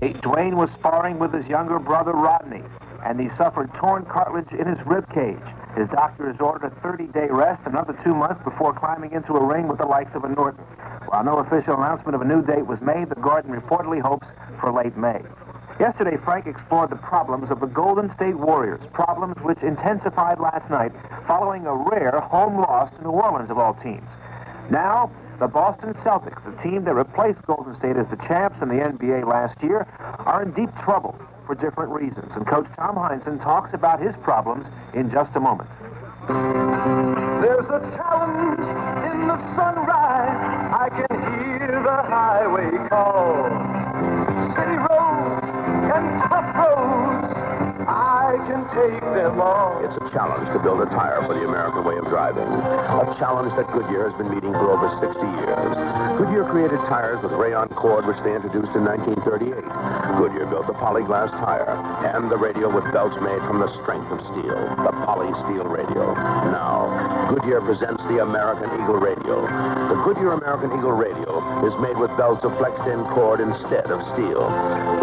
Dwayne was sparring with his younger brother, Rodney, and he suffered torn cartilage in his rib cage. His doctor has ordered a 30-day rest, another 2 months before climbing into a ring with the likes of a Norton. While no official announcement of a new date was made, the Garden reportedly hopes for late May. Yesterday, Frank explored the problems of the Golden State Warriors, problems which intensified last night following a rare home loss to New Orleans, of all teams. Now, the Boston Celtics, the team that replaced Golden State as the champs in the NBA last year, are in deep trouble for different reasons. And Coach Tom Heinsohn talks about his problems in just a moment. There's a challenge in the sunrise. I can hear the highway call. City roads and tough roads, I can take them all. It's a challenge to build a tire for the American way of driving. A challenge that Goodyear has been meeting for over 60 years. Goodyear created tires with rayon cord, which they introduced in 1938. Goodyear built the polyglass tire and the radio with belts made from the strength of steel, the Poly Steel Radio. Now, Goodyear presents the American Eagle Radio. The Goodyear American Eagle Radio is made with belts of flexed-in cord instead of steel.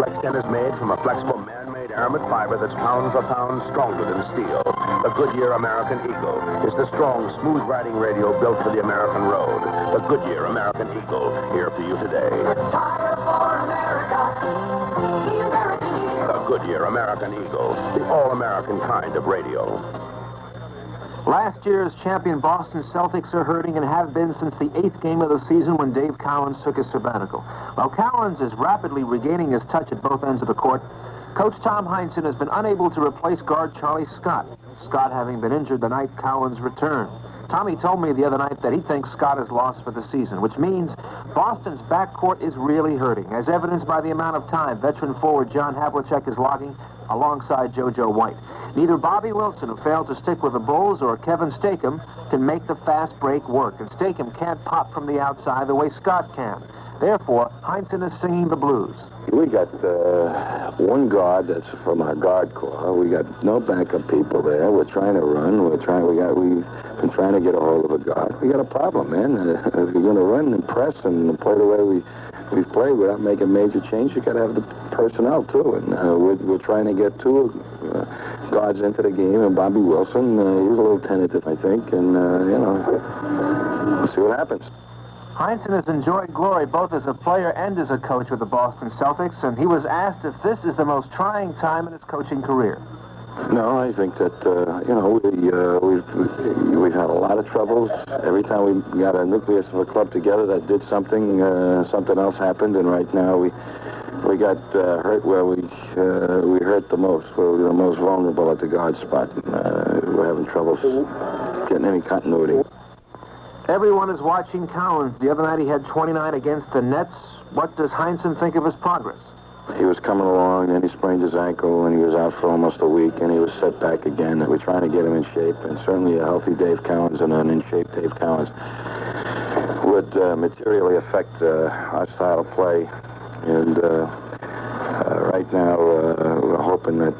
Flexed-in is made from a flexible man-made aramid fiber that's pound for pound stronger than steel. The Goodyear American Eagle is the strong, smooth-riding radio built for the American road. The Goodyear American Eagle, here for you today. Tire for America, the American Eagle. The Goodyear American Eagle, the all-American kind of radio. Last year's champion Boston Celtics are hurting and have been since the 8th game of the season when Dave Cowens took his sabbatical. While Cowens is rapidly regaining his touch at both ends of the court, Coach Tom Heinsohn has been unable to replace guard Charlie Scott, Scott having been injured the night Cowens returned. Tommy told me the other night that he thinks Scott is lost for the season, which means Boston's backcourt is really hurting, as evidenced by the amount of time veteran forward John Havlicek is logging alongside JoJo White. Neither Bobby Wilson, who failed to stick with the Bulls, or Kevin Stakem can make the fast break work, and Stakem can't pop from the outside the way Scott can. Therefore, Heinsohn is singing the blues. We got one guard that's from our guard corps. We got no backup people there. We're trying to run. We've been trying to get a hold of a guard. We got a problem, man. If you're going to run and press and play the way we've played without making major change, you got to have the personnel too. And we're trying to get two guards into the game. And Bobby Wilson, he's a little tentative, I think. And we'll see what happens. Heinsohn has enjoyed glory both as a player and as a coach with the Boston Celtics, and he was asked if this is the most trying time in his coaching career. No, I think that, we've had a lot of troubles. Every time we got a nucleus of a club together that did something, something else happened, and right now we got hurt where we hurt the most. Where we were the most vulnerable at the guard spot. We're having trouble getting any continuity. Everyone is watching Cowens. The other night he had 29 against the Nets. What does Heinsohn think of his progress? He was coming along, and he sprained his ankle, and he was out for almost a week, and he was set back again. We're trying to get him in shape, and certainly a healthy Dave Cowens and an in-shape Dave Cowens would materially affect our style of play. And right now, we're hoping that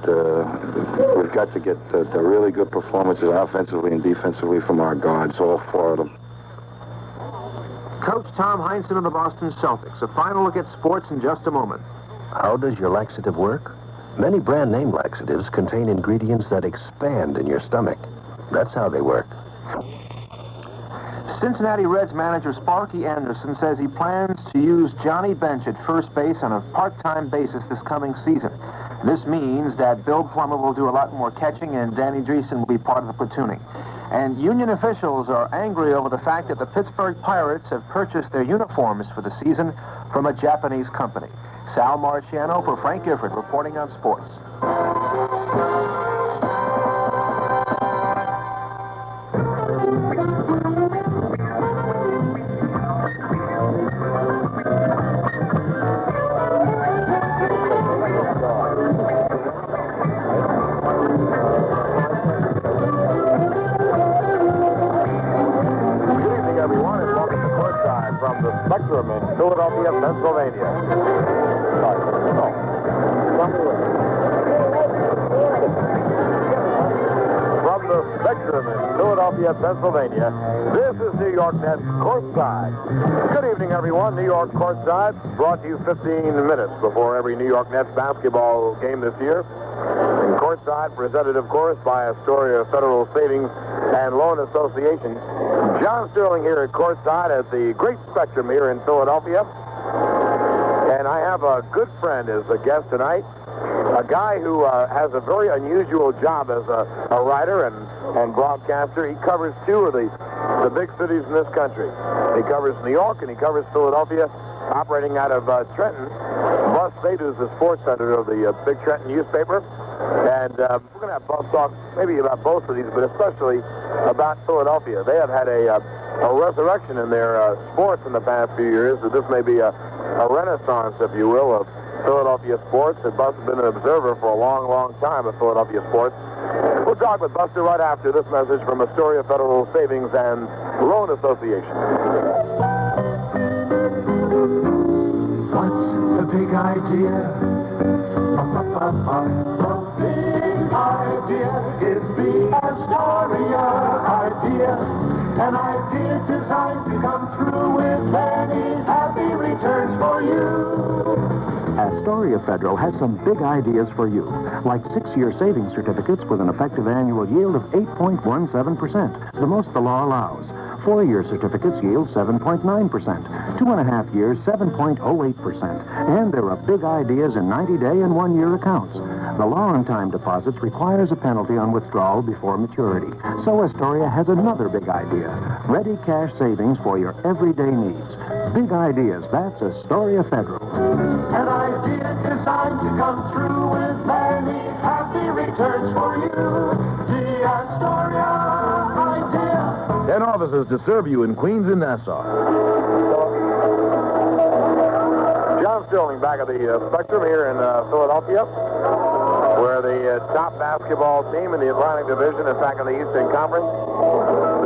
we've got to get the really good performances offensively and defensively from our guards, all four of them. Coach Tom Heinsohn of the Boston Celtics. A final look at sports in just a moment. How does your laxative work? Many brand name laxatives contain ingredients that expand in your stomach. That's how they work. Cincinnati Reds manager Sparky Anderson says he plans to use Johnny Bench at first base on a part-time basis this coming season. This means that Bill Plummer will do a lot more catching and Danny Dreesen will be part of the platooning. And union officials are angry over the fact that the Pittsburgh Pirates have purchased their uniforms for the season from a Japanese company. Sal Marciano for Frank Gifford, reporting on sports. From the Spectrum in Philadelphia, Pennsylvania. From the Spectrum in Philadelphia. Philadelphia, Pennsylvania. This is New York Nets Courtside. Good evening, everyone. New York Courtside brought to you 15 minutes before every New York Nets basketball game this year. And Courtside presented, of course, by Astoria Federal Savings and Loan Association. John Sterling here at Courtside at the Great Spectrum here in Philadelphia. And I have a good friend as a guest tonight. A guy who has a very unusual job as a writer and broadcaster. He covers two of the big cities in this country. He covers New York and he covers Philadelphia, operating out of Trenton. Buzz State is the sports editor of the Big Trenton newspaper. And we're going to have Buzz talk maybe about both of these, but especially about Philadelphia. They have had a resurrection in their sports in the past few years. So this may be a renaissance, if you will, of Philadelphia sports. And Buzz has been an observer for a long, long time of Philadelphia sports. We'll talk with Buster right after this message from Astoria Federal Savings and Loan Association. What's the big idea? The big idea is the Astoria idea. An idea designed to come through with many happy returns for you. Astoria Federal has some big ideas for you, like 6-year savings certificates with an effective annual yield of 8.17%, the most the law allows. 4-year certificates yield 7.9%, 2.5 years 7.08%, and there are big ideas in 90-day and 1-year accounts. The law on time deposits requires a penalty on withdrawal before maturity. So Astoria has another big idea, ready cash savings for your everyday needs. Big ideas, that's Astoria Federal. An idea designed to come through with many happy returns for you. The Astoria idea. 10 offices to serve you in Queens and Nassau. John Sterling back at the Spectrum here in Philadelphia, where the top basketball team in the Atlantic Division is back in the Eastern Conference.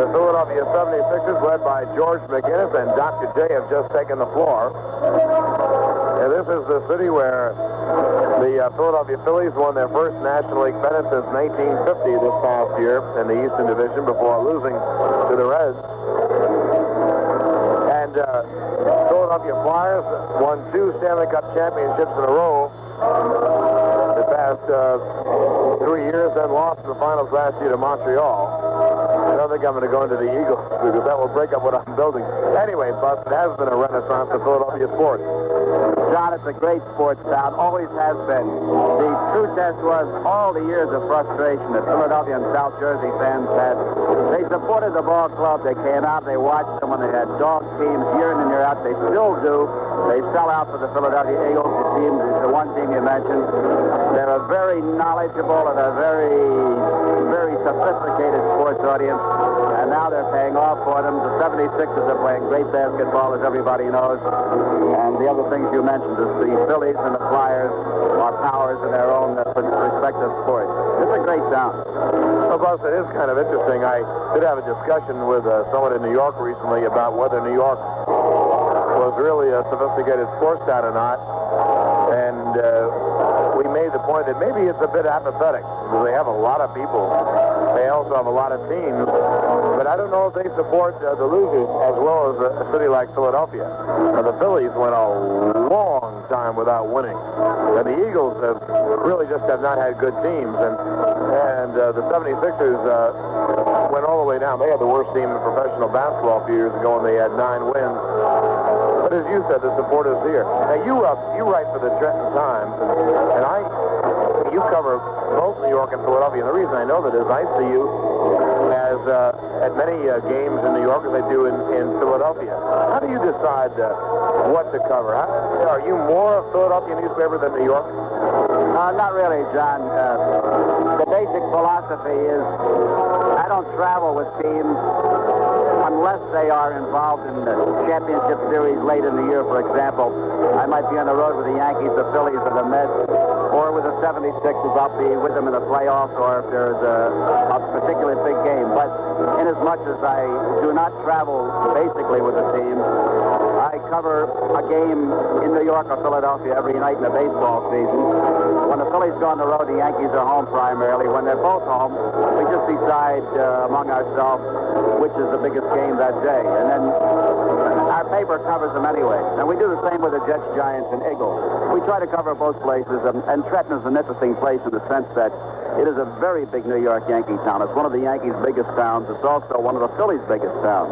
The Philadelphia 76ers, led by George McGinnis and Dr. J, have just taken the floor. And this is the city where the Philadelphia Phillies won their first National League pennant since 1950 this past year in the Eastern Division before losing to the Reds. And Philadelphia Flyers won 2 Stanley Cup championships in a row the past 3 years, then lost in the finals last year to Montreal. I don't think I'm going to go into the Eagles because that will break up what I'm building. Anyway, Bus, it has been a renaissance of Philadelphia sports. John, it's a great sports town, always has been. The true test was all the years of frustration that Philadelphia and South Jersey fans had. They supported the ball club. They came out. They watched them when they had dog teams year in and year out. They still do. They sell out for the Philadelphia Eagles, the one team you mentioned. They're a very knowledgeable and a very, very sophisticated sports audience. And now they're paying off for them. The 76ers are playing great basketball, as everybody knows. And the other things you mentioned is the Phillies and the Flyers are powers in their own respective sports. It's a great town. Well, Bus, it is kind of interesting. I did have a discussion with someone in New York recently about whether New York was really a sophisticated sports town or not. And we made the point that maybe it's a bit apathetic because they have a lot of people. They also have a lot of teams. But I don't know if they support the losers as well as a city like Philadelphia. Now, the Phillies went a long time without winning. And the Eagles really just have not had good teams. And the 76ers went all the way down. They had the worst team in professional basketball a few years ago, and they had 9 wins. But as you said, the support is here. Now, you write for the Trenton Times, and you cover both New York and Philadelphia. And the reason I know that is I see you as at many games in New York as I do in Philadelphia. How do you decide what to cover? Are you more a Philadelphia newspaper than New York? Not really, John. The basic philosophy is I don't travel with teams unless they are involved in the championship series late in the year, for example. I might be on the road with the Yankees, the Phillies, or the Mets, or with the 76ers. I'll be with them in the playoffs, or if there's a particularly big game. But in as much as I do not travel basically with the team, I I cover a game in New York or Philadelphia every night in the baseball season. When the Phillies go on the road, the Yankees are home primarily. When they're both home, we just decide among ourselves which is the biggest game that day. And then our paper covers them anyway. And we do the same with the Jets, Giants, and Eagles. We try to cover both places, and Trenton is an interesting place in the sense that it is a very big New York Yankee town. It's one of the Yankees' biggest towns. It's also one of the Phillies' biggest towns.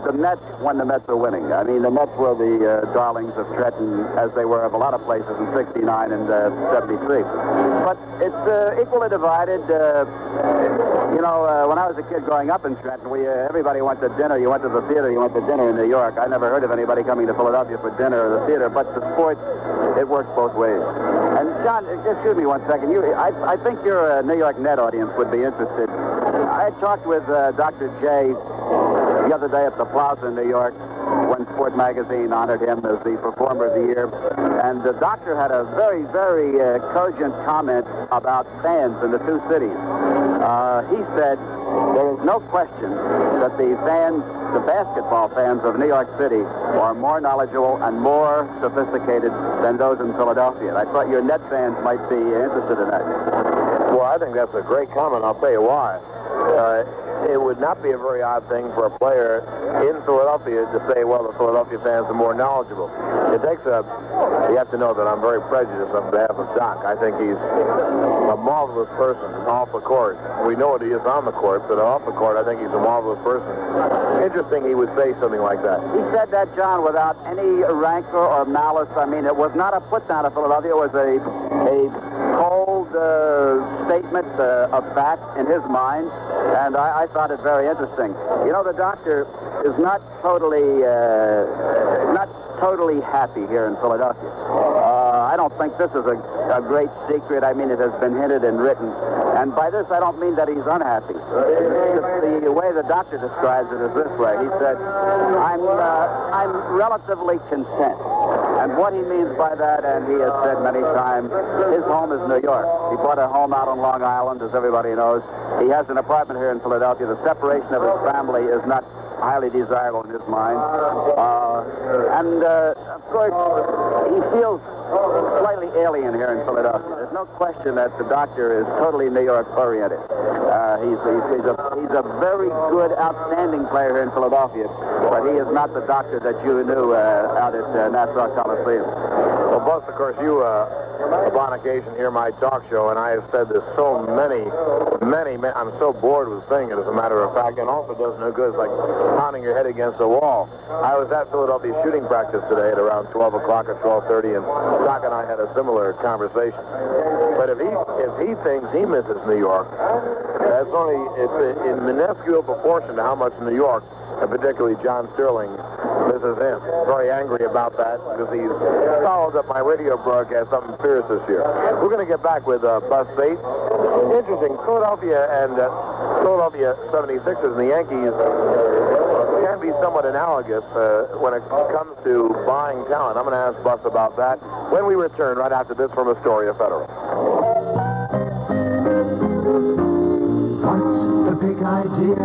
The Mets, when the Mets are winning. I mean, the Mets were the darlings of Trenton, as they were of a lot of places in 69 and 73. But it's equally divided. When I was a kid growing up in Trenton, everybody went to dinner. You went to the theater, you went to dinner in New York. I never heard of anybody coming to Philadelphia for dinner or the theater, but the sports, it works both ways. And, John, excuse me one second. I think your New York Net audience would be interested. I had talked with Dr. J the other day at the Plaza in New York when Sport Magazine honored him as the Performer of the Year. And the doctor had a very, very cogent comment about fans in the two cities. He said there is no question that the basketball fans of New York City are more knowledgeable and more sophisticated than those in Philadelphia. And I thought your Net fans might be interested in that. Well, I think that's a great comment. I'll tell you why. It would not be a very odd thing for a player in Philadelphia to say, well, the Philadelphia fans are more knowledgeable. You have to know that I'm very prejudiced on behalf of Doc. I think he's a marvelous person off the court. We know what he is on the court, but off the court, I think he's a marvelous person. Interesting he would say something like that. He said that, John, without any rancor or malice. I mean, it was not a put down of Philadelphia. It was a cold statement of fact in his mind, and I found it very interesting. You know, the doctor is not totally happy here in Philadelphia. I don't think this is a great secret. I mean, it has been hinted and written. And by this, I don't mean that he's unhappy. The way the doctor describes it is this way. He said, I'm relatively content. And what he means by that, and he has said many times, his home is New York. He bought a home out on Long Island, as everybody knows. He has an apartment here in Philadelphia. The separation of his family is not highly desirable in his mind. Of course, he feels slightly alien here in Philadelphia. There's no question that the doctor is totally New York-oriented. He's a very good, outstanding player here in Philadelphia, but he is not the doctor that you knew out at Nassau Coliseum. Well, Buzz, of course, you upon occasion hear my talk show, and I have said this so many, I'm so bored with saying it, as a matter of fact, and also does no good. It's like pounding your head against a wall. I was at Philadelphia shooting practice today at around 12 o'clock or 12:30, and Doc and I had a similar conversation. But if he thinks he misses New York, it's in minuscule proportion to how much New York, and particularly John Sterling, misses him. Very angry about that because he's followed up my radio broadcast something fierce this year. We're going to get back with Buzz Bates. Interesting, Philadelphia and Philadelphia 76ers and the Yankees can be somewhat analogous when it comes to buying talent. I'm going to ask Buzz about that when we return right after this from Astoria Federal. What's the big idea?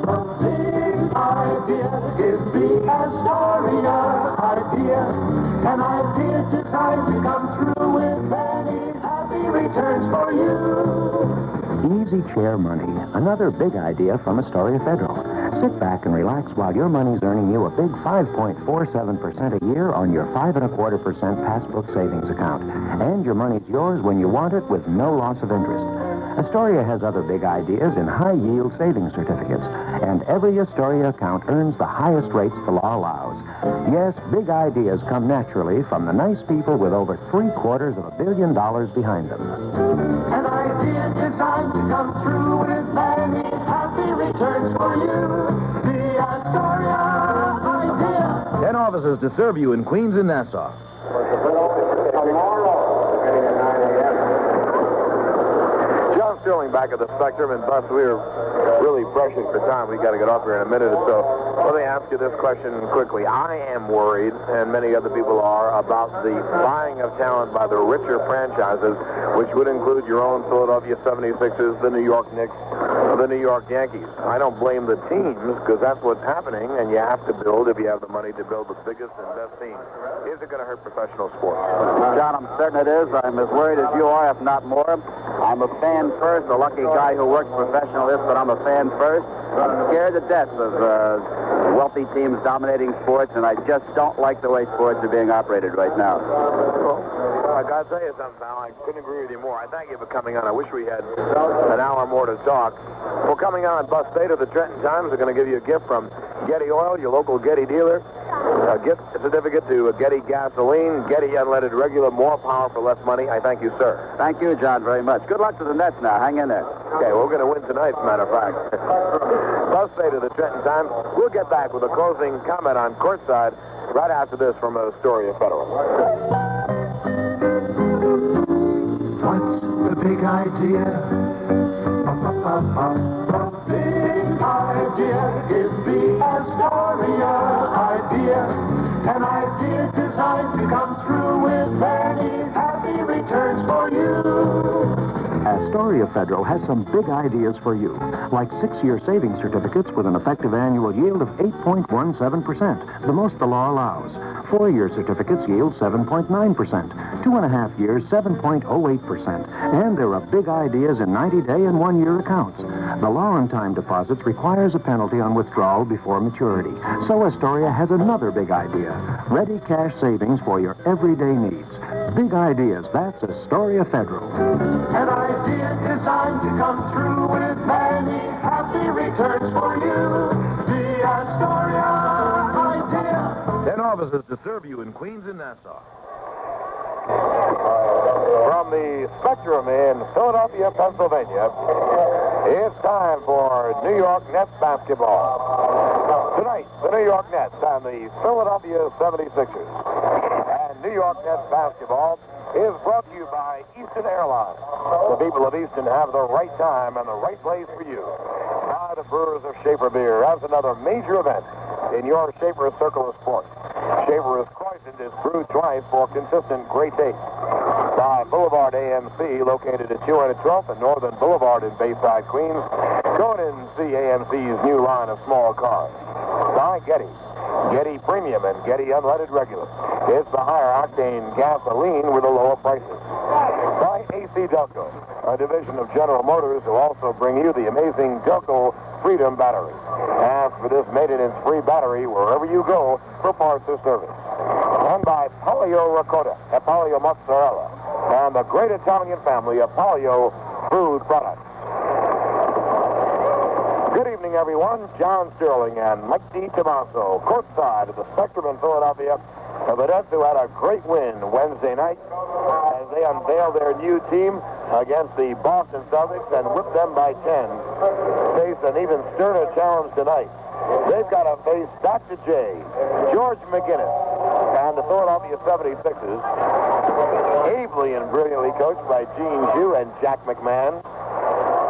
The big idea is the Astoria idea. An idea designed to come through with many happy returns for you. Easy Chair Money, another big idea from Astoria Federal. Sit back and relax while your money's earning you a big 5.47% a year on your 5.25% passbook savings account. And your money's yours when you want it with no loss of interest. Astoria has other big ideas in high-yield savings certificates, and every Astoria account earns the highest rates the law allows. Yes, big ideas come naturally from the nice people with over $750 million behind them. An idea designed to come through with many happy returns for you. The Astoria idea. 10 offices to serve you in Queens and Nassau. Sterling back at the Spectrum, and Bus, we're really pressing for time. We got to get off here in a minute or so. Let me ask you this question quickly. I am worried, and many other people are, about the buying of talent by the richer franchises, which would include your own Philadelphia 76ers, the New York Knicks, the New York Yankees. I don't blame the teams, because that's what's happening, and you have to build, if you have the money, to build the biggest and best team. Is it going to hurt professional sports? John, I'm certain it is. I'm as worried as you are, if not more. I'm a fan first, a lucky guy who works professional this, but I'm a fan first. I'm scared to death of wealthy teams dominating sports, and I just don't like the way sports are being operated right now. Well, I got to tell you something, pal. I couldn't agree with you more. I thank you for coming on. I wish we had an hour more to talk. Well, coming on, Bus State of the Trenton Times are going to give you a gift from Getty Oil, your local Getty dealer. A gift certificate to Getty Gasoline, Getty Unleaded Regular, more power for less money. I thank you, sir. Thank you, John, very much. Good luck to the Nets now. Hang in there. Okay, we're going to win tonight, as a matter of fact. Bus State of the Trenton Times. We'll get back with a closing comment on courtside right after this from Astoria Federal. What's the big idea? The big idea is the Astoria idea. An idea designed to come through with many happy returns for you. Astoria Federal has some big ideas for you, like 6-year savings certificates with an effective annual yield of 8.17%, the most the law allows. 4-year certificates yield 7.9%, 2.5 years 7.08%, and there are big ideas in 90-day and 1-year accounts. The law on time deposits requires a penalty on withdrawal before maturity, so Astoria has another big idea, ready cash savings for your everyday needs. Big ideas, that's Astoria Federal. An idea designed to come through with many happy returns for you. The Astoria idea. 10 offices to serve you in Queens and Nassau. From the Spectrum in Philadelphia, Pennsylvania, it's time for New York Nets basketball. Tonight, the New York Nets and the Philadelphia 76ers. And New York Nets basketball is brought to you by Easton Airlines. The people of Easton have the right time and the right place for you. By the Brewers of Schaefer Beer as another major event in your Schaefer Circle of Sport. Schaefer is Croissant is brewed twice for consistent great taste. By Boulevard AMC, located at 212th and Northern Boulevard in Bayside, Queens. Go in and see AMC's new line of small cars. By Getty. Getty Premium and Getty Unleaded Regular. It's the higher octane gasoline with the lower prices. By AC Delco, a division of General Motors who also bring you the amazing Delco Freedom Battery. Ask for this maintenance-free battery wherever you go for parts or service. And by Polio Ricotta and Polio Mozzarella and the great Italian family of Polio Food Products. Good evening, everyone. John Sterling and Mike DiTomasso, courtside at the Spectrum in Philadelphia. The Nets, who had a great win Wednesday night as they unveiled their new team against the Boston Celtics and whipped them by 10. Face an even sterner challenge tonight. They've got to face Dr. J, George McGinnis, and the Philadelphia 76ers, ably and brilliantly coached by Gene Shue and Jack McMahon.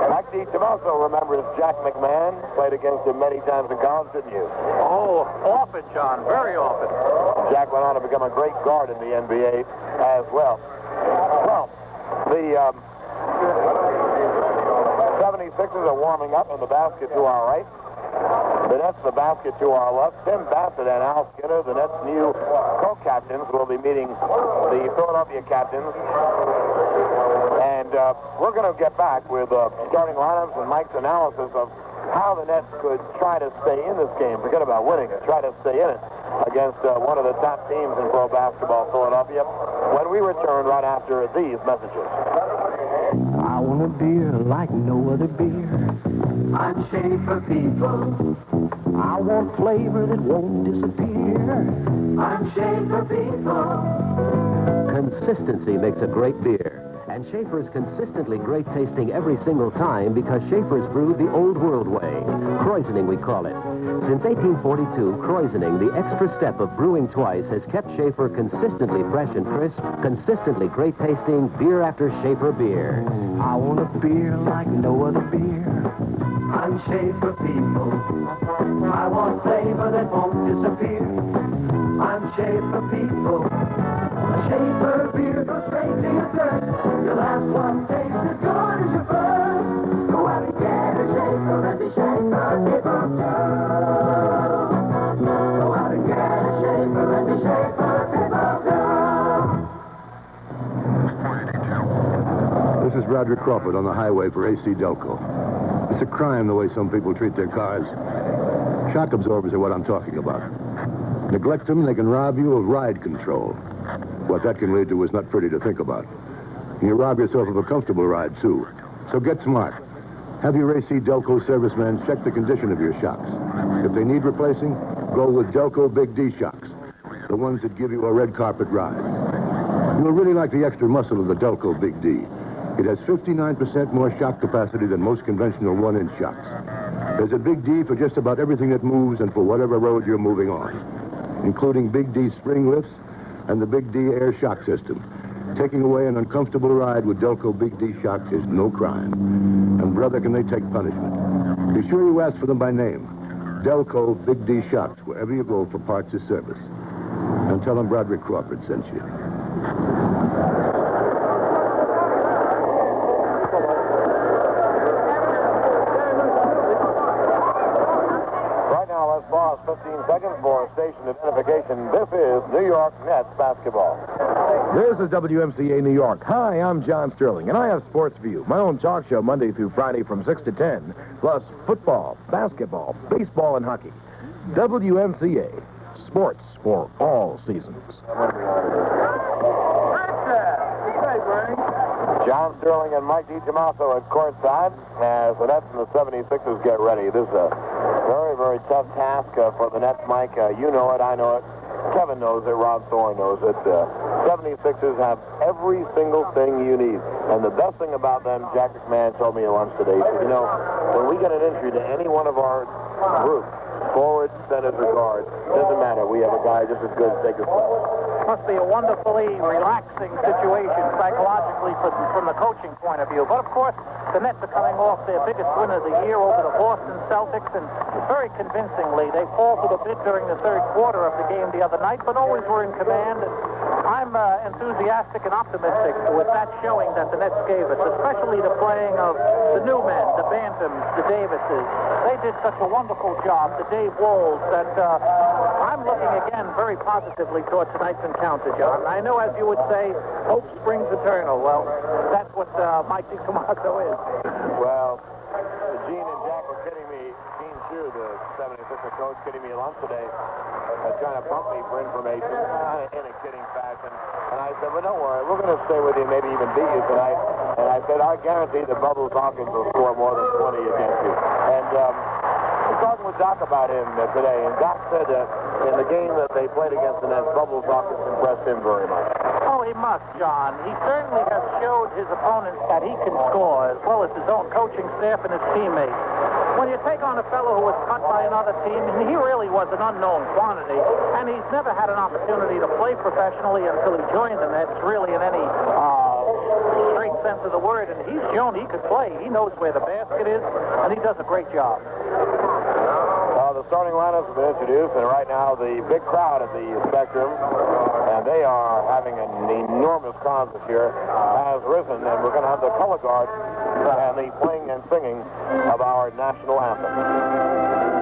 Mike DiTomasso remembers Jack McMahon. Played against him many times in college, didn't you? Oh, often, John, very often. Jack went on to become a great guard in the NBA as well. Well, the 76ers are warming up in the basket to our right. The Nets, the basket to our left. Tim Bassett and Al Skinner, the Nets' new co-captains, will be meeting the Philadelphia captains. And we're going to get back with starting lineups and Mike's analysis of how the Nets could try to stay in this game. Forget about winning it. Try to stay in it against one of the top teams in pro basketball, Philadelphia, when we return right after these messages. I want a beer like no other beer. I'm Schaefer people. I want flavor that won't disappear. I'm Schaefer people. Consistency makes a great beer. And Schaefer's consistently great tasting every single time because Schaefer's brewed the old world way. Kreuzening, we call it. Since 1842, Kreuzening, the extra step of brewing twice, has kept Schaefer consistently fresh and crisp, consistently great tasting beer after Schaefer beer. I want a beer like no other beer. I'm Schaefer people. I want flavor that won't disappear. I'm Schaefer people. A Schaefer beer goes straight to your thirst. Your last one tastes as good as your first. Go out and get a Schaefer and be Schaefer people too. Go out and get a Schaefer and be Schaefer people too. This is Roderick Crawford on the highway for AC Delco. It's a crime the way some people treat their cars. Shock absorbers are what I'm talking about. Neglect them, they can rob you of ride control. What that can lead to is not pretty to think about. You rob yourself of a comfortable ride, too. So get smart. Have your AC Delco serviceman check the condition of your shocks. If they need replacing, go with Delco Big D shocks, the ones that give you a red carpet ride. You'll really like the extra muscle of the Delco Big D. It has 59% more shock capacity than most conventional 1-inch shocks. There's a Big D for just about everything that moves and for whatever road you're moving on, including Big D spring lifts and the Big D air shock system. Taking away an uncomfortable ride with Delco Big D shocks is no crime. And brother, can they take punishment. Be sure you ask for them by name. Delco Big D shocks, wherever you go for parts or service. And tell them Broderick Crawford sent you. Right now, let's pause 15 seconds for station identification. This is New York Nets basketball. This is WMCA New York. Hi, I'm John Sterling, and I have Sports View, my own talk show Monday through Friday from 6 to 10, plus football, basketball, baseball, and hockey. WMCA, sports for all seasons. John Sterling and Mike DiTomasso at courtside as the Nets and the 76ers get ready. This is a very, very tough task for the Nets, Mike. You know it, I know it. Kevin knows it, Rob Thorne knows it. 76ers have every single thing you need. And the best thing about them, Jack McMahon told me at lunch today, he said, you know, when we get an injury to any one of our group, forwards, centers, or guards, doesn't matter. We have a guy just as good as take his place. Must be a wonderfully relaxing situation psychologically from the coaching point of view. But, of course, the Nets are coming off their biggest win of the year over the Boston Celtics, and very convincingly. They faltered a bit during the third quarter of the game the other night, but always were in command. And I'm enthusiastic and optimistic with that showing that the Nets gave us, especially the playing of the new men, the Bantams, the Davises. They did such a wonderful job, the Dave Walls, that I'm looking again very positively toward tonight's encounter, John. I know, as you would say, hope springs eternal. Well, that's what Mike DiTomasso is. Well, Gene and Jack were kidding me. Gene Chu, the 76er coach, kidding me at lunch today, trying to bump me for information in a kidding fashion. And I said, well, don't worry. We're going to stay with you, maybe even beat you tonight. And I said, I guarantee that Bubbles Hawkins will score more than 20 against you. And I was talking with Doc about him today, and Doc said in the game that they played against the Nets, Bubbles Hawkins impressed him very much. Oh, he must, John. He certainly has showed his opponents that he can score, as well as his own coaching staff and his teammates. When you take on a fellow who was cut by another team, he really was an unknown quantity, and he's never had an opportunity to play professionally until he joined the Nets, really in any straight sense of the word, and he's shown he could play. He knows where the basket is, and he does a great job. The starting lineups have been introduced, and right now the big crowd at the Spectrum, and they are having an enormous concert here, has risen, and we're going to have the color guard and the playing and singing of our national anthem.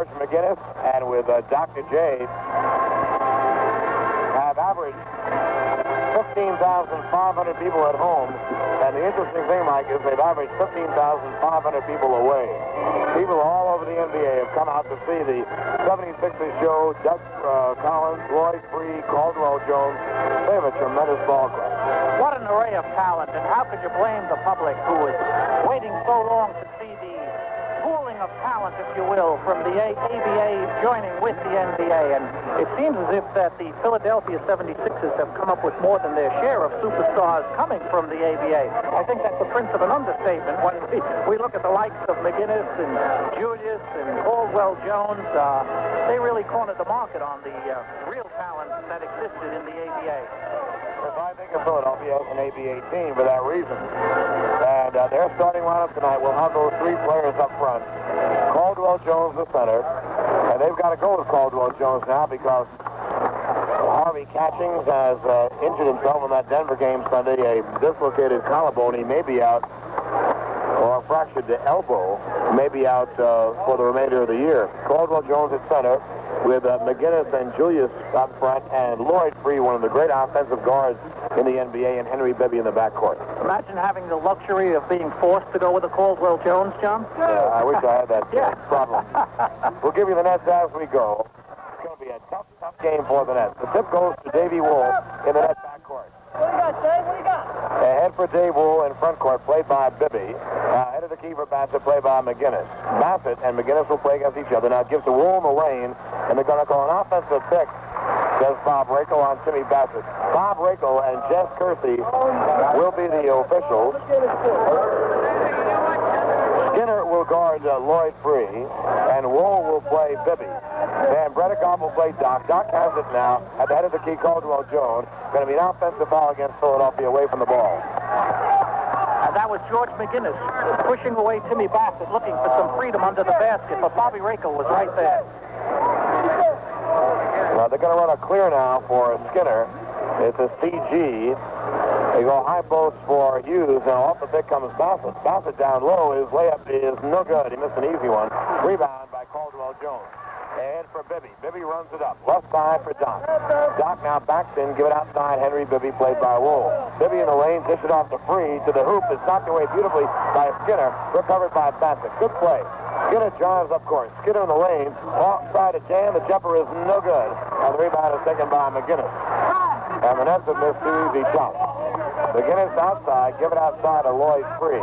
George McGinnis and with Dr. J have averaged 15,500 people at home. And the interesting thing, Mike, is they've averaged 15,500 people away. People all over the NBA have come out to see the 76ers show. Doug Collins, Lloyd Free, Caldwell Jones. They have a tremendous ball club. What an array of talent, and how could you blame the public who was waiting so long to see the pooling of talent, if you will, from the ABA joining with the NBA? And it seems as if that the Philadelphia 76ers have come up with more than their share of superstars coming from the ABA. I think that's the prince of an understatement when we look at the likes of McGinnis and Julius and Caldwell Jones. They really cornered the market on the real talent that existed in the ABA. If I think of Philadelphia as an ABA team for that reason. And their starting lineup tonight will have those three players up front. Caldwell Jones, the center. And they've got to go with Caldwell Jones now because Harvey Catchings has injured himself in that Denver game Sunday. A dislocated collarbone. He may be out, or a fractured elbow, may be out for the remainder of the year. Caldwell Jones at center, with McGinnis and Julius up front, and Lloyd Free, one of the great offensive guards in the NBA, and Henry Bibby in the backcourt. Imagine having the luxury of being forced to go with a Caldwell Jones, John. Yeah, I wish I had that problem. We'll give you the Nets as we go. It's going to be a tough game for the Nets. The tip goes to Davey Wool in the Nets backcourt. What do you got, Dave? What do you got? Ahead for Dave Wool in front court, played by Bibby. Head of the key for Bassett, played by McGinnis. Bassett and McGinnis will play against each other. Now it gives to Wool in the lane, and they're going to call an offensive pick, says Bob Rakel on Timmy Bassett. Bob Rakel and Jess Kersey will be the officials. Skinner will guard Lloyd Free, and Wool will play Bibby. Van Bredikoff will play Doc. Doc has it now at the head of the key, Caldwell Jones. Going to be an offensive foul against Philadelphia away from the ball. And that was George McGinnis pushing away Timmy Bassett, looking for some freedom under the basket, but Bobby Rakel was right there. Well, they're going to run a clear now for Skinner. It's a CG. They go high post for Hughes, and off the pick comes Bassett. Bassett down low. His layup is no good. He missed an easy one. Rebound by Caldwell Jones. And for Bibby. Bibby runs it up. Left side for Doc. Doc now backs in. Give it outside. Henry Bibby, played by Wool. Bibby in the lane. Dish it off to Free. To the hoop. It's knocked away beautifully by Skinner. Recovered by Bassett. Good play. Skinner drives up court. Skinner in the lane. Offside a jam. The jumper is no good. And the rebound is taken by McGinnis. And the Nets have missed two easy shots. McGinnis outside. Give it outside to Lloyd Free.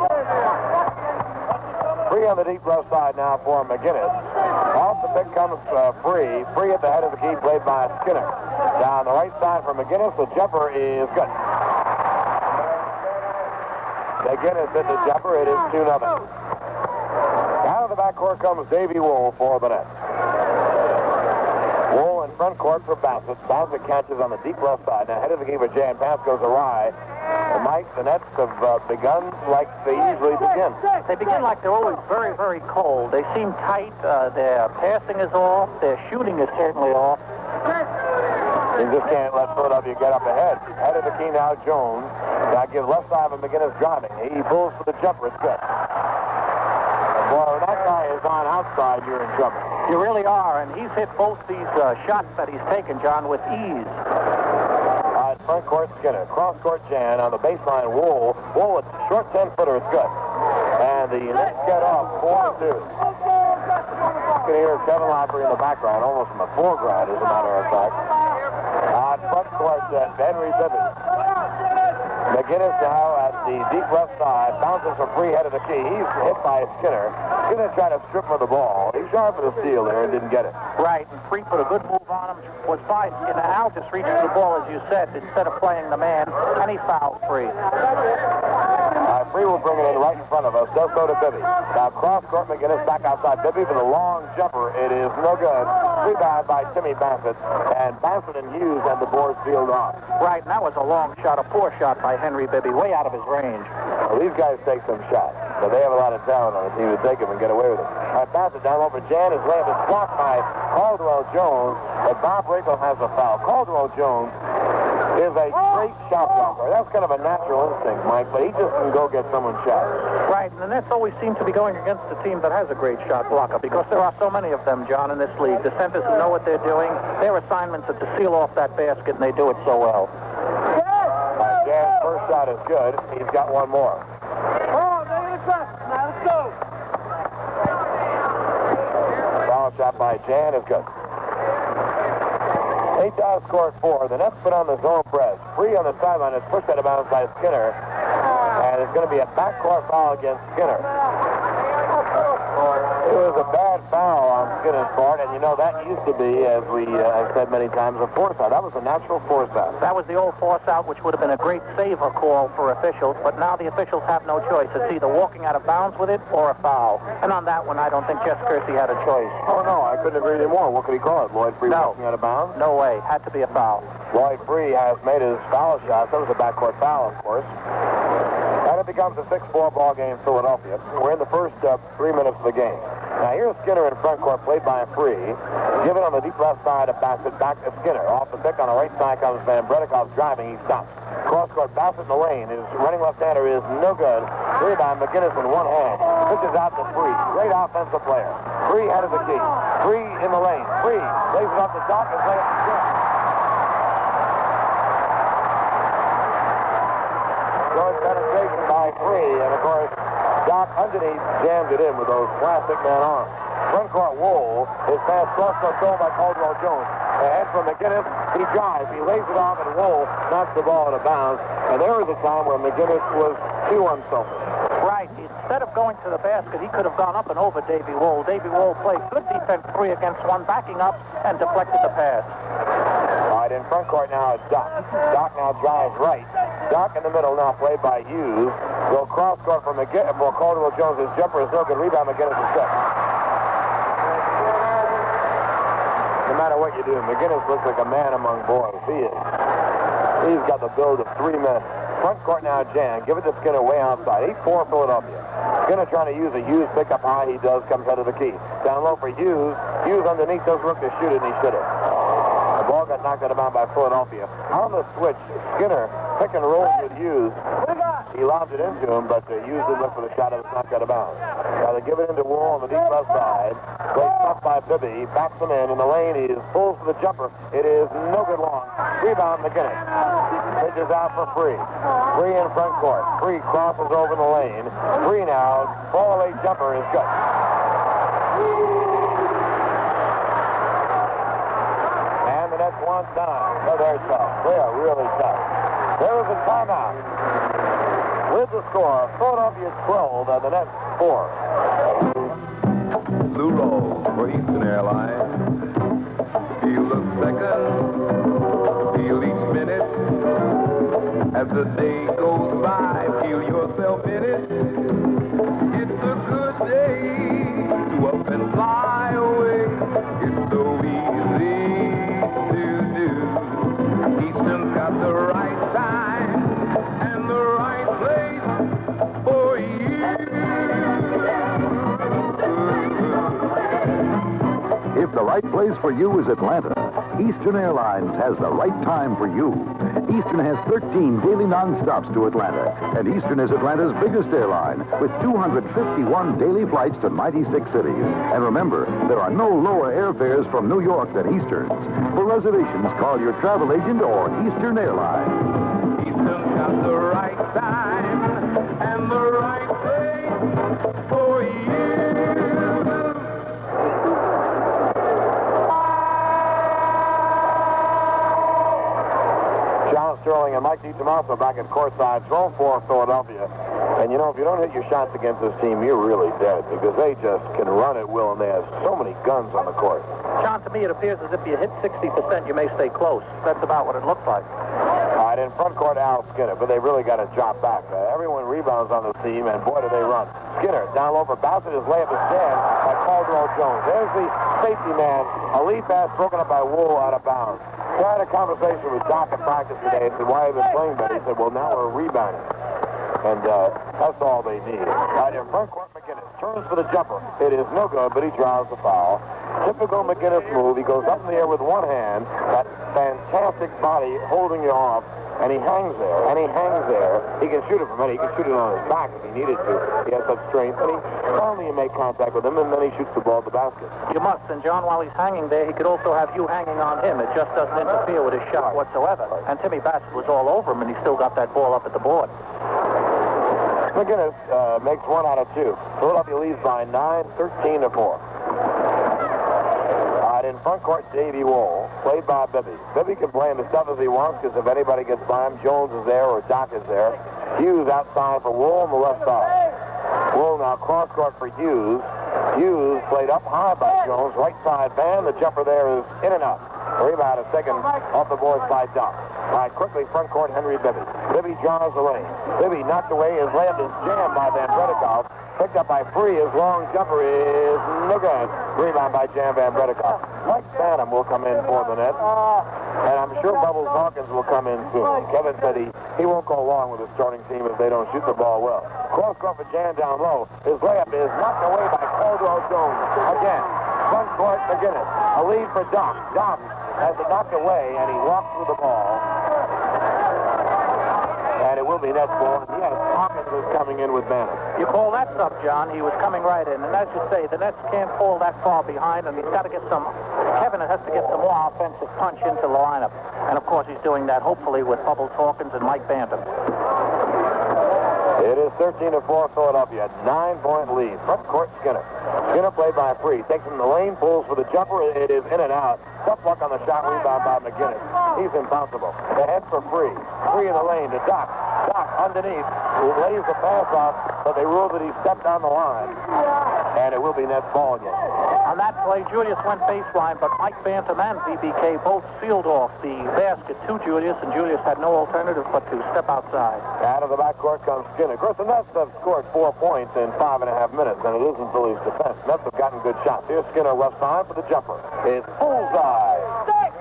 Free on the deep left side now for McGinnis. Off the pick comes Free. Free at the head of the key, played by Skinner. Down the right side for McGinnis. The jumper is good. McGinnis hit the jumper. It is 2-0. Out of the backcourt comes Davey Wool for the Nets. Wool in front court for Bassett. Bassett catches on the deep left side. Now head of the key for Jan. Pass goes awry. And Mike, the Nets have begun like they usually begin. They begin like they're always very, very cold. They seem tight. Their passing is off. Their shooting is certainly off. You just can't let Philadelphia get up ahead. Head of the key now, Jones. Now give left side of McGinnis driving. He pulls for the jumper. It's good. Boy, when that guy is on outside, you're in trouble. You really are, and he's hit both these shots that he's taken, John, with ease. Front court Skinner. Cross court Jan on the baseline. Wool. Wool, a short 10-footer. It's good. And the Nets get off 4-2. You can hear Kevin Lowry in the background, almost in the foreground, as a matter of fact. Front court Henry Bibby. McGinnis now at the deep left side. Bounces from Free, head of the key. He's hit by Skinner. Skinner tried to strip him of the ball. He sharpened the steal there and didn't get it. Right, and Free put a good move on him. Was by Skinner. Al just reaches the ball, as you said, instead of playing the man, and he fouled Free. Free will bring it in right in front of us. Does go to Bibby. Now cross court McGinnis back outside Bibby for the long jumper. It is no good. Rebound by Timmy Bassett. And Bassett and Hughes had the board sealed off. Right, and that was a long shot, a poor shot by Henry Bibby, way out of his range. Well, these guys take some shots, but they have a lot of talent on the team to take them and get away with it. All right, Bassett down over Jan. His layup is blocked by Caldwell Jones, but Bob Rakel has a foul. Caldwell Jones is a great shot blocker. That's kind of a natural instinct, Mike, but he just can go get someone's shot. Right, and the Nets always seem to be going against a team that has a great shot blocker because there are so many of them, John, in this league. The centers who know what they're doing. Their assignments are to seal off that basket, and they do it so well. Jan's first shot is good. He's got one more. Now let's go. Foul shot by Jan is good. 8 down, score at 4. The Nets put on the zone press. Free on the sideline is pushed out of bounds by Skinner. And it's going to be a backcourt foul against Skinner. It was a bad foul on Skinner's part, and you know, that used to be, as we have said many times, a force out. That was a natural force out. That was the old force out, which would have been a great saver call for officials, but now the officials have no choice. It's either walking out of bounds with it or a foul. And on that one, I don't think Jess Kersey had a choice. Oh, no, I couldn't agree anymore. What could he call it? Lloyd Free walking out of bounds? No way. Had to be a foul. Lloyd Free has made his foul shot. That was a backcourt foul, of course. And it becomes a 6-4 ball game, Philadelphia. We're in the first 3 minutes of the game. Now, here's Skinner in front court, played by Free. Given on the deep left side of Bassett, back to Skinner. Off the pick on the right side comes Van Bredikov's driving. He stops. Cross-court, Bassett in the lane. His running left-hander is no good. Rebound, McGinnis in one hand. Pitches out to Free. Great offensive player. Free head of the key. Free in the lane. Free lays it off the top and lays it to Good penetration by Free, and of course, Doc underneath jammed it in with those classic man arms. Front court Wool is past cross-court goal by Caldwell Jones. Ahead from McGinnis, he drives, he lays it off, and Wool knocks the ball out of bounds. And there was a time where McGinnis was too unselfish. Right. Instead of going to the basket, he could have gone up and over Davey Wool. Davey Wool played good defense 3 against 1, backing up and deflected the pass. All right, in front court now is Doc. Doc now drives right. Doc in the middle now played by Hughes. Will cross court for Caldwell Jones. His jumper is no good. Rebound McGinnis is set. No matter what you do, McGinnis looks like a man among boys. He is. He's got the build of 3 men. Front court now, Jan. Give it to Skinner way outside. 8-4 Philadelphia. Skinner trying to use a Hughes pickup high. He does. Comes out of the key. Down low for Hughes. Hughes underneath doesn't look to shoot it, and he should have. The ball got knocked out of bounds by Philadelphia. On the switch, Skinner pick and rolls with Hughes. He lobs it into him, but Hughes didn't look for the shot. It was knocked out of bounds. Now they give it into Wool on the deep left side. Great stuff by Bibby. Backs him in the lane. He pulls for the jumper. It is no good long. Rebound McGinnis. Pitches out for Free. Free in front court. Free crosses over the lane. Free now. Fall-away jumper is good. And the Nets one time. Oh, they're tough. They are really tough. There was a timeout. With the score, Philadelphia 12 and the Nets 4. Blue roll for Eastern Airlines. Feel the second, feel each minute. As the day goes by, feel yourself in it. It's a good day to up and fly away. It's so easy to do. Eastern's got the right time and the right place for you. If the right place for you is Atlanta, Eastern Airlines has the right time for you. Eastern has 13 daily non-stops to Atlanta, and Eastern is Atlanta's biggest airline with 251 daily flights to 96 cities. And remember, there are no lower airfares from New York than Eastern's. For reservations, call your travel agent or Eastern Airlines. Eastern's got the right time and the right place for you. Sterling and Mike DiTomasso back at courtside, thrown for Philadelphia. And you know, if you don't hit your shots against this team, you're really dead because they just can run at will and they have so many guns on the court. John, to me it appears as if you hit 60%, you may stay close. That's about what it looks like. All right, in front court, Al Skinner, but they really got to drop back. Everyone rebounds on the team, and boy, do they run. Skinner down low for Bassett. His layup is jammed by Caldwell Jones. There's the safety man. A lead pass broken up by Wool out of bounds. I had a conversation with Doc at practice today. I said, why have you been playing better? He said, well, now we're rebounding. And that's all they need. Right in front court, McGinnis. Turns for the jumper. It is no good, but he draws the foul. Typical McGinnis move. He goes up in the air with one hand. That fantastic body holding you off. And he hangs there, and he hangs there. He can shoot it from any. He can shoot it on his back if he needed to. He has such strength. And he finally make contact with him, and then he shoots the ball at the basket. You must. And, John, while he's hanging there, he could also have you hanging on him. It just doesn't interfere with his shot whatsoever. And Timmy Bassett was all over him, and he still got that ball up at the board. McGinnis makes 1 out of 2. Philadelphia leads by 9, 13-4. In front court, Davey Wohl, played by Bibby. Bibby can play him as tough as he wants, because if anybody gets by him, Jones is there or Doc is there. Hughes outside for Wohl on the left side. Wohl now cross court for Hughes. Hughes played up high by Jones, right side man. The jumper there is in and out. Rebound a second off the boards by Doc. Right, quickly front court, Henry Bibby. Bibby draws the lane. Bibby knocked away. His layup is jammed by Van Bredikoff. Picked up by Free. His long jumper is no good. Rebound by Jan Van Bredikoff. Mike Phantom will come in for the net. And I'm sure Bubbles Hawkins will come in soon. Kevin said he won't go along with the starting team if they don't shoot the ball well. Cross court for Jan down low. His layup is knocked away by Caldwell Jones. Again, front court McGinnis. A lead for Doc. Doc has it knocked away, and he walks through the ball. And it will be net ball. And yes, Hawkins is coming in with Bannon. You call that up, John. He was coming right in. And as you say, the Nets can't fall that far behind, and he's got to get some... Kevin has to get some more offensive punch into the lineup. And, of course, he's doing that, hopefully, with Bubbles Hawkins and Mike Bantam. It is 13-4 Philadelphia. 9-point lead. Front court, Skinner. Skinner played by Free. Takes him in the lane, pulls for the jumper. It is in and out. Tough luck on the shot rebound by McGinnis. He's impossible. The head for Free. Free in the lane to Doc. Doc underneath. He lays the pass off, but they rule that he stepped on the line. And it will be net ball again. On that play, Julius went baseline, but Mike Bantam and BBK both sealed off the basket to Julius, and Julius had no alternative but to step outside. Out of the backcourt comes Skinner. Of course, the Nets have scored 4 points in 5.5 minutes, and it isn't Philly's defense. Nets have gotten good shots. Here's Skinner left side for the jumper. It's bullseye.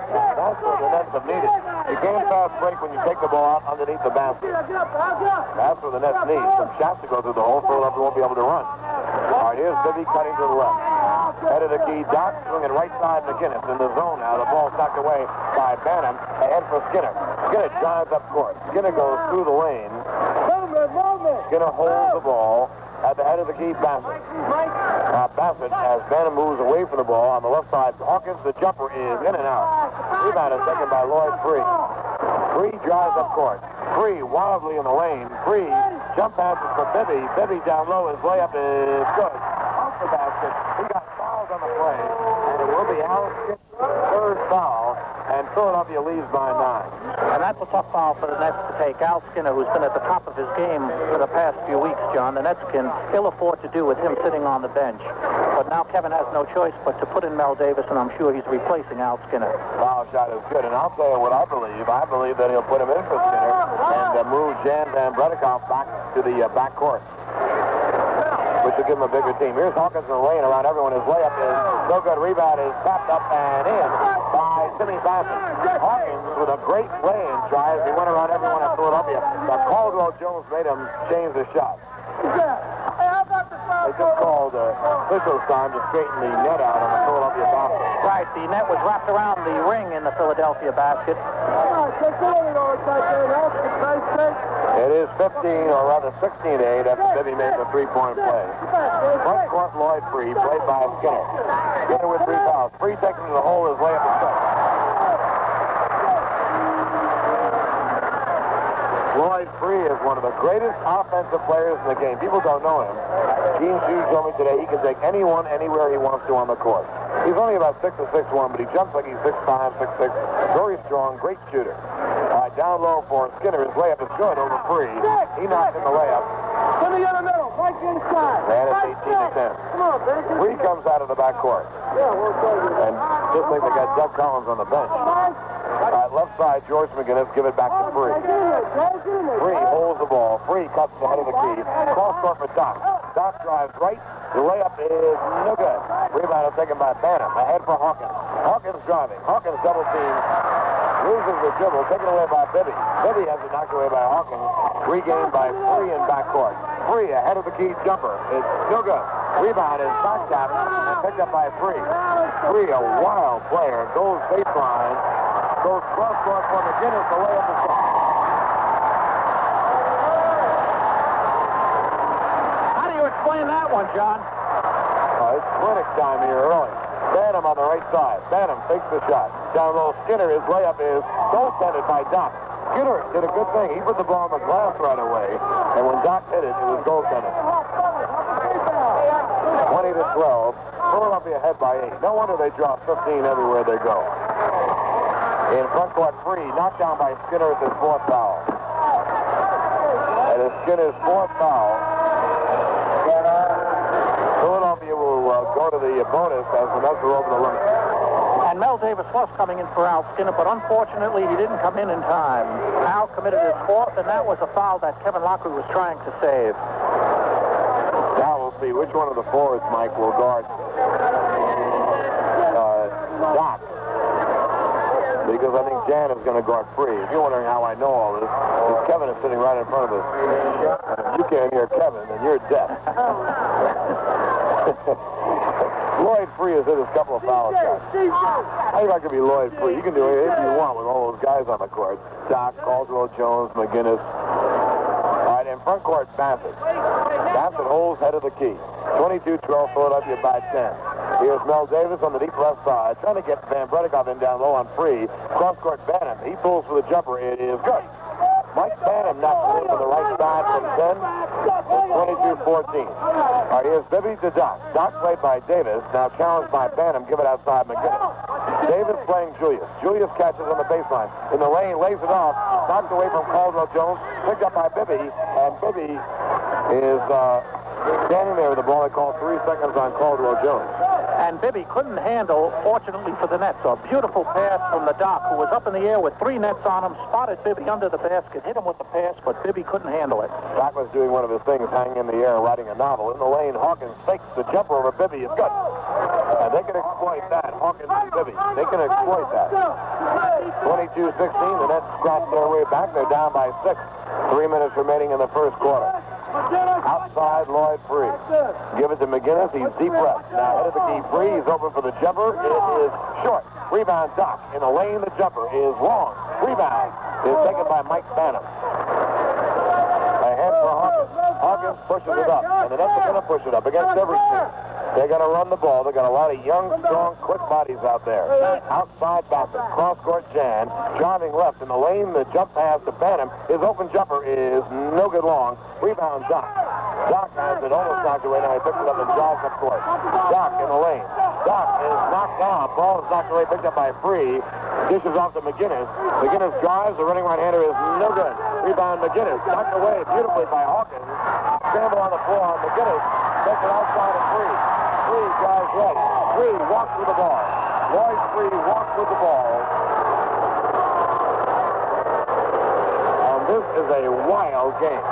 That's what the Nets have needed. You can't fast break when you take the ball out underneath the basket. That's what the Nets need. Some shots to go through the hole, Philadelphia won't be able to run. All right, here's Bibby cutting to the left. Head of the key, Doc swinging right side McGinnis in the zone now. The ball knocked away by Bantam. Ahead for Skinner. Skinner drives up court. Skinner goes through the lane. Skinner holds the ball at the head of the key, Bassett. Bassett, as Bantam moves away from the ball on the left side. Hawkins, the jumper is in and out. Rebound is taken by Lloyd Free. Free drives up court. Free wildly in the lane. Free jump passes for Bibby. Bibby down low. His layup is good. Off the basket. He got fouled on the play. And it will be Al's third foul. And Philadelphia leads by 9. And that's a tough foul for the Nets to take. Al Skinner, who's been at the top of his game for the past few weeks, John, the Nets can ill afford to do with him sitting on the bench. But now Kevin has no choice but to put in Mel Davis, and I'm sure he's replacing Al Skinner. Foul shot is good, and I'll tell you what I believe. I believe that he'll put him in for Skinner and move Jan Van Bredikoff back to the backcourt, which will give him a bigger team. Here's Hawkins in the lane around everyone. His layup is no good. Rebound is tapped up and in by Timmy Bassett. Hawkins with a great play and tries. He went around everyone at Philadelphia. But Caldwell Jones made him change the shot. They just called officials time to straighten the net out on the Philadelphia basket. Right, the net was wrapped around the ring in the Philadelphia basket. It is 15, or rather 16-8 after Bibby made the three-point play. Front court Lloyd Free, played by Skinner. Skinner with 3 fouls. Free takes him to the hole, his layup is good. Lloyd Free is one of the greatest offensive players in the game. People don't know him. Gene Hughes told me today he can take anyone anywhere he wants to on the court. He's only about 6 or 6'1", but he jumps like he's 6'5", 6'6". Very strong, great shooter. Down low for Skinner. His layup is good over Free. He knocks in the layup. Put it in the middle, right inside. And it's 18-10. Free comes out of the backcourt. And just like they got Doug Collins on the bench. Left side, George McGinnis, give it back to Free. Free holds the ball. Free cuts the head of the key. Cross court for Doc. Doc drives right. The layup is no good. Rebound is taken by Bantam. Ahead for Hawkins. Hawkins driving. Hawkins double team. Loses the dribble. Taken away by Bibby. Bibby has it knocked away by Hawkins. Regained by Free in backcourt. Free ahead of the key jumper. It's no good. Rebound is back tap and picked up by Free. Free, a wild player, goes baseline, goes cross court for McGinnis to lay up the shot. How do you explain that one, John? It's clinic time here early. Bantam on the right side. Bantam takes the shot. Down low, Skinner, his layup is goaltended by Doc. Skinner did a good thing. He put the ball on the glass right away, and when Doc hit it, it was goaltended. 20-12. Philadelphia ahead by 8. No wonder they drop 15 everywhere they go. In front court, Free, knocked down by Skinner at his fourth foul. That is Skinner's fourth foul. Philadelphia will go to the bonus as the Mets are over the limit. And Mel Davis was coming in for Al Skinner, but unfortunately he didn't come in time. Al committed his fourth, and that was a foul that Kevin Lockery was trying to save. Now we'll see which one of the forwards, Mike, will guard Doc. Because I think Jan is going to guard Free. If you're wondering how I know all this, Kevin is sitting right in front of us. You can't hear Kevin, and you're deaf. Lloyd Free has hit a couple of foul shots. How you not going to be Lloyd Free? You can do anything you want with all those guys on the court. Doc, Caldwell, Jones, McGinnis. All right, in front court, Bassett. Bassett holds head of the key. 22-12, Philadelphia by 10. Here's Mel Davis on the deep left side, trying to get Van Bredikov in down low on Free. Cross-court Bantam. He pulls for the jumper. It is good. Mike Bantam knocks it in from the right side from 10. It's 22-14. All right, here's Bibby to Doc. Doc played by Davis. Now challenged by Bantam. Give it outside McGinnis. Davis playing Julius. Julius catches on the baseline. In the lane, lays it off. Knocked away from Caldwell Jones. Picked up by Bibby. And Bibby is standing there with the ball. They call 3 seconds on Caldwell Jones. And Bibby couldn't handle, fortunately for the Nets, a beautiful pass from the Doc, who was up in the air with 3 nets on him, spotted Bibby under the basket, hit him with the pass, but Bibby couldn't handle it. Doc was doing one of his things, hanging in the air, writing a novel. In the lane, Hawkins fakes the jumper over Bibby. It's good. And they can exploit that, Hawkins and Bibby. They can exploit that. 22-16, the Nets scratch their way back. They're down by 6. 3 minutes remaining in the first quarter. Outside, Lloyd Free. Give it to McGinnis. He's deep left. Now head of the key, Free. He's open for the jumper. It is short. Rebound, Doc. In the lane, the jumper is long. Rebound is taken by Mike Bantam. Ahead for Hawkins. Hawkins pushes it up. And the Nets are going to push it up against every team. They're going to run the ball. They've got a lot of young, strong, quick bodies out there. Outside Bassett. Cross-court Jan. Driving left in the lane. The jump pass to Bantam. His open jumper is no good long. Rebound, Doc. Doc has it almost knocked away. Now he picks it up and drives up court. Doc in the lane. Doc is knocked down. Ball is knocked away. Picked up by Free. Dishes off to McGinnis. McGinnis drives. The running right-hander is no good. Rebound, McGinnis. Knocked away beautifully by Hawkins. Scramble on the floor. McGinnis takes it outside of Free. Free drives right. Free walks with the ball. Lloyd Free walks with the ball. And this is a wild game.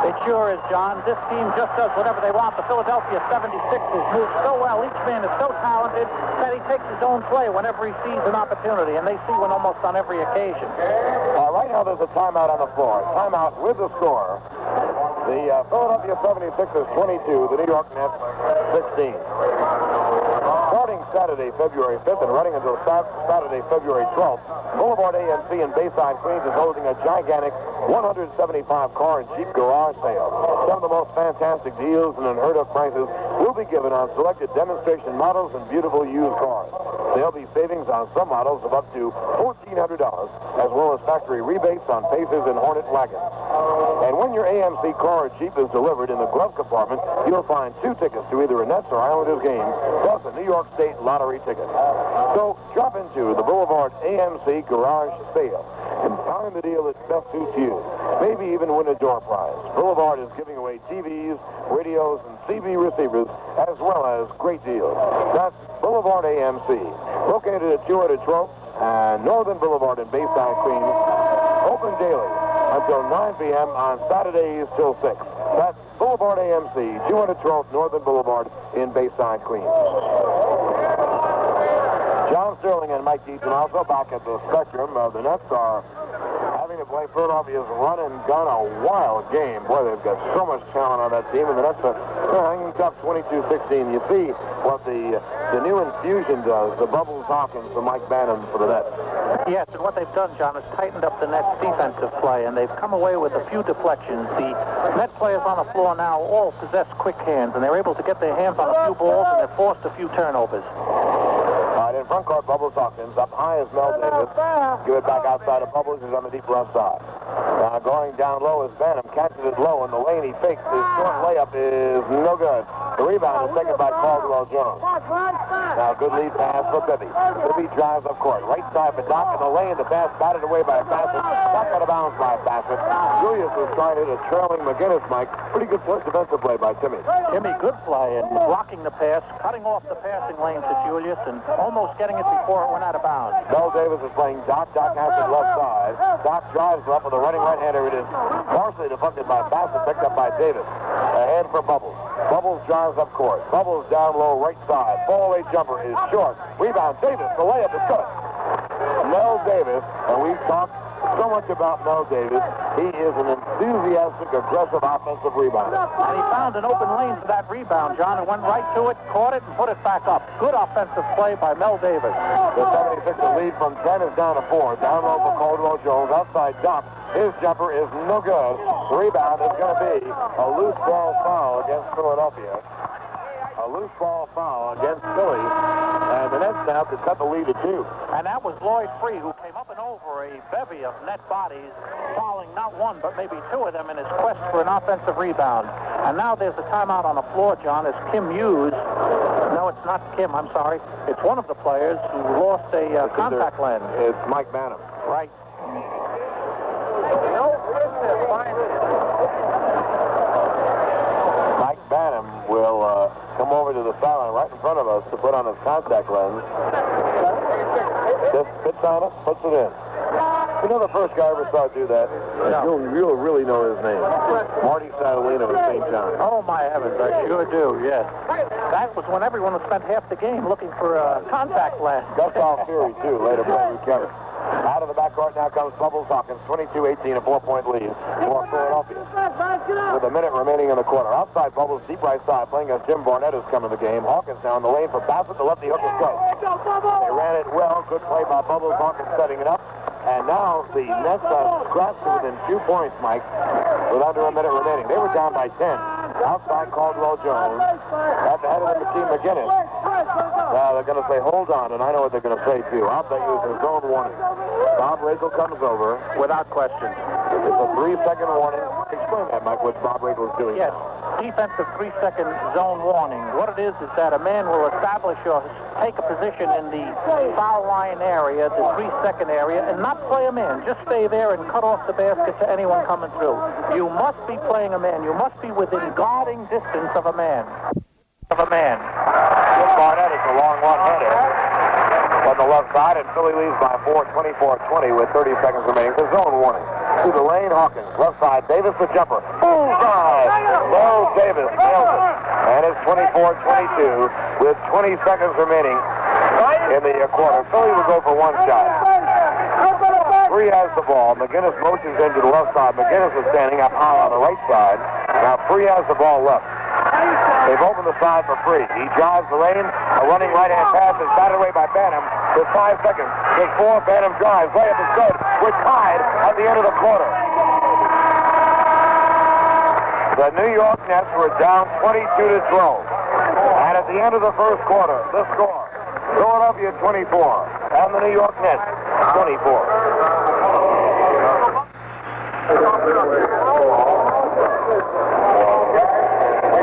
It sure is, John. This team just does whatever they want. The Philadelphia 76ers move so well. Each man is so talented that he takes his own play whenever he sees an opportunity, and they see one almost on every occasion. Right now there's a timeout on the floor. Timeout with the score. The Philadelphia 76ers 22, the New York Nets 16. Starting Saturday, February 5th, and running until Saturday, February 12th, Boulevard AMC in Bayside, Queens is holding a gigantic 175-car and Jeep garage sale. Some of the most fantastic deals and unheard-of prices will be given on selected demonstration models and beautiful used cars. There'll be savings on some models of up to $1,400, as well as factory rebates on Pacers and Hornet wagons. And when your AMC car or Jeep is delivered in the glove compartment, you'll find 2 tickets to either a Nets or Islanders game, plus a New York State lottery ticket. So drop into the Boulevard AMC garage sale and find the deal that best suits you. Maybe even win a door prize. Boulevard is giving away TVs, radios, and CB receivers, as well as great deals. That's Boulevard AMC, located at 200 12th and Northern Boulevard in Bayside, Queens. Open daily until 9 p.m. on Saturdays till 6. That's Boulevard AMC, 212th Northern Boulevard in Bayside, Queens. John Sterling and Mike DiTomasso back at the Spectrum. The Nets are having to to play. Philadelphia's run and gun, a wild game. Boy, they've got so much talent on that team, and the Nets are hanging tough 22-16. You see what the new infusion does, the Bubbles Hawkins for Mike Bannon for the Nets. Yes, and what they've done, John, is tightened up the Nets' defensive play, and they've come away with a few deflections. The Net players on the floor now all possess quick hands, and they're able to get their hands on a few balls, and they're forced a few turnovers. All right, in front court, Bubbles Hawkins. Up high is Mel Davis. Give it back outside of Bubbles. He's on the deep left side. Now going down low is Banham. Catches it low in the lane. He fakes. His short layup is no good. The rebound is taken by Caldwell Jones. Now good lead pass for Bibby. Bibby drives up court. Right side for Doc in the lane. The pass batted away by Bassett. Back out of bounds by Bassett. Julius was trying to hit a trailing McGinnis, Mike. Pretty good defensive play by Timmy. Timmy, good play, and blocking the pass, cutting off the passing lane to Julius, and almost getting it before it went out of bounds. Mel Davis is playing Doc. Doc has it left side. Doc drives up with a running right-hander. It is partially deflected by Bassett, picked up by Davis. A hand for Bubbles. Bubbles drives up court. Bubbles down low right side. Fall-away jumper is short. Rebound, Davis. The layup is good. Mel Davis, and we've talked so much about Mel Davis. He is an enthusiastic, aggressive offensive rebounder. And he found an open lane for that rebound, John, and went right to it, caught it, and put it back up. Good offensive play by Mel Davis. The 76er lead from 10 is down to 4. Down low for Caldwell Jones. Outside Doc. His jumper is no good. The rebound is going to be a loose ball foul against Philadelphia. A loose ball foul against Philly. And the Nets now to cut the lead to 2. And that was Lloyd Free, who came up and over a bevy of net bodies, fouling not one, but maybe two of them in his quest for an offensive rebound. And now there's a timeout on the floor, John, as Kim Hughes. No, it's not Kim, I'm sorry. It's one of the players who lost a contact lens. It's Mike Banham. Right. Mike Banham will come over to the sideline right in front of us to put on his contact lens. Just spits on it, puts it in. You know the first guy I ever saw do that? No. You'll really know his name. Marty Sadolino of St. John. Oh, my heavens, I sure do, yes. That was when everyone was spent half the game looking for a contact lens. Gus Alfieri, too, later playing with Kevin. Out of the backcourt now comes Bubbles Hawkins, 22-18, a 4-point lead for Philadelphia. With a minute remaining in the quarter. Outside Bubbles, deep right side, playing as Jim Barnett has come in the game. Hawkins down the lane for Bassett. The lefty hook is good. They ran it well. Good play by Bubbles. Hawkins setting it up. And now the Nets are scratched to within 2 points, Mike, with under a minute remaining. They were down by 10. Outside Caldwell Jones. At the head of the team, McGinnis. They're going to say, hold on, and I know what they're going to say, too. I'll bet you it's a zone warning. Bob Rachel comes over. Without question. It's a 3-second warning. Explain that, Mike, what Bob Rachel is doing. Yes, defensive 3-second zone warning. What it is that a man will establish or take a position in the foul line area, the 3-second area, and not play a man. Just stay there and cut off the basket to anyone coming through. You must be playing a man. You must be within guarding distance of a man. Jim Barnett is a long one-hander on the left side, and Philly leads by 4, 24-20 with 30 seconds remaining. The zone warning. To the lane, Hawkins. Left side, Davis the jumper. Bullseye! Mel Davis nails it. And it's 24-22 with 20 seconds remaining in the quarter. Philly will go for one shot. Free has the ball. McGinnis motions into the left side. McGinnis is standing up high on the right side. Now Free has the ball left. They've opened the side for Free. He drives the lane. A running right-hand pass is batted away by Banham. With 5 seconds. There's 4. Banham drives. Layup is good. We're tied at the end of the quarter. The New York Nets were down 22-12. And at the end of the first quarter, the score, Philadelphia 24 and the New York Nets 24.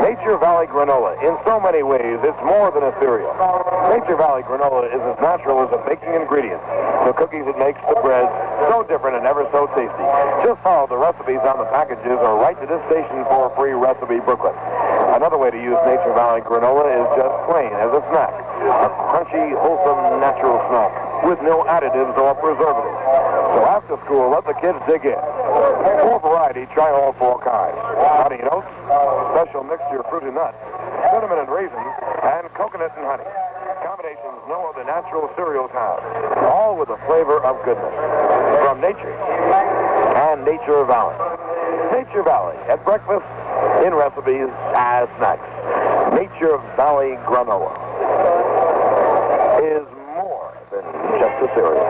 Nature Valley granola. In so many ways, it's more than a cereal. Nature Valley granola is as natural as a baking ingredient. The cookies it makes, the bread, so different and ever so tasty. Just follow the recipes on the packages or write to this station for a free recipe booklet. Another way to use Nature Valley granola is just plain as a snack. A crunchy, wholesome, natural snack with no additives or preservatives. So after school, let the kids dig in. For variety, try all 4 kinds. Honey and oats, special mixture of fruit and nuts, cinnamon and raisins, and coconut and honey. Combinations no other natural cereals have. All with a flavor of goodness. From nature. and Nature Valley. Nature Valley, at breakfast, in recipes, as snacks. Nature Valley granola is more than just a cereal.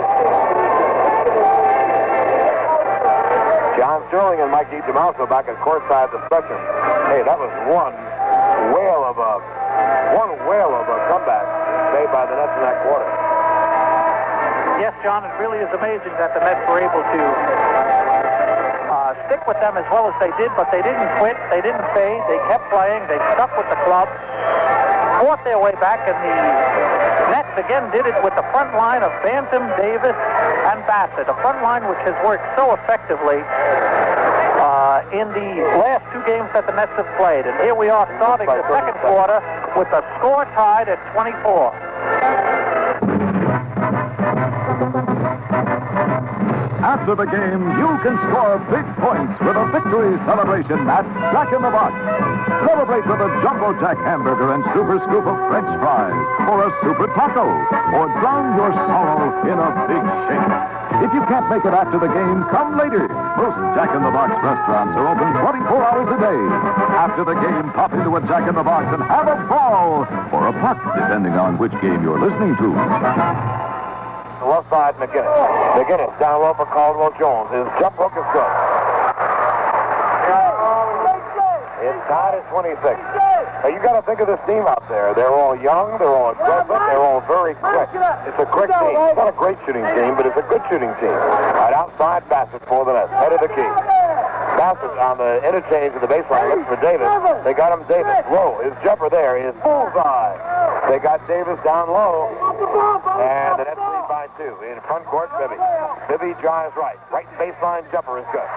John Sterling and Mike DiTomasso back at courtside discussion. Hey, that was one whale of a comeback made by the Nets in that quarter. Yes, John, it really is amazing that the Mets were able to stick with them as well as they did, but they didn't quit, they didn't fade, they kept playing, they stuck with the club, fought their way back, and the Nets again did it with the front line of Bantam, Davis, and Bassett, a front line which has worked so effectively in the last two games that the Nets have played. And here we are starting the second quarter with the score tied at 24. After the game, you can score big points with a victory celebration at Jack in the Box. Celebrate with a Jumbo Jack hamburger and super scoop of French fries, or a super taco, or drown your sorrow in a big shake. If you can't make it after the game, come later. Most Jack in the Box restaurants are open 24 hours a day. After the game, pop into a Jack in the Box and have a ball, or a puck, depending on which game you're listening to. The left side, McGinnis down low for Caldwell Jones. His jump hook is good. It's tied at 26. Now, you got to think of this team out there. They're all young, they're all aggressive, they're all very quick. It's a quick team. It's not a great shooting team, but it's a good shooting team. Right outside Bassett for the net. Head of the key. Bassett on the interchange of the baseline looks for Davis. They got him Davis low. His jumper there is bullseye. They got Davis down low. And the Nets lead by 2. In front court, Bibby. Bibby drives right. Right baseline jumper is good.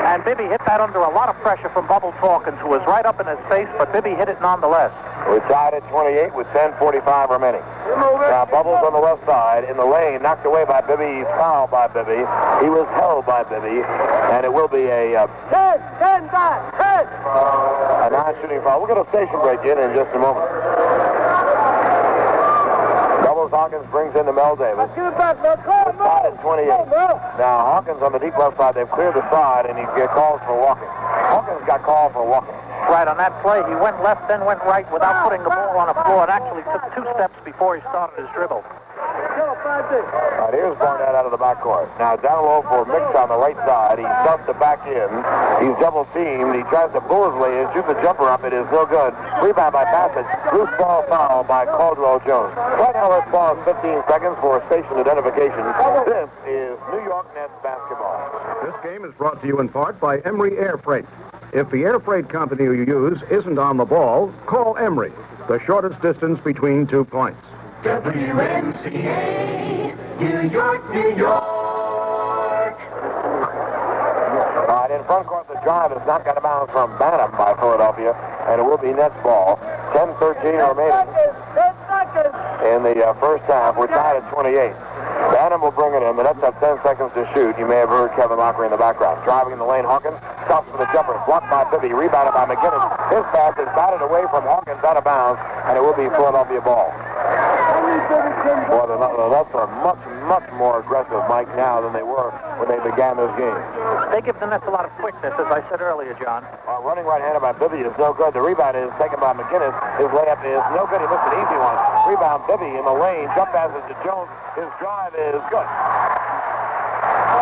And Bibby hit that under a lot of pressure from Bubbles Hawkins, who was right up in his face, but Bibby hit it nonetheless. We're tied at 28 with 10:45 remaining. Now, Bubbles on the left side in the lane, knocked away by Bibby, fouled by Bibby. He was held by Bibby, and it will be a non-shooting foul. We'll get a station break in just a moment. Hawkins brings in to Mel Davis. Tied at 28. Now, Hawkins on the deep left side, they've cleared the side, and he calls for walking. Hawkins got called for walking. Right, on that play, he went left, then went right without putting the ball on the floor, and actually took 2 steps before he started his dribble. All right, here's Barnett out of the backcourt. Now down low for Mix on the right side. He dumps it back in. He's double teamed. He tries to bullseye and shoot the jumper up. It is no good. Rebound by Bassett. Loose ball foul by Caldwell Jones. Right now let's pause 15 seconds for station identification. This is New York Nets basketball. This game is brought to you in part by Emery Air Freight. If the air freight company you use isn't on the ball, call Emery, the shortest distance between 2 points. WMCA, New York, New York. All right, in front court, the drive is not going to bounce from Bantam by Philadelphia, and it will be Nets ball. 10-13 remaining in the first half. We're tied at 28. Bantam will bring it in. The Nets have 10 seconds to shoot. You may have heard Kevin Lockery in the background. Driving in the lane, Hawkins stops for the jumper. Blocked by Bibby. Rebounded by McGinnis. His pass is batted away from Hawkins out of bounds, and it will be Philadelphia ball. Boy, the Nets are much, much more aggressive, Mike, now than they were when they began this game. They give the Nets a lot of quickness, as I said earlier, John. Running right-handed by Bibby is no good. The rebound is taken by McGinnis. His layup is no good. He missed an easy one. Rebound, Bibby in the lane. Jump passes to Jones. His drive is good.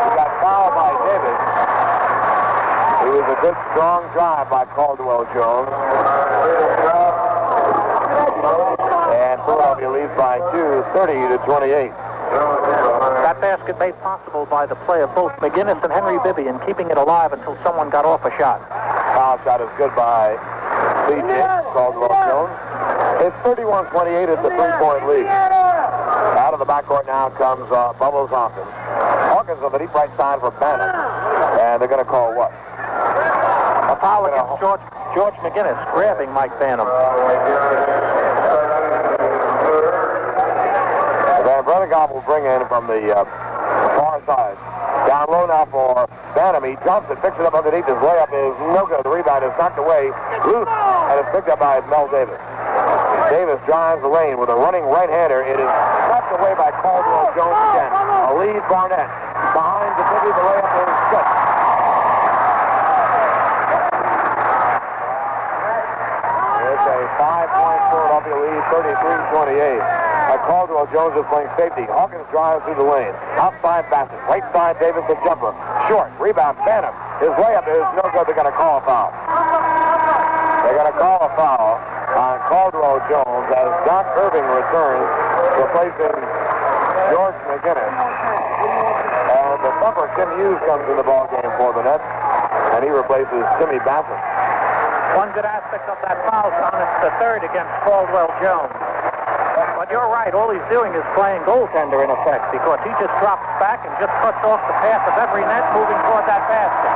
He got fouled by Davis. It was a good, strong drive by Caldwell Jones. And Philadelphia leads by 2, 30-28. That basket made possible by the play of both McGinnis and Henry Bibby in keeping it alive until someone got off a shot. Foul shot is good by C.J. Caldwell Jones. It's 31-28. It's a 3-point lead. Out of the backcourt now comes Bubbles Hawkins. Hawkins on the deep right side for Bannon. And they're going to call what? A foul against George McGinnis, grabbing Mike Bantam. Van Brennegoff will bring in from the far side. Down low now for Bantam. He jumps and picks it up underneath. His layup is no good. The rebound is knocked away, loose, and it's picked up by Mel Davis. Davis drives the lane with a running right-hander. It is knocked away by Caldwell Jones again. A lead Barnett. Behind lane to Bibby. The layup is good. It's a 5-point Philadelphia lead, 33-28. Caldwell Jones is playing safety. Hawkins drives through the lane. Outside Bassett. Right side Davis, the jumper. Short. Rebound. Phantom. His layup is no good. They're going to call a foul. They're going to call a foul on Caldwell Jones as Doc Irving returns, replacing George McGinnis. And the thumper, Tim Hughes, comes in the ballgame for the Nets, and he replaces Timmy Bassett. One good aspect of that foul, John, it's the third against Caldwell Jones. But you're right, all he's doing is playing goaltender in effect, because he just drops back and just cuts off the path of every net moving toward that basket.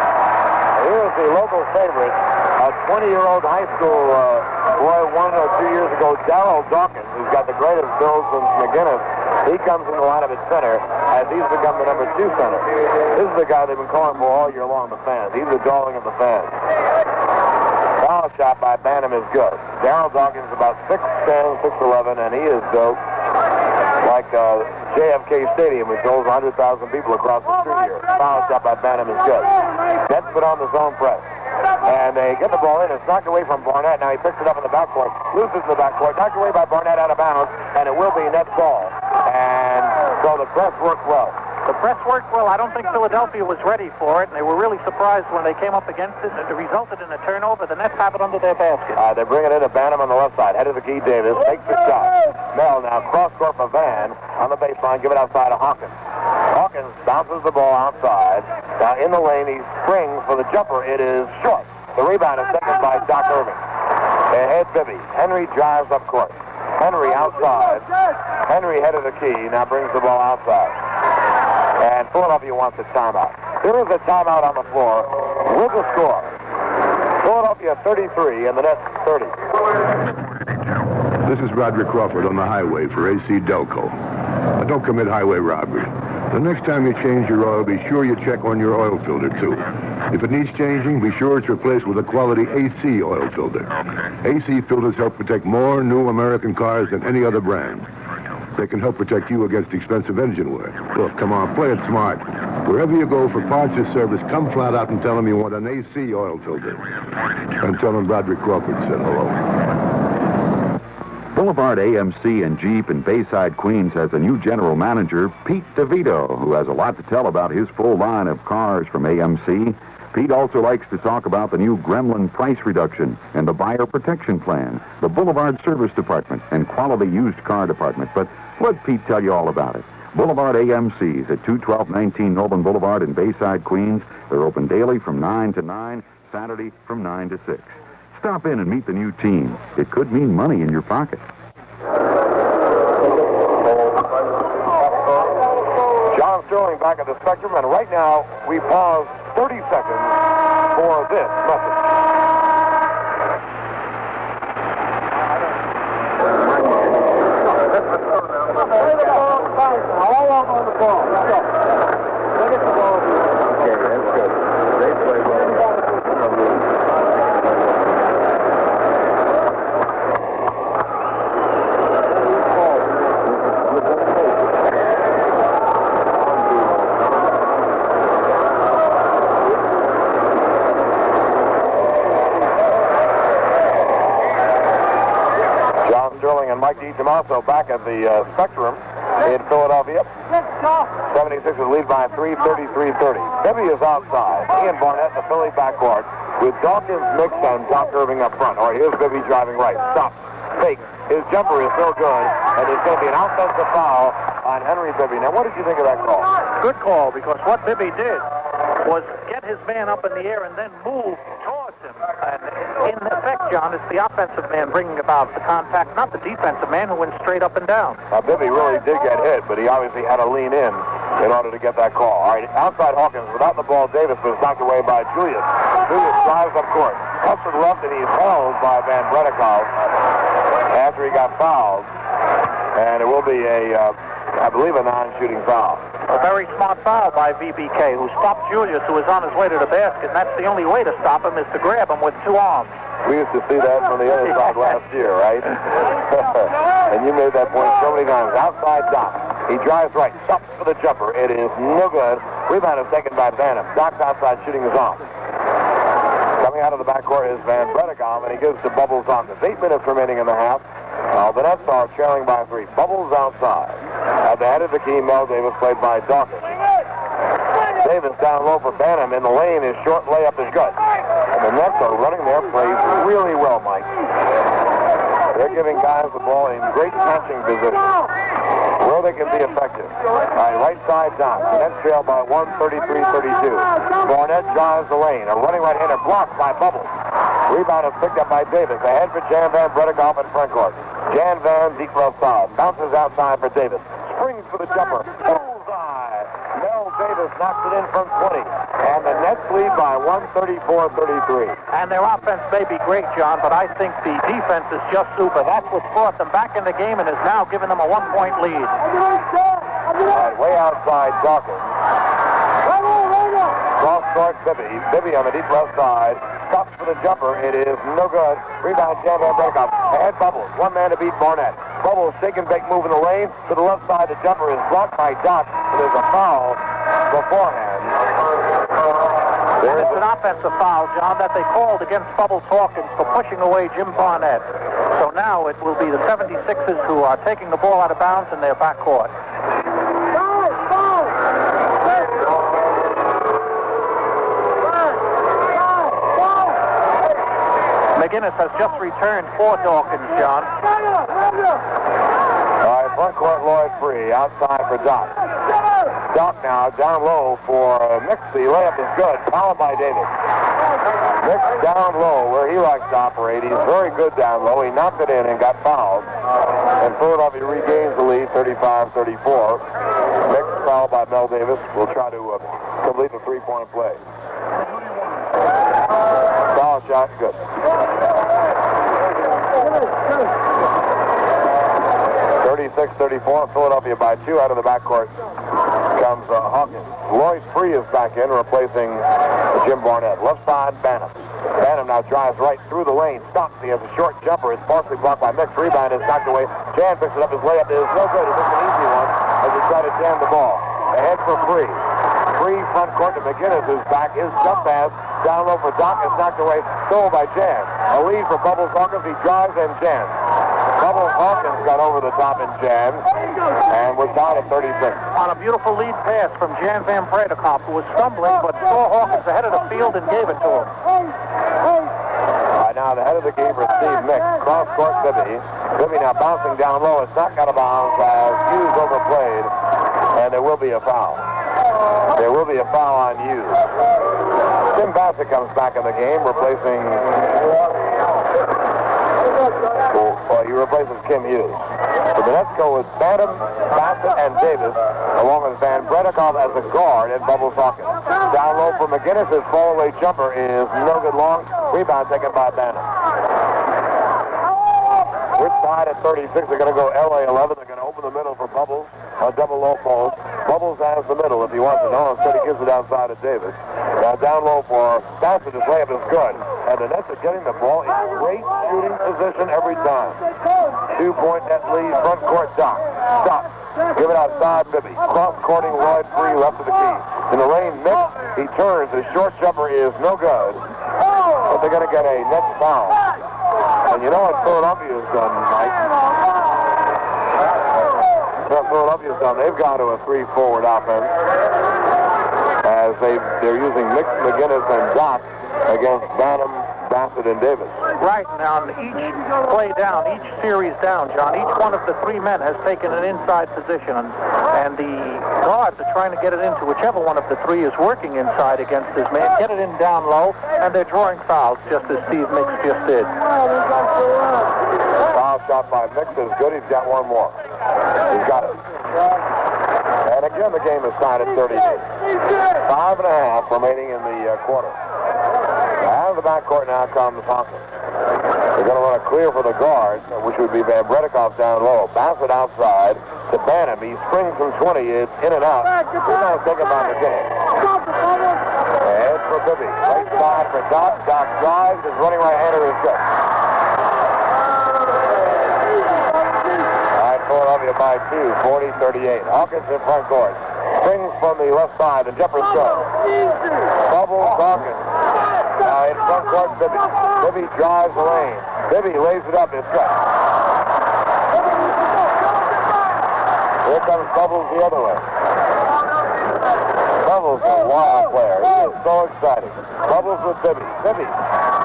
Here's the local favorite, a 20-year-old high school boy 1 or 2 years ago, Darryl Dawkins, who's got the greatest build since McGinnis. He comes in the lineup at center as he's become the number 2 center. This is the guy they've been calling for all year long, the fans. He's the darling of the fans. Foul shot by Bantam is good. Darryl Dawkins is about 6'10", 6'11", and he is dope like JFK Stadium, which holds 100,000 people across the street here. Foul shot by Bantam is good. Nets put on the zone press. And they get the ball in. It's knocked away from Barnett. Now he picks it up in the backcourt. Loses in the backcourt. Knocked away by Barnett out of bounds. And it will be net ball. And so the press worked well. The press worked well. I don't think Philadelphia was ready for it, and they were really surprised when they came up against it, and it resulted in a turnover. The Nets have it under their basket. They bring it in to Bantam on the left side. Head of the key, Davis. Takes the shot. Mel now cross-court for Van on the baseline. Give it outside to Hawkins. Hawkins bounces the ball outside. Now in the lane, he springs for the jumper. It is short. The rebound is taken by Doc Irving. Ahead Bibby. Henry drives up court. Henry outside. Henry head of the key. Now brings the ball outside. And Philadelphia wants a timeout. There is a timeout on the floor with the score. Philadelphia 33 and the Nets 30. This is Roderick Crawford on the highway for AC Delco. Now, don't commit highway robbery. The next time you change your oil, be sure you check on your oil filter, too. If it needs changing, be sure it's replaced with a quality AC oil filter. AC filters help protect more new American cars than any other brand. They can help protect you against expensive engine wear. Look, come on, play it smart. Wherever you go for parts or service, come flat out and tell them you want an AC oil filter. And tell them Roderick Crawford said hello. Boulevard AMC and Jeep in Bayside, Queens has a new general manager, Pete DeVito, who has a lot to tell about his full line of cars from AMC. Pete also likes to talk about the new Gremlin price reduction and the buyer protection plan, the Boulevard Service Department, and quality used car department. But let Pete tell you all about it. Boulevard AMC's at 21219 Nolan Boulevard in Bayside, Queens. They're open daily from 9 to 9, Saturday from 9 to 6. Stop in and meet the new team. It could mean money in your pocket. John Sterling back at the Spectrum, and right now we pause 30 seconds for this message. All off on the ball. Let's go. Look at the ball. Okay, that's good. They play well. John Sterling and Mike DiTomasso back at the Spectrum in Philadelphia. 76ers lead by 3, 33-30. Bibby is outside. Ian Barnett in the Philly backcourt with Dawkins, Mix, and Doc Irving up front. All right, here's Bibby driving right. Stop. Fake. His jumper is no good, and there's going to be an offensive foul on Henry Bibby. Now, what did you think of that call? Good call, because what Bibby did was get his man up in the air and then move towards him. And in effect, John, it's the offensive man bringing about the contact, not the defensive man who went straight up and down. Bibby really did get hit, but he obviously had to lean in order to get that call. All right, outside Hawkins, without the ball, Davis was knocked away by Julius. Julius drives up court. Custard left, and he's held by Van Bredekov after he got fouled. And it will be I believe, a non-shooting foul. A very smart foul by VBK, who stopped Julius, who was on his way to the basket, and that's the only way to stop him, is to grab him with two arms. We used to see that from the other side last year, right? And you made that point so many times. Outside Doc. He drives right, stops for the jumper. It is no good. Rebound is taken by Banham. Doc's outside shooting is off. Coming out of the backcourt is Van Bredekov, and he gives to Bubbles on. There's 8 minutes remaining in the half. The Nets are trailing by 3. Bubbles outside. At the head of the key, Mel Davis played by Dawkins. Davis down low for Banham in the lane. His short layup is good. And the Nets are running their plays really well, Mike. They're giving guys the ball in great catching position where they can be effective. Right side down. The Nets trail by 1:33-32. Barnett drives the lane. A running right-hander blocked by Bubbles. Rebound is picked up by Davis. Ahead for Jan Van Bredekov in front court. Jan Van, deep left side. Bounces outside for Davis. Springs for the jumper. Bullseye. Mel Davis knocks it in from 20. And the Nets lead by 134-33. And their offense may be great, John, but I think the defense is just super. That's what's brought them back in the game and is now giving them a 1-point lead. Way outside Dawkins. Cross court Bibby. Bibby on the deep left side. Stops for the jumper. It is no good. Rebound Jan Van Bredekov. Ahead Bubbles. One man to beat Barnett. Bubbles shake and bake move in the lane. To the left side, the jumper is blocked by Doc. There's a foul beforehand. And it's an offensive foul, John, that they called against Bubbles Hawkins for pushing away Jim Barnett. So now it will be the 76ers who are taking the ball out of bounds in their backcourt. McGinnis has just returned for Dawkins, John. All right, front court Lloyd free, outside for Doc. Doc now down low for Mix. The layup is good, fouled by Davis. Mix down low where he likes to operate. He's very good down low. He knocked it in and got fouled. And Philadelphia regains the lead, 35-34. Mix fouled by Mel Davis. Will try to complete the three-point play. Foul shot, good. 36-34, Philadelphia by 2 out of the backcourt comes Hawkins. Lloyd Free is back in, replacing Jim Barnett. Left side, Banham. Banham now drives right through the lane. Stops. He has a short jumper. It's partially blocked by Mix. Rebound is knocked away. Jan picks it up. His layup is no good. It's an easy one as he tries to jam the ball. Ahead for Free. Free front court to McGinnis, who's back. His jump pass down low for Doc is knocked away. Stolen by Jan. A lead for Bubbles Hawkins. He drives and jams. Bubbles Hawkins got over the top and jammed, and we're tied at 36. On a beautiful lead pass from Jan Van Bredekop, who was stumbling, but saw Hawkins ahead of the field and gave it to him. Now the head of the game for Steve Mick. Cross court Bibby. Bibby now bouncing down low. It's not out of bounds as Hughes overplayed, and there will be a foul. There will be a foul on Hughes. Tim Bassett comes back in the game, replacing... he replaces Kim Hughes. So the Nets go with Banham, Bassett, and Davis, along with Van Bredekov as a guard and Bubbles Hawkins. Down low for McGinnis. His fall-away jumper is no good long. Rebound taken by Banham. We're tied at 36. They're going to go LA 11. They're going to open the middle for Bubbles. A double low post. Bubbles has the middle if he wants it. No, instead he gives it outside to Davis. Now down low for Bassett. His layup is good. And the Nets are getting the ball in great shooting position every time. 2-point net lead, front court Doc. Stop. Give it outside Bibby. Cross-courting Lloyd Free left of the key. In the lane, Mick. He turns. His short jumper is no good. But they're going to get a Nets foul. And you know what Philadelphia's done, Mike? What Philadelphia's done, they've gone to a 3-forward offense. As they're using Mick, McGinnis, and Doc against Banham, Bassett, and Davis. Right, now each play down, each series down, John, each one of the 3 men has taken an inside position, and the guards are trying to get it into whichever one of the 3 is working inside against his man, get it in down low, and they're drawing fouls, just as Steve Mix just did. Foul shot by Mix is good. He's got one more. He's got it. And again, the game is tied at 38. 5.5 remaining in the quarter. Out of the backcourt now comes Hawkins. They're going to run a clear for the guard, which would be Van Bredekov down low. Bassett outside to Banham. He springs from 20. It's in and out. Rebound taken by McGinnis. Head for Bibby. Right side for Doc. Doc drives. His running right-hander is good. All right, Philadelphia it by 2, 40-38. Hawkins in front court. Springs from the left side. The jumper's good. Bubbles Hawkins. Now in front court, Bibby. Bibby drives the lane. Bibby lays it up. It's good. Here comes Bubbles the other way. Bubbles is a wild player. He is so exciting. Bubbles with Bibby. Bibby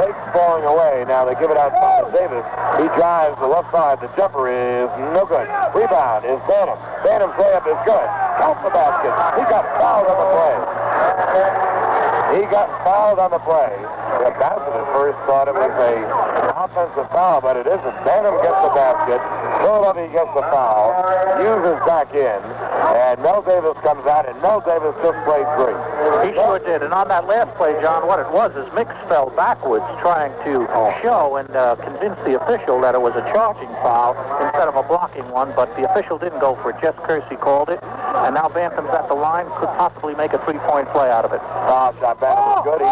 takes falling away. Now they give it outside to Davis. He drives the left side. The jumper is no good. Rebound is Banham. Banham's layup is good. Counts the basket. He got fouled on the play. He got fouled on the play. The Bassett at first thought it was an offensive foul, but it isn't. Banham gets the basket. Philadelphia gets the foul. Hughes is back in. And Mel Davis comes out, and Mel Davis just played three. He sure did. And on that last play, John, what it was is Mix fell backwards trying to show and convince the official that it was a charging foul instead of a blocking one, but the official didn't go for it. Jess Kersey called it, and now Bantham's at the line, could possibly make a three-point play out of it. Foul shot. Bantam is good. He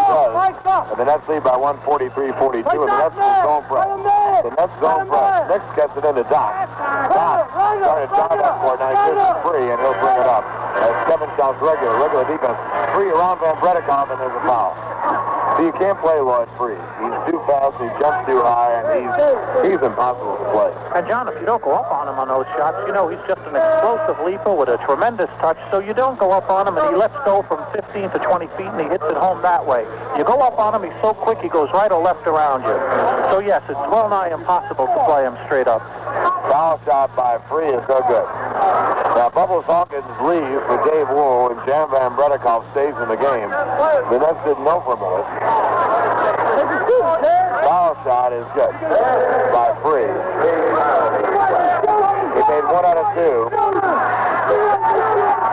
does. And the Nets lead by 143-42, and the Nets is zone press. The Nets zone press. Nix gets it into Doc. Doc started drive up for it. Now he shoots free, and he'll bring it up. As Kevin shouts regular defense. Free around Van Bredikov, and there's a foul. So you can't play Lloyd free. He's too fast, he jumps too high, and he's impossible to play. And John, if you don't go up on him on those shots, you know he's just an explosive leaper with a tremendous touch, so you don't go up on him, and he lets go from 15 to 20 feet, and he hits it home that way. You go up on him, he's so quick, he goes right or left around you. So yes, it's well nigh impossible to play him straight up. Foul shot by Free is no good. Now, Bubbles Hawkins leaves for Dave Wool, and Jan Van Bredikov stays in the game. The Nets didn't know for a minute. Foul shot is good by Free. He made 1 out of 2.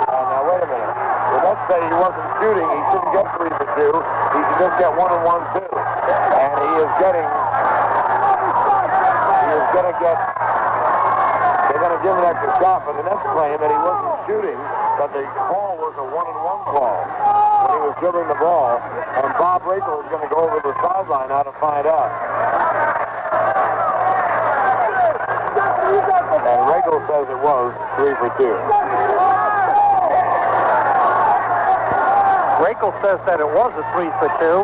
Now, wait a minute. The Nets say he wasn't shooting. He shouldn't get 3 for 2. He should just get 1 and 1, too. And he is going to get... They're going to give him an extra shot, but the Nets claim that he wasn't shooting, but the call was a 1 and 1 call when he was dribbling the ball, and Bob Rakel is going to go over the sideline now to find out. And Rakel says it was 3 for 2. Rakel says that it was a 3 for 2.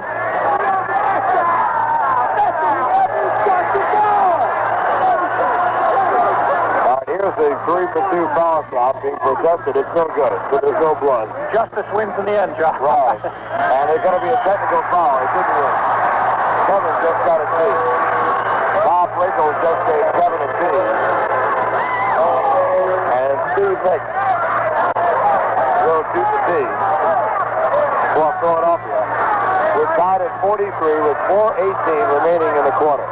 Here's the 3 for 2 foul shot being protested. It's no good, so there's no blood. Justice wins in the end, John. Right. And there's going to be a technical foul. It didn't win. Kevin just got a tee. Bob Rakel just gave Kevin a tee. And Steve Nix will shoot the tee for Philadelphia. We're tied at 43 with 4:18 remaining in the quarter.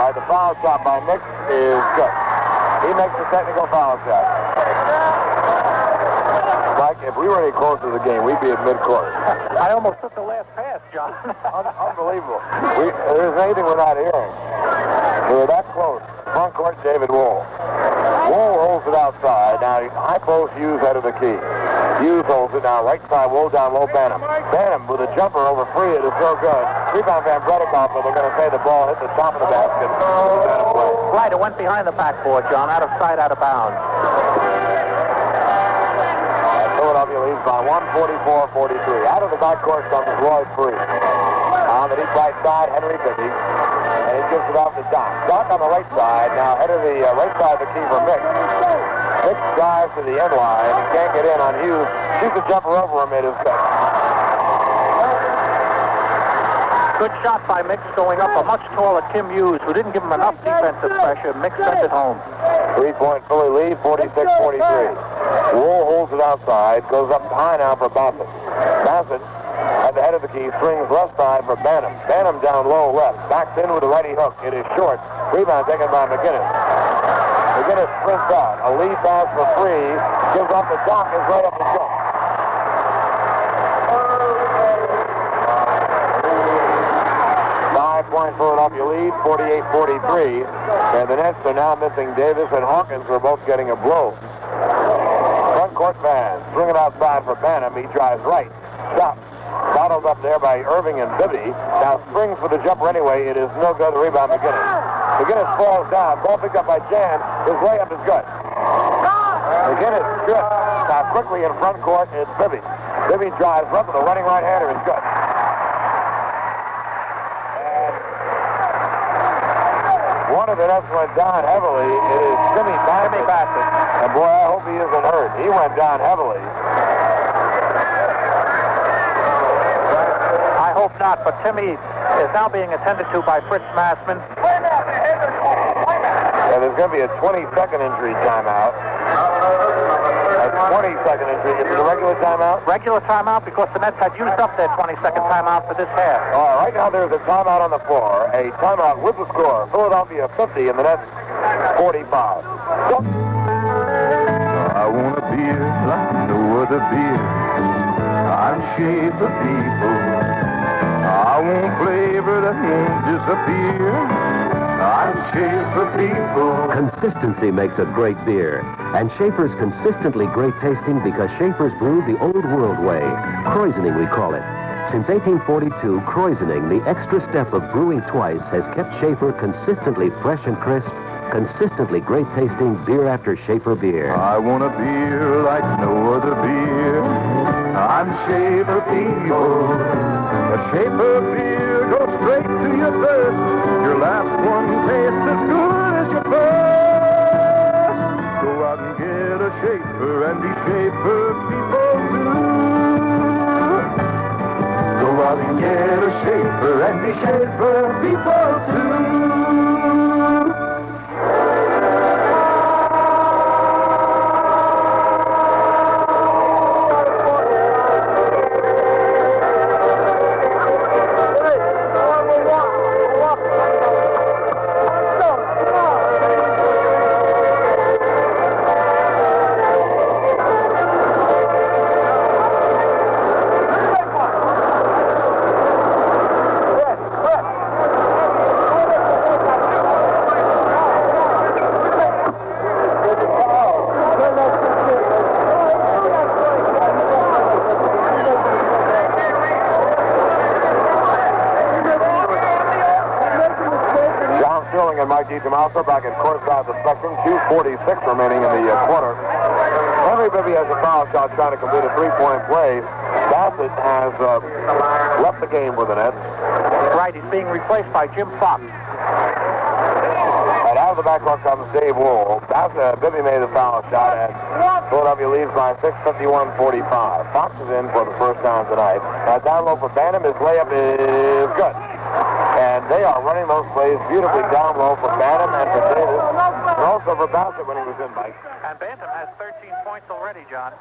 The foul shot by Nix is good. He makes the technical foul shot. Mike, if we were any closer to the game, we'd be at midcourt. I almost took the last pass, John. Unbelievable. There's anything we're not hearing. We were that close. Front court, David Wool. Wool holds it outside. Now, high post, Hughes out of the key. Hughes holds it now. Right side, Wool down low, Banham. Banham with a jumper over Free. It is so good. Rebound Van Bredikov, but they're going to say the ball hit the top of the basket. Right, it went behind the backboard, John. Out of sight, out of bounds. Philadelphia leads by 144-43. Out of the backcourt comes Lloyd Free. On the deep right side, Henry Bibby. And he gives it off to Doc. Doc on the right side. Now head of the right side of the key for Mix. Mix drives to the end line. He can't get in on Hughes. Shoots a jumper over him. It is good. Good shot by Mix going up a much taller Kim Hughes, who didn't give him enough defensive pressure. Mix sent it home. 3-point Philly lead, 46-43. Wool holds it outside. Goes up high now for Bassett. Bassett at the head of the key, swings left side for Banham. Banham down low left. Backs in with a righty hook. It is short. Rebound taken by McGinnis. McGinnis sprints out. A lead pass for Free. Gives up the Doc. Is right up the jump. 5-point Philadelphia lead, 48-43. And the Nets are now missing Davis and Hawkins, who are both getting a blow. Front court fans. Swing it outside for Banham. He drives right. Stops. Bottled up there by Irving and Bibby. Now springs for the jumper anyway. It is no good. The rebound McGinnis. McGinnis falls down. Ball picked up by Jan. His layup is good. McGinnis stripped. Now quickly in front court, it's Bibby. Bibby drives up with a running right-hander. It's good. And one of the nets went down heavily. It is Jimmy Bassett. And boy, I hope he isn't hurt. He went down heavily. I hope not, but Timmy is now being attended to by Fritz Massman. And there's going to be a 20-second injury timeout. A 20-second injury. Is it a regular timeout? Regular timeout because the Nets had used up their 20-second timeout for this half. All right, right now there's a timeout on the floor. A timeout with the score. Philadelphia 50 and the Nets 45. I want a beer like no other beer. I'm shaped for people. I want flavor that won't disappear. I'm shaped for people. Consistency makes a great beer. And Schaefer's consistently great tasting because Schaefer's brewed the old world way. Kreuzening, we call it. Since 1842, Kreuzening, the extra step of brewing twice, has kept Schaefer consistently fresh and crisp, consistently great tasting beer after Schaefer beer. I want a beer like no other beer. I'm Schaefer people. A Schaefer beer goes straight to your thirst. Your last one tastes as good as your first. Go out and get a Schaefer and be Schaefer people too. Go out and get a Schaefer and be Schaefer people too. Mike DiTomasso back at courtside the spectrum. 2:46 remaining in the quarter. Henry Bibby has a foul shot trying to complete a three-point play. Bassett has left the game with the net. Right, he's being replaced by Jim Fox. And out of the backcourt comes Dave Wool. Bibby made the foul shot, and Philadelphia leads by 6, 51-45. Fox is in for the first time tonight. Now down low for Bantam. His layup is good. And they are running those plays beautifully down low for Bantam and for Davis, and also for Bassett when he was in, Mike. And Bantam has 13 points already, John.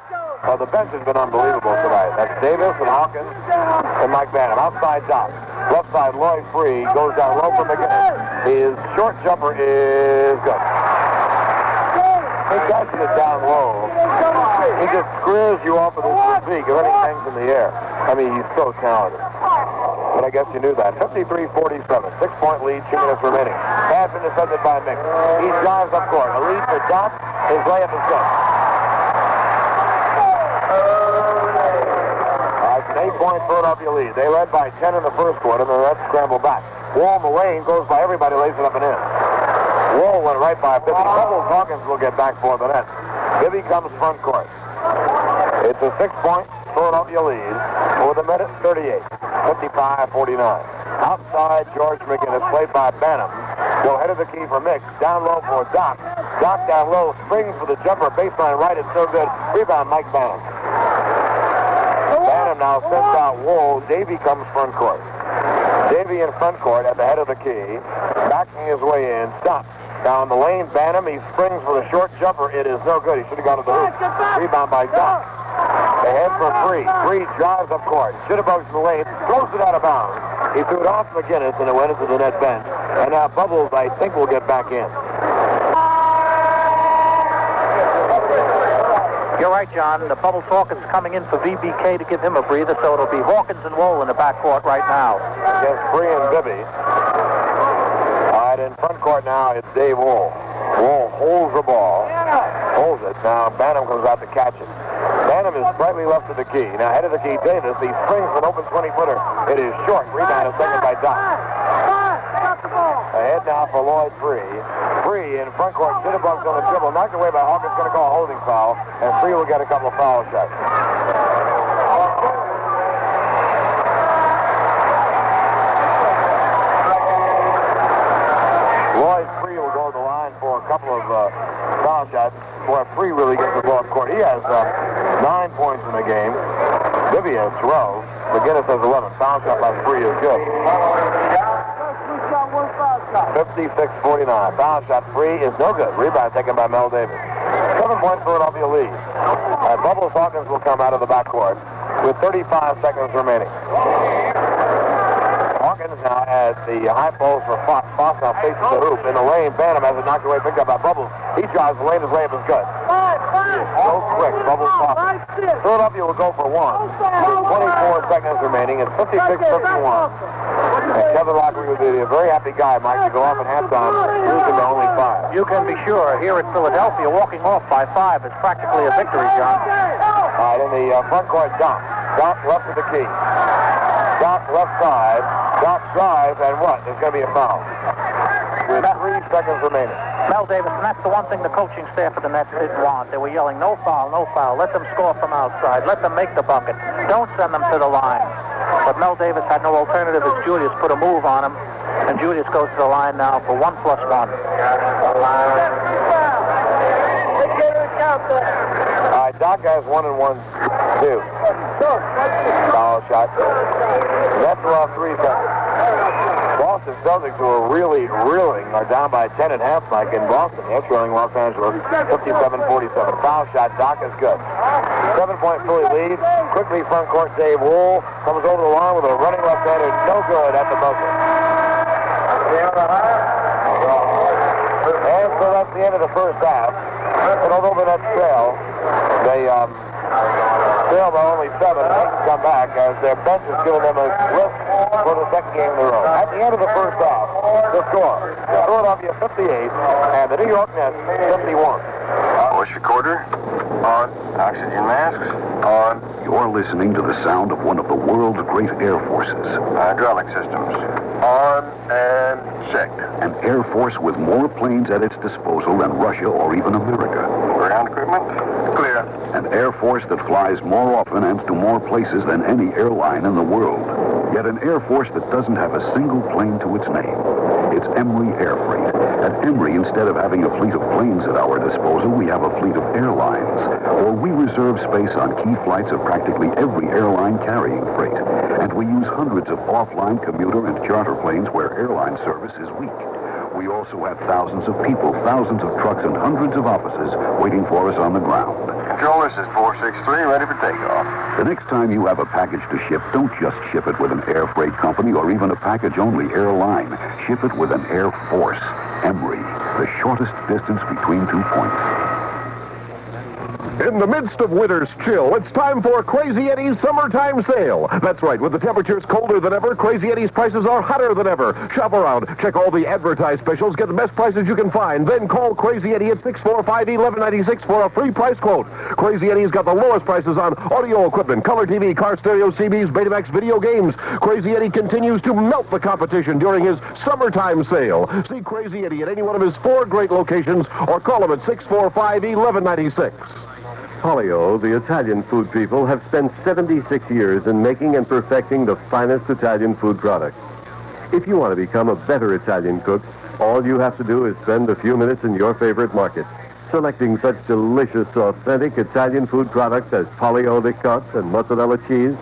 Well, the bench has been unbelievable tonight. That's Davis and Hawkins and Mike Bantam. Outside Doc. Left side, Lloyd free. Goes down low for McGinnis. His short jumper is good. He catches it down low. He just squares you off with his physique, and then he hangs in the air. I mean, he's so talented. But I guess you knew that. 53-47. 6-point lead, 2 minutes remaining. Pass intercepted by Mick. He drives up court. A lead for Doc. His layup is good. It's an 8-point Philadelphia lead. They led by 10 in the first quarter, and then let's scramble back. Wall Mullane goes by everybody, lays it up and in. Wall went right by Bibby. Bubbles Hawkins will get back for the net. Bibby comes front court. It's a 6-point Philadelphia lead with a minute 38. 55-49. Outside, George McGinnis, played by Bantam. Go head of the key for Mick. Down low for Doc. Doc down low, springs for the jumper. Baseline right, it's no good. Rebound, Mike Bantam. Bantam now sends out Wool. Davey comes front court. Davey in front court at the head of the key. Backing his way in. Stops. Down the lane, Bantam. He springs for the short jumper. It is no good. He should have gone to the hoop. Rebound by Doc. They head for Free. Free drives up court. Jitterbugs the lane. Throws it out of bounds. He threw it off McGinnis, and it went into the net bench. And now Bubbles, I think, will get back in. You're right, John. The Bubbles Hawkins coming in for VBK to give him a breather, so it'll be Hawkins and Wool in the backcourt right now. Against Free and Bibby. All right, in front court now, it's Dave Wool. Wool holds the ball. Holds it. Now Bantam comes out to catch it. Bantam is slightly left of the key. Now head of the key, Davis. He springs an open 20-footer. It is short. Rebound is taken by Doc. Ahead now for Lloyd Free. Free in front court. Jitterbugs on the dribble. Knocked away by Hawkins. Going to call a holding foul. And Free will get a couple of foul shots. Lloyd Free will go to the line for a couple of foul shots. Where Free really gets the ball up court. He has 9 points in the game. Bibby has 12. McGinnis has 11. Foul shot by Free is good. 56-49. Foul shot Free is no good. Rebound taken by Mel Davis. 7-point Philadelphia lead. And Bubbles Hawkins will come out of the backcourt with 35 seconds remaining. Hawkins now at the high post for Fox. Fox now faces the hoop in the lane. Bantam has it knocked away, picked up by Bubbles. He drives the lane. His layup is good. So quick. Bubbles Hawkins. Philadelphia will go for one. With 24 seconds remaining. It's 56-51. And Kevin Lockery would be a very happy guy, Mike, to go off at halftime, losing to only 5. You can be sure here at Philadelphia, walking off by 5 is practically a victory, John. All right, in the front court, Doc. Doc left of the key. Doc left side. Doc drives, and what? There's going to be a foul. With 3 seconds remaining. Mel Davis, and that's the one thing the coaching staff of the Nets didn't want. They were yelling, no foul, no foul. Let them score from outside. Let them make the bucket. Don't send them to the line. But Mel Davis had no alternative as Julius put a move on him. And Julius goes to the line now for 1+1. All right, Doc has 1 and 1, 2. Foul shot. Nets are off 3 seconds. Boston Celtics, who are really reeling, are down by 10 at half, Mike, in Boston. They're trailing Los Angeles 57-47. Foul shot. Doc is good. 7-point Philly lead. Quickly front court, Dave Wool comes over the line with a running left-hander. No good at the buzzer. And so that's the end of the first half. And although the Nets trail, they trail by only 7, and they can come back as their bench has given them a lift for the second game in a row. At the end of the first half, the score, Philadelphia 58 and the New York Nets 51. Voice recorder on. Oxygen masks on. You're listening to the sound of one of the world's great air forces. Hydraulic systems on and check. An air force with more planes at its disposal than Russia or even America. Ground equipment clear. An air force that flies more often and to more places than any airline in the world. Yet an air force that doesn't have a single plane to its name. It's Emory Air Freight. At Emory, instead of having a fleet of planes at our disposal, we have a fleet of airlines. Or we reserve space on key flights of practically every airline carrying freight. And we use hundreds of offline commuter and charter planes where airline service is weak. We also have thousands of people, thousands of trucks, and hundreds of offices waiting for us on the ground. Control, this is 463, ready for takeoff. The next time you have a package to ship, don't just ship it with an air freight company or even a package-only airline. Ship it with an Air Force. Emory, the shortest distance between 2 points. In the midst of winter's chill, it's time for Crazy Eddie's summertime sale. That's right, with the temperatures colder than ever, Crazy Eddie's prices are hotter than ever. Shop around, check all the advertised specials, get the best prices you can find, then call Crazy Eddie at 645-1196 for a free price quote. Crazy Eddie's got the lowest prices on audio equipment, color TV, car stereo, CBs, Betamax, video games. Crazy Eddie continues to melt the competition during his summertime sale. See Crazy Eddie at any one of his 4 great locations or call him at 645-1196. Polio, the Italian food people, have spent 76 years in making and perfecting the finest Italian food products. If you want to become a better Italian cook, all you have to do is spend a few minutes in your favorite market, selecting such delicious, authentic Italian food products as Polio di Cotte and mozzarella cheese,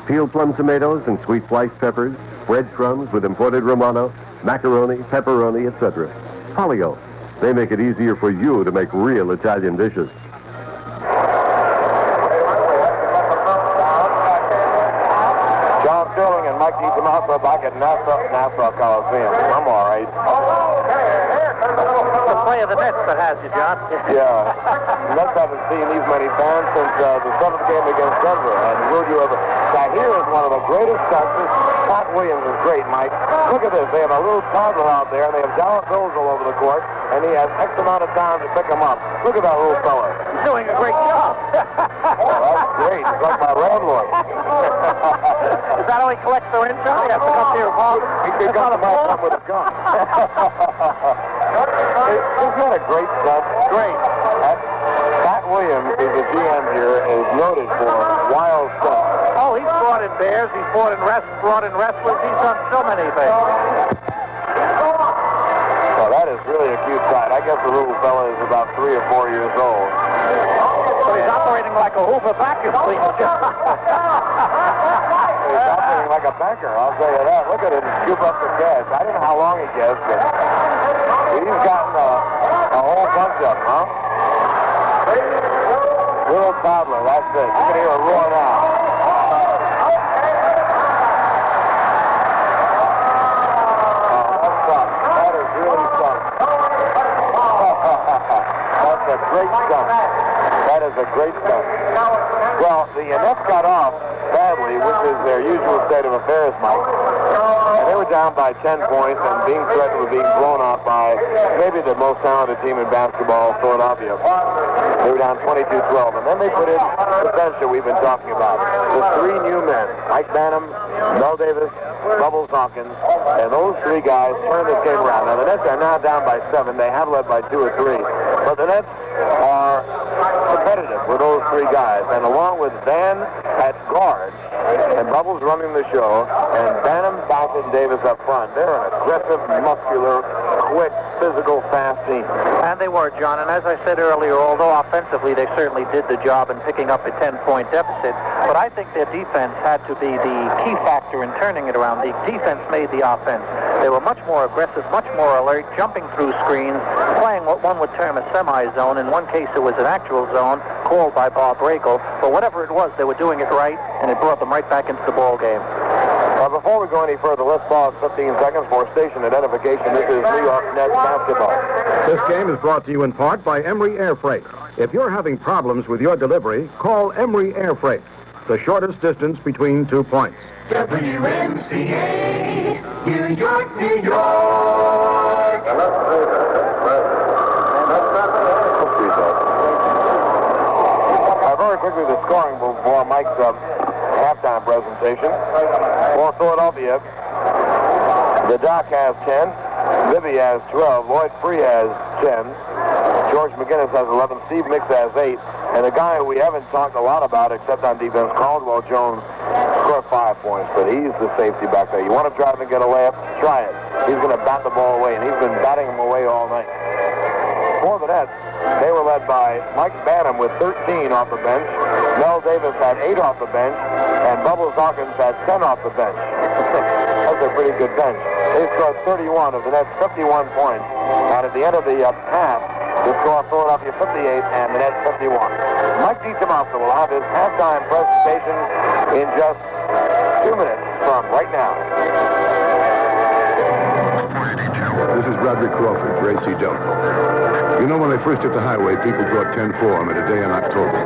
peeled plum tomatoes and sweet sliced peppers, breadcrumbs with imported Romano, macaroni, pepperoni, etc. Polio. They make it easier for you to make real Italian dishes. John Sterling and Mike DiTomasso back at Nassau Coliseum. I'm all right. The play of the Nets that has you, John. Yeah. Mets haven't seen these many fans since the 7th game against Denver. And will you ever... Now, here is one of the greatest stunts. Pat Williams is great, Mike. Look at this. They have a little toddler out there, and they have dollar bills all over the court, and he has X amount of time to pick them up. Look at that little fella. He's doing a great job. Oh, that's great. It's like my landlord. Is that how he collects their income? He has to come to your mom? He comes to my son with a gun. Isn't that a great stunt? Great. Pat Williams, who's the GM here, is noted for wild stuff. Oh, he's brought in bears. He's brought in wrestlers. He's done so many things. Well, that is really a cute sight. I guess the little fella is about 3 or 4 years old. So he's operating like a Hoover vacuum cleaner. He's operating like a banker, I'll tell you that. Look at him scoop up the cash. I don't know how long he gets, but he's gotten a whole bunch of them, huh? Little toddler, that's it. You can hear a roar now. That is really something. That's a great stunt. That is a great stunt. Well, the Nets got off badly, which is their usual state of affairs, Mike. And they were down by 10 points and being threatened with being blown out by maybe the most talented team in basketball, Philadelphia. They were down 22-12. And then they put in the bench that we've been talking about. The 3 new men, Mike Banham, Mel Davis, Bubbles Hawkins, and those 3 guys turned this game around. Now, the Nets are now down by 7. They have led by 2 or 3. But the Nets are competitive with those 3 guys. And along with Van at guard, and Bubbles running the show, and Banham, Bassett, and Davis up front, they're an aggressive, muscular, quick, physical, fast team. And they were, John. And as I said earlier, although offensively they certainly did the job in picking up a 10-point deficit, but I think their defense had to be the key factor in turning it around. The defense made the offense. They were much more aggressive, much more alert, jumping through screens, playing what one would term a semi-zone. In one case, it was an actual zone called by Bob Rakel. But whatever it was, they were doing it right, and it brought them right back into the ball game. Before we go any further, let's pause 15 seconds for station identification. This is New York Nets basketball. This game is brought to you in part by Emery Air Freight. If you're having problems with your delivery, call Emery Air Freight, the shortest distance between 2 points. WMCA, New York, New York. Very quickly, the scoring before Mike's halftime presentation. For Philadelphia, the Doc has 10, Libby has 12, Lloyd Free has 10, George McGinnis has 11, Steve Mix has 8, and a guy who we haven't talked a lot about except on defense, Caldwell Jones, scored 5 points, but he's the safety back there. You want to drive and get a layup? Try it. He's going to bat the ball away, and he's been batting them away all night. For the Nets, they were led by Mike Banham with 13 off the bench. Mel Davis had 8 off the bench, and Bubbles Hawkins had 10 off the bench. That's a pretty good bench. They scored 31 of the Nets' 51 points, and at the end of the half, the score Philadelphia 58 and the Nets 51. Mike DiTomasso will have his halftime presentation in just 2 minutes from right now. This is Roderick Crawford, for AC Delco. You know, when they first hit the highway, people brought 10 for them in a day in October.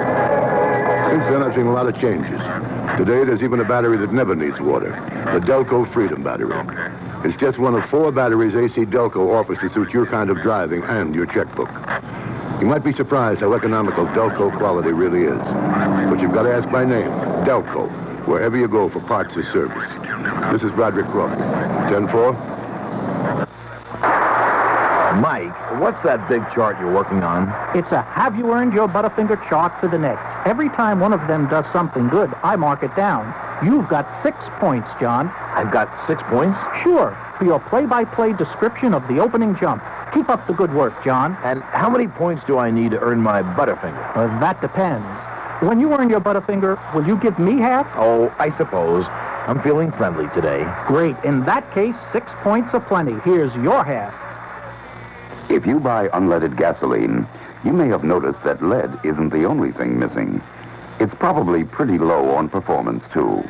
Since then, I've seen a lot of changes. Today, there's even a battery that never needs water, the Delco Freedom Battery. It's just one of 4 batteries AC Delco offers to suit your kind of driving and your checkbook. You might be surprised how economical Delco quality really is. But you've got to ask by name, Delco, wherever you go for parts or service. This is Roderick Crawford. 10-4. Mike, what's that big chart you're working on? It's a have you earned your Butterfinger chart for the Nets. Every time one of them does something good, I mark it down. You've got 6 points, John. I've got 6 points? Sure, for your play-by-play description of the opening jump. Keep up the good work, John. And how many points do I need to earn my Butterfinger? That depends. When you earn your Butterfinger, will you give me half? Oh, I suppose. I'm feeling friendly today. Great. In that case, 6 points are plenty. Here's your half. If you buy unleaded gasoline, you may have noticed that lead isn't the only thing missing. It's probably pretty low on performance, too.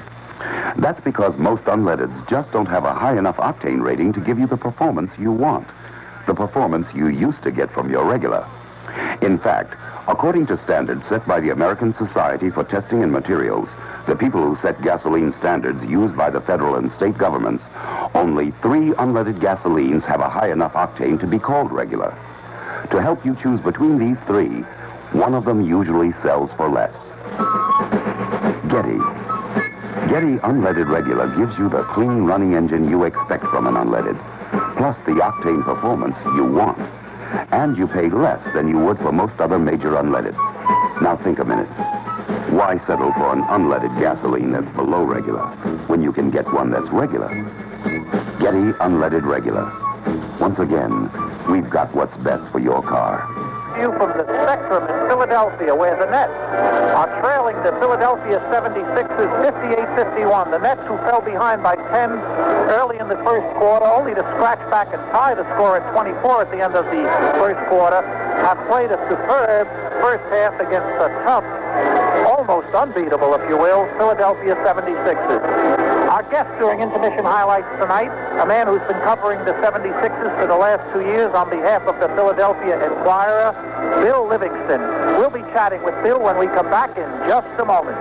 That's because most unleadeds just don't have a high enough octane rating to give you the performance you want, the performance you used to get from your regular. In fact, according to standards set by the American Society for Testing and Materials, the people who set gasoline standards used by the federal and state governments, only 3 unleaded gasolines have a high enough octane to be called regular. To help you choose between these 3, one of them usually sells for less. Getty. Getty Unleaded Regular gives you the clean running engine you expect from an unleaded, plus the octane performance you want. And you pay less than you would for most other major unleadeds. Now think a minute. Why settle for an unleaded gasoline that's below regular when you can get one that's regular? Getty Unleaded Regular. Once again, we've got what's best for your car. You from the Spectrum in Philadelphia, where the Nets are trailing the Philadelphia 76ers 58-51. The Nets, who fell behind by 10 early in the first quarter, only to scratch back and tie the score at 24 at the end of the first quarter, have played a superb first half against a tough, almost unbeatable, if you will, Philadelphia 76ers. Our guest during intermission highlights tonight, a man who's been covering the 76ers for the last 2 years on behalf of the Philadelphia Inquirer, Bill Livingston. We'll be chatting with Bill when we come back in just a moment.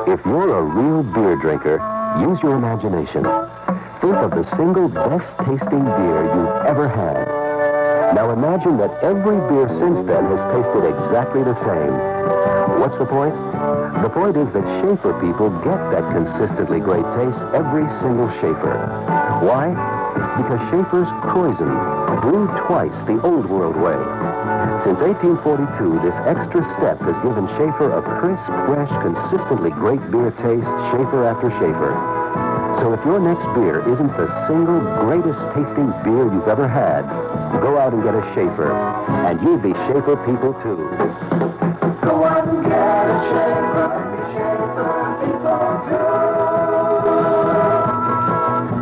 If you're a real beer drinker, use your imagination. Think of the single best tasting beer you've ever had. Now imagine that every beer since then has tasted exactly the same. What's the point? The point is that Schaefer people get that consistently great taste every single Schaefer. Why? Because Schaefer's Kreuzen, brewed twice the old world way. Since 1842, this extra step has given Schaefer a crisp, fresh, consistently great beer taste, Schaefer after Schaefer. So if your next beer isn't the single greatest tasting beer you've ever had, go out and get a Schaefer, and you'll be Schaefer people too. Go out and get a Schaefer, be Schaefer people too.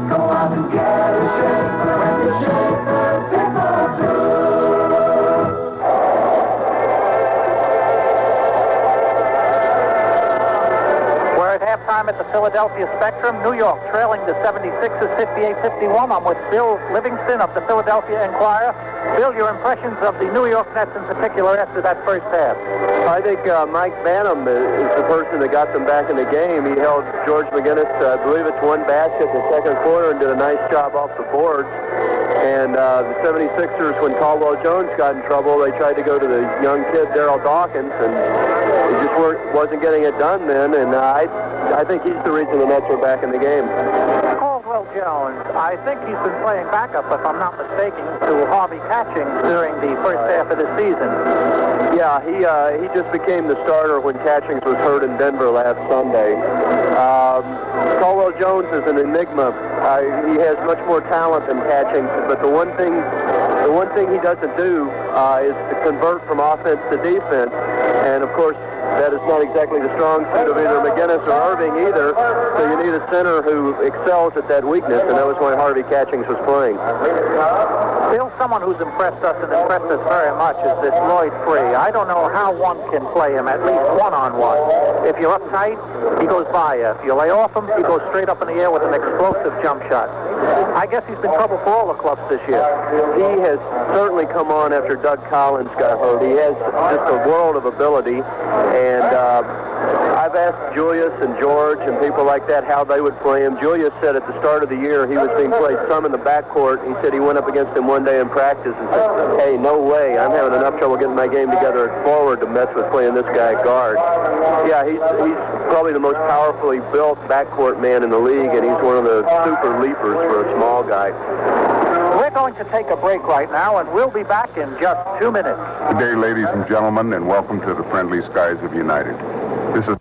Go out and get a Schaefer, and be Schaefer people too. We're at halftime at the Philadelphia Spectrum, New York, trailing the 76ers 58-51. I'm with Bill Livingston of the Philadelphia Inquirer. Bill, your impressions of the New York Nets in particular after that first half? I think Mike Banham is the person that got them back in the game. He held George McGinnis, I believe it's one basket in the second quarter, and did a nice job off the boards. And the 76ers, when Caldwell Jones got in trouble, they tried to go to the young kid, Daryl Dawkins, and he just wasn't getting it done then. And I think he's the reason the Nets are back in the game. Caldwell Jones, I think he's been playing backup, if I'm not mistaken, to Harvey Catchings during the first half of the season. Yeah, he just became the starter when Catchings was hurt in Denver last Sunday. Caldwell Jones is an enigma. He has much more talent than Catchings, but the one thing he doesn't do is to convert from offense to defense. And of course, that is not exactly the strong suit of either McGinnis or Irving either. So you need a center who excels at that weakness, and that was why Harvey Catchings was playing. Bill, someone who's impressed us and impressed us very much is this Lloyd Free. I don't know how one can play him, at least one-on-one. If you're uptight, he goes by you. If you lay off him, he goes straight up in the air with an explosive jump shot. I guess he's been trouble for all the clubs this year. He has certainly come on after Doug Collins got hurt. He has just a world of ability, and I've asked Julius and George and people like that how they would play him. Julius said at the start of the year he was being played some in the backcourt. He said he went up against him one day in practice and said, hey, no way, I'm having enough trouble getting my game together at forward to mess with playing this guy at guard. Yeah, he's probably the most powerfully built backcourt man in the league, and he's one of the super leapers for a small guy. We're going to take a break right now, and we'll be back in just 2 minutes. Good day, ladies and gentlemen, and welcome to the friendly skies of United. This is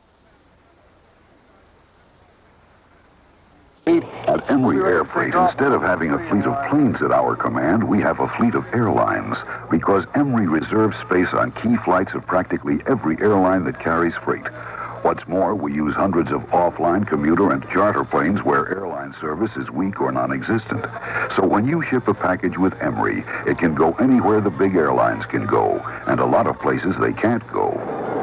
At Emory Air Freight, instead of having a fleet of planes at our command, we have a fleet of airlines, because Emory reserves space on key flights of practically every airline that carries freight. What's more, we use hundreds of offline commuter and charter planes where airline service is weak or non-existent. So when you ship a package with Emory, it can go anywhere the big airlines can go, and a lot of places they can't go.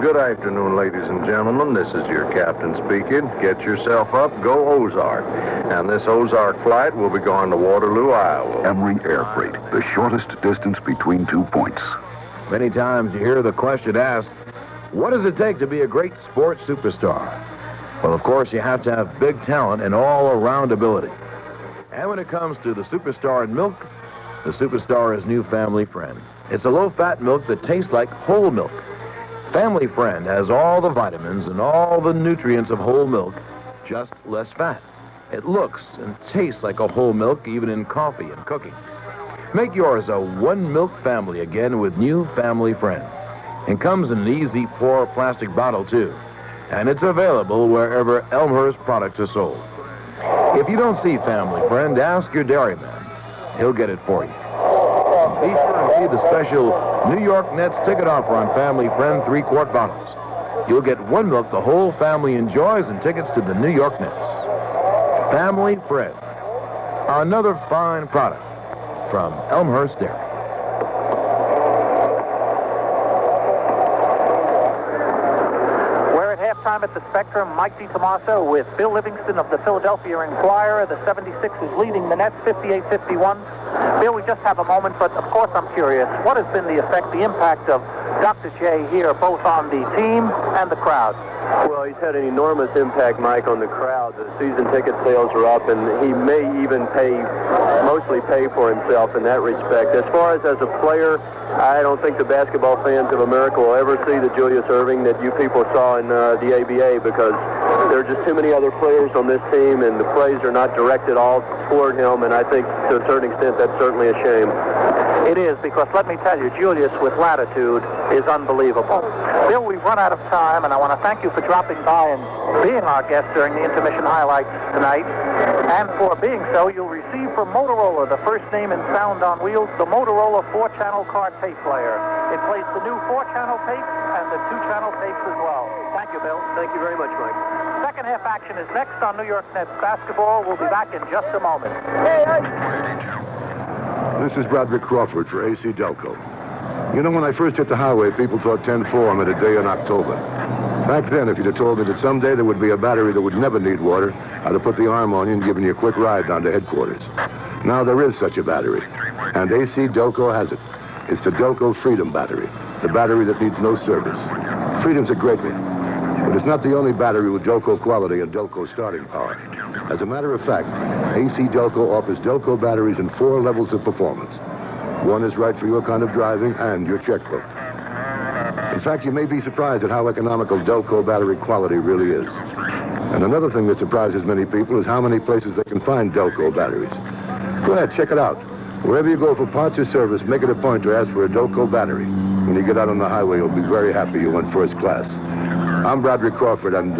Good afternoon, ladies and gentlemen. This is your captain speaking. Get yourself up, go Ozark. And this Ozark flight will be going to Waterloo, Iowa. Emory Air Freight, the shortest distance between 2 points. Many times you hear the question asked, what does it take to be a great sports superstar? Well, of course, you have to have big talent and all-around ability. And when it comes to the superstar in milk, the superstar is new Family Friend. It's a low-fat milk that tastes like whole milk. Family Friend has all the vitamins and all the nutrients of whole milk, just less fat. It looks and tastes like a whole milk even in coffee and cooking. Make yours a one-milk family again with new Family Friend. It comes in an easy pour plastic bottle, too. And it's available wherever Elmhurst products are sold. If you don't see Family Friend, ask your dairyman. He'll get it for you. Be sure and see the special New York Nets ticket offer on Family Friend 3-quart bottles. You'll get one milk the whole family enjoys and tickets to the New York Nets. Family Friend, another fine product from Elmhurst Dairy. Halftime at the Spectrum, Mike DiTomasso with Bill Livingston of the Philadelphia Inquirer. The 76ers leading the Nets 58-51. Bill, we just have a moment, but of course I'm curious. What has been the effect, the impact of Dr. J here, both on the team and the crowd? Well, he's had an enormous impact, Mike, on the crowd. The season ticket sales are up, and he may even mostly pay for himself in that respect. As far as a player, I don't think the basketball fans of America will ever see the Julius Erving that you people saw in the ABA, because there are just too many other players on this team, and the plays are not directed all toward him, and I think to a certain extent that's certainly a shame. It is, because let me tell you, Julius with latitude is unbelievable. Bill, we've run out of time, and I want to thank you for dropping by and being our guest during the intermission highlights tonight. And for being so, you'll receive from Motorola, the first name in sound on wheels, the Motorola 4-channel car tape player. It plays the new 4-channel tapes and the 2-channel tapes as well. Thank you, Bill. Thank you very much, Mike. Second half action is next on New York Nets basketball. We'll be back in just a moment. This is Broderick Crawford for AC Delco. You know, when I first hit the highway, people thought 10-4 meant a day in October. Back then, if you'd have told me that someday there would be a battery that would never need water, I'd have put the arm on you and given you a quick ride down to headquarters. Now there is such a battery, and AC Delco has it. It's the Delco Freedom battery, the battery that needs no service. Freedom's a great one, but it's not the only battery with Delco quality and Delco starting power. As a matter of fact, AC Delco offers Delco batteries in 4 levels of performance. One is right for your kind of driving and your checkbook. In fact, you may be surprised at how economical Delco battery quality really is. And another thing that surprises many people is how many places they can find Delco batteries. Go ahead, check it out. Wherever you go for parts or service, make it a point to ask for a Delco battery. When you get out on the highway, you'll be very happy you went first class. I'm Broderick Crawford, and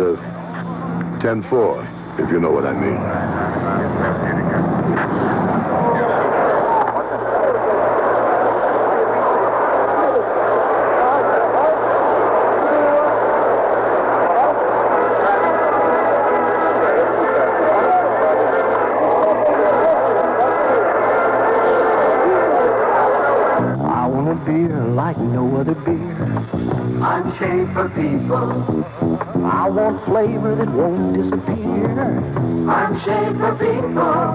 10-4, if you know what I mean. Like no other beer. I'm Schaefer people. I want flavor that won't disappear. I'm Schaefer people.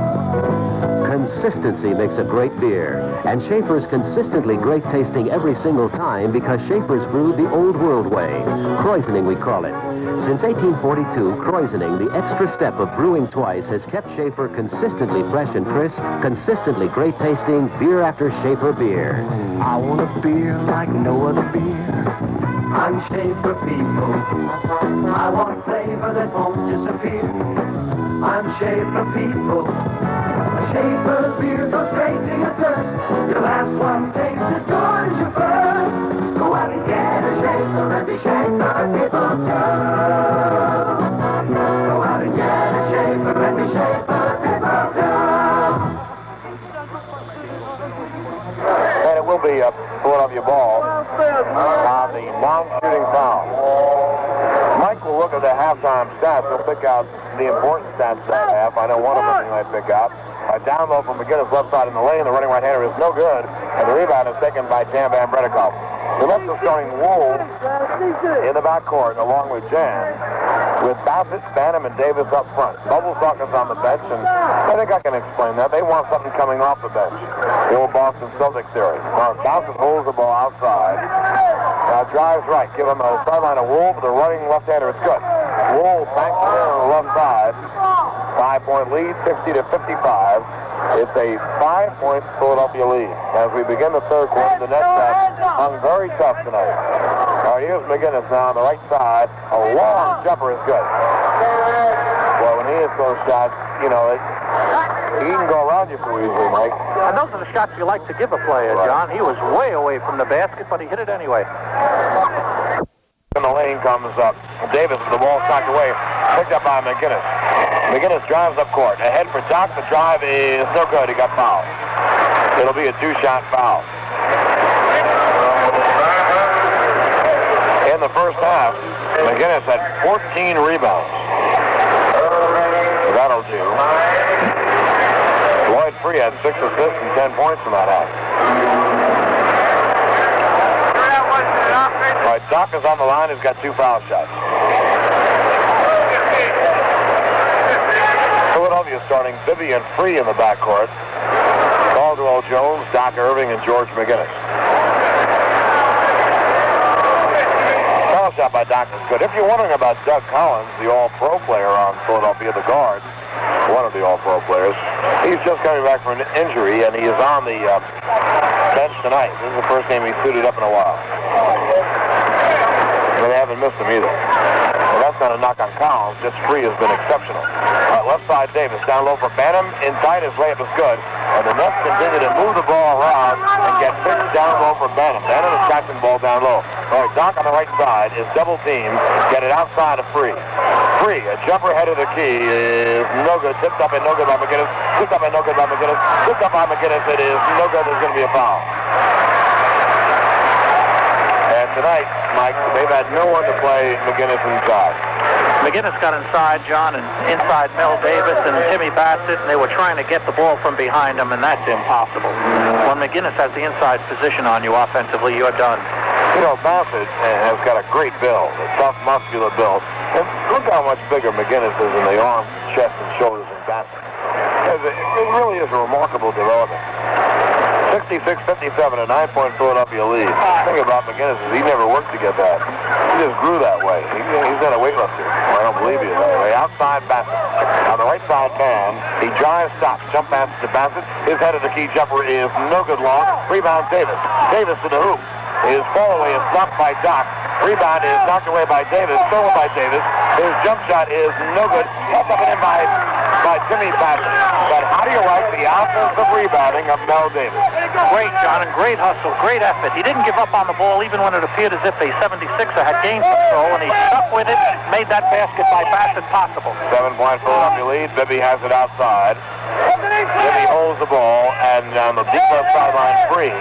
Consistency makes a great beer, and Schaefer's consistently great tasting every single time because Schaefer's brewed the old world way. Kreuzening, we call it. Since 1842, Kreuzening, the extra step of brewing twice, has kept Schaefer consistently fresh and crisp, consistently great tasting, beer after Schaefer beer. I want a beer like no other beer. I'm Schaefer people. I want flavor that won't disappear. I'm Schaefer people. A Schaefer beer goes straight to your thirst. Your last one tastes as good as your first. Go out and get a Schaefer and be Schaefer people too. Go out and get a Schaefer and be Schaefer people too. And it will be pulling up your ball on the non-shooting foul. Mike will look at the halftime stats. He'll pick out the important stats that half. I know one of them he might pick out. A down low from McGinnis left side in the lane. The running right-hander is no good. And the rebound is taken by Jan Van Bredikoff. The Mets are starting Wool in the backcourt along with Jan, with Bassett, Banham, and Davis up front. Bubbles is on the bench, and I think I can explain that. They want something coming off the bench. The old Boston Celtics theory. Now, Bassett holds the ball outside. Now drives right. Give him a sideline of Wool, but the running left-hander is good. Wool banks it in on the left side. 5-point lead, 60-55. It's a 5-point Philadelphia lead. As we begin the third quarter, the Nets have hung very tough tonight. All right, here's McGinnis now on the right side. A long jumper is good. Well, when he hits those shots, you know, he can go around you pretty easily, Mike. And those are the shots you like to give a player, John. He was way away from the basket, but he hit it anyway. In the lane comes up Davis with the ball knocked away, picked up by McGinnis. McGinnis drives up court. Ahead for Doc. The drive is no good. He got fouled. It'll be a two-shot foul. In the first half, McGinnis had 14 rebounds. That'll do. Lloyd Free had 6 assists and 10 points in that half. All right, Doc is on the line. He's got 2 foul shots. Philadelphia starting Bibby and Free in the backcourt. Caldwell Jones, Doc Irving, and George McGinnis. Foul shot by Doc is good. If you're wondering about Doug Collins, the all-pro player on Philadelphia, the guard, one of the all-pro players, he's just coming back from an injury, and he is on the bench tonight. This is the first game he's suited up in a while. But they haven't missed him either. Well, that's not a knock on Collins. Just Free has been exceptional. Left side Davis, down low for Banham. Inside, his layup is good. And the Nets continue to move the ball around and get fixed down low for Banham. Banham is catching the ball down low. All right, Doc on the right side is double teamed. Get it outside of Free. Free, a jumper head of the key is no good. Tipped up and no good by McGinnis. Tipped up and no good by McGinnis. Tipped up by McGinnis. It is no good. There's going to be a foul. And tonight, Mike, they've had no one to play McGinnis inside. McGinnis got inside, John, and inside Mel Davis and Timmy Bassett, and they were trying to get the ball from behind him, and that's impossible. When McGinnis has the inside position on you offensively, you're done. You know, Bassett has got a great build, a tough, muscular build. And look how much bigger McGinnis is in the arms, chest, and shoulders than Bassett. It really is a remarkable development. 66-57, a 9-point Philadelphia lead. The thing about McGinnis is he never worked to get that. He just grew that way. He's not a weightlifter. I don't believe he is anyway. Outside Bassett. On the right side man, he drives, stops, jump passes to Bassett. His head of the key jumper is no good long. Rebound Davis. Davis to the hoop. His fall away is blocked by Doc. Rebound is knocked away by Davis. Stolen by Davis. His jump shot is no good. Up and in by Jimmy Bassett. But how do you like the offensive rebounding of Mel Davis? Great, John, and great hustle, great effort. He didn't give up on the ball even when it appeared as if the 76er had gained control, and he stuck with it, made that basket by Bassett possible. 7-point Philadelphia lead. Bibby has it outside. Bibby holds the ball, and on the deep left sideline, Free,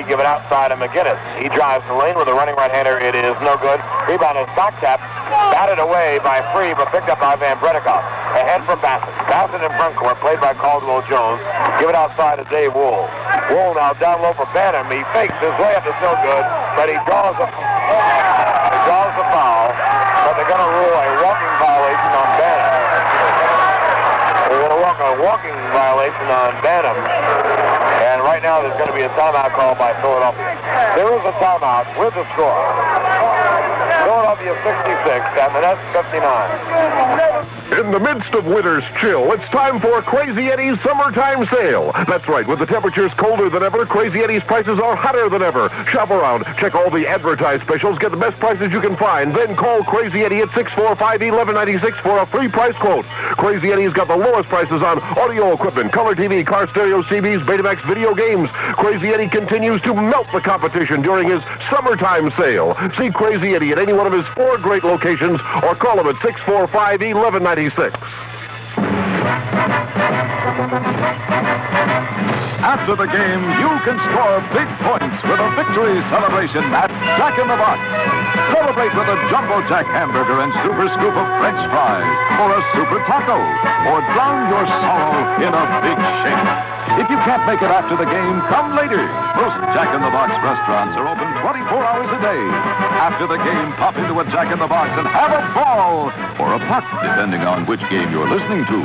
give it outside of McGinnis. He drives the lane with a running right-hander. It is no good. Rebound is back tap. Batted away by Free, but picked up by Van Bredikoff. Ahead from Bassett. Bassett in front court, played by Caldwell Jones. Give it outside of Dave Wool. Wool now down low for Banham. He fakes. His layup is no good, but he draws the foul. But they're going to rule a walking violation on Banham. They're going to walk a walking violation on Banham. And right now there's going to be a timeout call by Philadelphia. There is a timeout with the score. Philadelphia 66 and the Nets 59. In the midst of winter's chill, it's time for Crazy Eddie's summertime sale. That's right, with the temperatures colder than ever, Crazy Eddie's prices are hotter than ever. Shop around, check all the advertised specials, get the best prices you can find, then call Crazy Eddie at 645-1196 for a free price quote. Crazy Eddie's got the lowest prices on audio equipment, color TV, car stereo, CBs, Betamax video games. Crazy Eddie continues to melt the competition during his summertime sale. See Crazy Eddie at any one of his 4 great locations or call him at 645-1196. After the game, you can score big points with a victory celebration at Jack in the Box. Celebrate with a Jumbo Jack hamburger and super scoop of French fries, or a super taco, or drown your sorrow in a big shake. If you can't make it after the game, come later. Most Jack in the Box restaurants are open 24 hours a day. After the game, pop into a Jack in the Box and have a ball, or a puck, depending on which game you're listening to.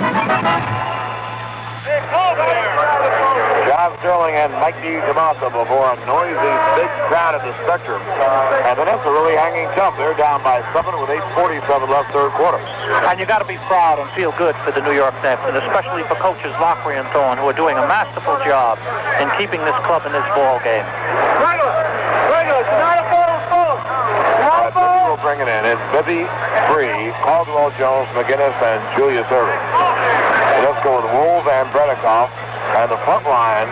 John Sterling and Mike DiTomasso before a noisy, big crowd at the Spectrum. And the Nets are really hanging tough. They're down by 7 with 8:47 left third quarter. And you got to be proud and feel good for the New York Nets, and especially for coaches Lockery and Thorne, who are doing a masterful job in keeping this club in this ball game. Bibby will bring it in. It's Bibby, Bree, Caldwell Jones, McGinnis, and Julius Irving. So let's go with Wolf and Bredikoff. And the front line,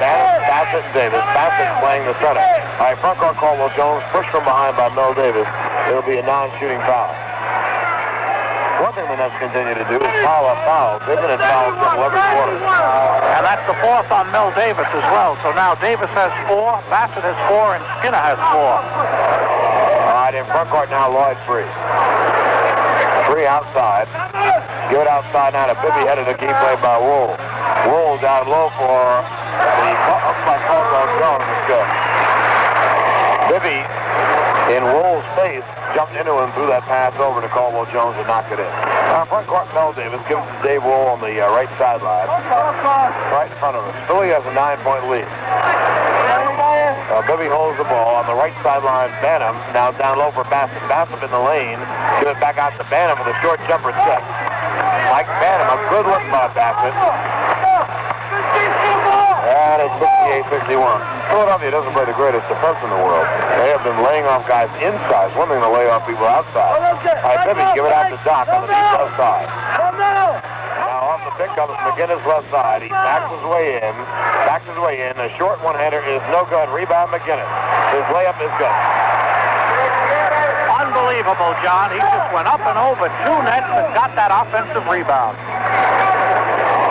Bassett and Davis. Bassett playing the center. All right, front court Caldwell Jones, pushed from behind by Mel Davis. It'll be a non-shooting foul. One thing the Nets continue to do is pile up fouls. They've been in foul trouble every quarter. And that's the fourth on Mel Davis as well. So now Davis has 4, Bassett has 4, and Skinner has 4. All right, in front court now, Lloyd Free. Free outside. Give it outside now to Bibby, headed to key play by Wool. Wool down low for the looks like Caldwell Jones is good. Bibby in Wool's face jumped into him, threw that pass over to Caldwell Jones and knocked it in. Front court, Mel Davis gives it to Dave Wool on the right sideline. Right in front of us. Philly has a 9-point lead. Bibby holds the ball on the right sideline. Banham now down low for Bassett. Bassett in the lane. Give it back out to Banham with a short jumper set. Mike Banham, a good look by Bassett. And it's 68-61. Philadelphia doesn't play the greatest defense in the world. They have been laying off guys inside. It's one thing to lay off people outside. All right, Bibby, give it out to Doc on the deep left side. Now off the pick comes McGinnis left side. He backs his way in. A short one-hander is no good. Rebound McGinnis. His layup is good. Unbelievable, John. He just went up and over 2 nets and got that offensive rebound.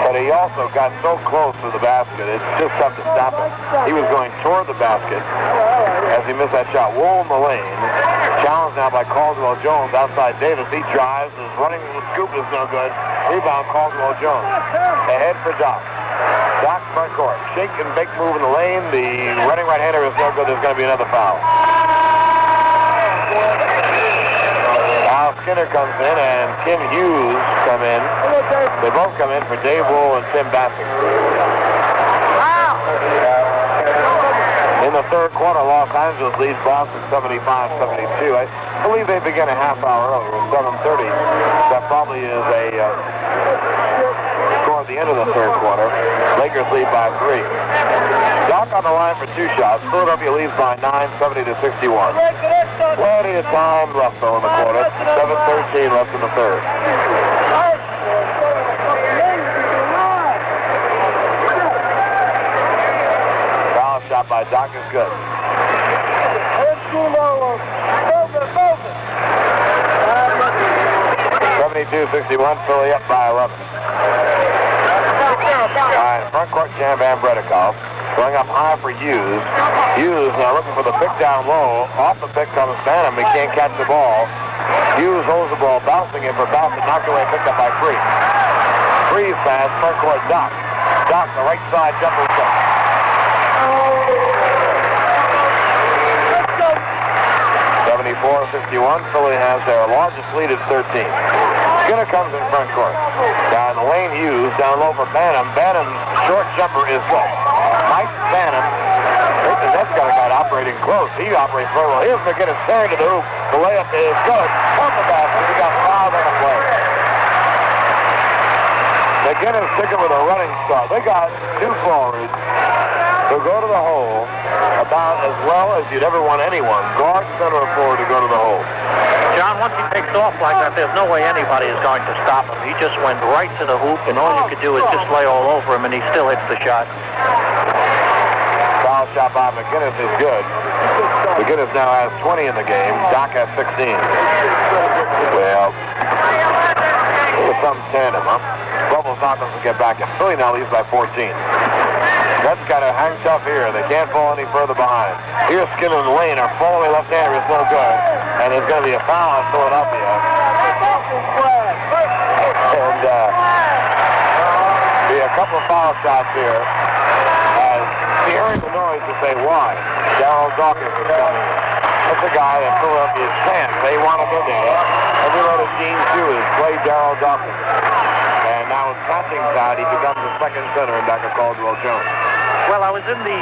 But he also got so close to the basket, it's just tough to stop him. He was going toward the basket as he missed that shot. Wool in the lane. Challenged now by Caldwell Jones outside Davis. He drives. His running scoop is no good. Rebound Caldwell Jones. Ahead for Doc. Doc front court. Shake and bake move in the lane. The running right-hander is no good. There's going to be another foul. Now Skinner comes in and Tim Hughes come in. They both come in for Dave Wool and Tim Bassett. In the third quarter, Los Angeles leads Boston 75-72. I believe they begin a half hour earlier, 7:30. That probably is a score at the end of the third quarter. Lakers lead by 3. Doc on the line for 2 shots. Philadelphia leads by 9, 70-61. Plenty of time left, though, in the quarter. 7:13 left in the third. Foul shot by Doc is good. 72-61, Philly up by 11. All right, front court jam, Van Bredikoff. Going up high for Hughes. Hughes now looking for the pick down low. Off the pick comes Banham. He can't catch the ball. Hughes holds the ball, bouncing it for Bassett. Knocked away, picked up by Free. Free's pass, front court Doc. Doc, the right side jumper shot. 74-61. Philly has their largest lead at 13. Skinner comes in front court. Down the lane, Hughes. Down low for Banham. Banham's short jumper is good. Mike Banham. The Nets got a guy operating close. He operates very well. Here's McGinnis staring to the hoop. The layup is good. Off the basket. He got fouled on the play. McGinnis sticking with a running start. They got 2 forwards who go to the hole about as well as you'd ever want anyone, guard, center, or forward, to go to the hole. John, once he takes off like that, there's no way anybody is going to stop him. He just went right to the hoop, and all you could do is just lay all over him, and he still hits the shot. Foul shot by McGinnis is good. McGinnis now has 20 in the game. Doc has 16. Well, it's some tandem, huh? Bubbles not going to get back in. Philly now leads by 14. That's got to hang tough here. They can't fall any further behind. Here's Skinner and Lane. Our fallaway left-hander is no good. And there's going to be a foul in Philadelphia. And be a couple of foul shots here. As hearing the noise to say why. Darryl Dawkins is coming in. That's a guy that Philadelphia's fans. They want him in there. Every let Gene Hughes play Darryl Dawkins. And now with Catching's out, he becomes the second center in back of Caldwell Jones. Well, I was in the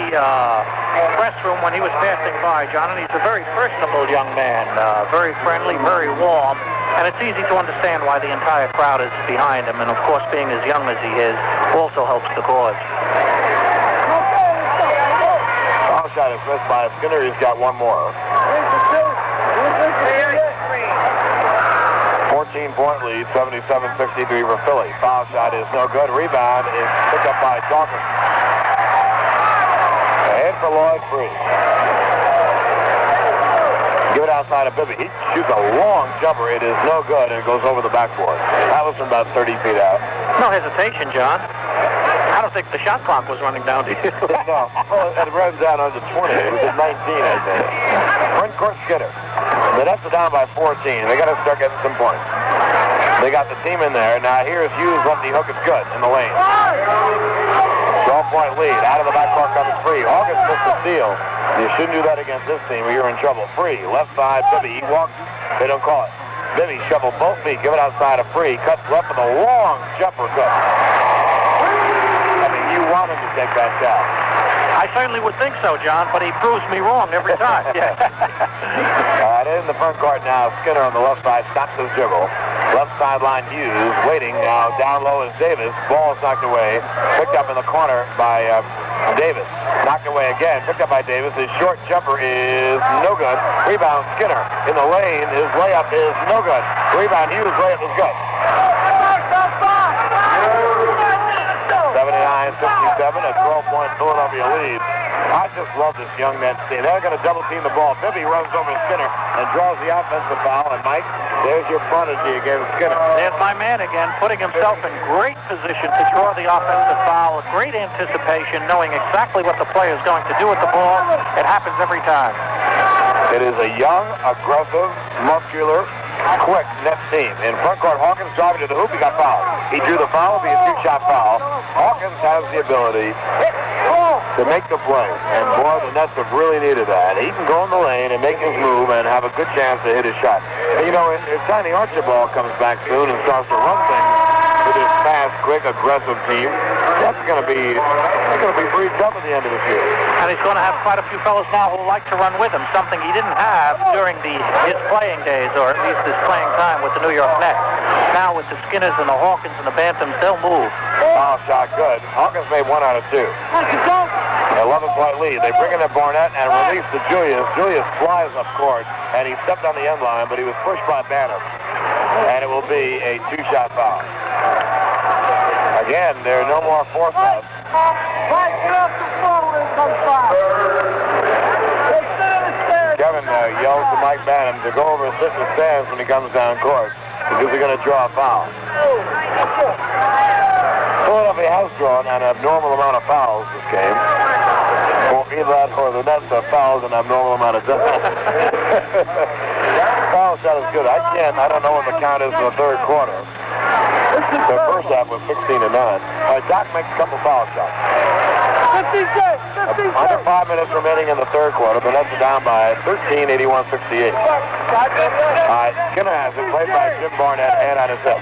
press room when he was passing by, John, and he's a very personable young man, very friendly, very warm, and it's easy to understand why the entire crowd is behind him, and of course, being as young as he is also helps the cause. Foul shot is missed by Skinner. He's got one more. 14-point lead, 77-63 for Philly. Foul shot is no good. Rebound is picked up by Dawkins. Ahead for Lloyd Free. Give it outside of Bibby. He shoots a long jumper. It is no good, and it goes over the backboard. That was from about 30 feet out. No hesitation, John. I don't think the shot clock was running down to you. No. Well, it runs down under 20. It was at 19, I think. Front court Skinner. The Nets are down by 14. They got to start getting some points. They got the team in there. Now here's Hughes lefty hook. It's good in the lane. 12-point lead. Out of the backcourt comes Free. Hawkins missed the steal. You shouldn't do that against this team or you're in trouble. Free. Left side. Bibby. He walks. They don't call it. Bibby shovel both feet. Give it outside of Free. Cuts left with a long jumper. Good. I mean, you want him to take that shot. I certainly would think so, John, but he proves me wrong every time. In the front court now, Skinner on the left side stops his dribble. Left sideline Hughes waiting now. Down low is Davis. Ball is knocked away. Picked up in the corner by Davis. Knocked away again. Picked up by Davis. His short jumper is no good. Rebound Skinner in the lane. His layup is no good. Rebound Hughes. Layup is good. 79-57, a 12-point Philadelphia lead. I just love this young Nets team. They're going to double team the ball. Bibby runs over Skinner and draws the offensive foul. And Mike, there's your prodigy against Skinner. There's my man again, putting himself in great position to draw the offensive foul. Great anticipation, knowing exactly what the player is going to do with the ball. It happens every time. It is a young, aggressive, muscular, quick Nets team. In front court, Hawkins driving to the hoop. He got fouled. He drew the foul. It'll be a two-shot foul. Hawkins has the ability to make the play. And boy, the Nets have really needed that. He can go in the lane and make his move and have a good chance to hit his shot. And, you know, if Tiny Archibald comes back soon and starts to run things with his fast, quick, aggressive team, that's going to be pretty tough at the end of this year. And he's going to have quite a few fellows now who like to run with him, something he didn't have during his playing days, or at least his playing time with the New York Nets. Now with the Skinners and the Hawkins and the Bantams, they'll move. Foul shot good. Hawkins made 1 out of 2. 11-point lead. They bring in at Barnett and release to Julius. Julius flies up court, and he stepped on the end line, but he was pushed by Bantam. And it will be a two-shot foul. Again, there are no more force outs. Kevin yells to Mike Bantam to go over and sit in the stands when he comes down court because they're going to draw a foul. Philadelphia has drawn an abnormal amount of fouls this game. Or either that or the Nets have fouled an abnormal amount of times. Foul shot is good. I don't know what the count is in the third quarter. Their first half was 16-9. All right, Doc makes a couple foul shots. 56. Under 5 minutes remaining in the third quarter. The Nets are down by 13, 81-68. All right, Skinner has it, played by Jim Barnett, hand on his hip.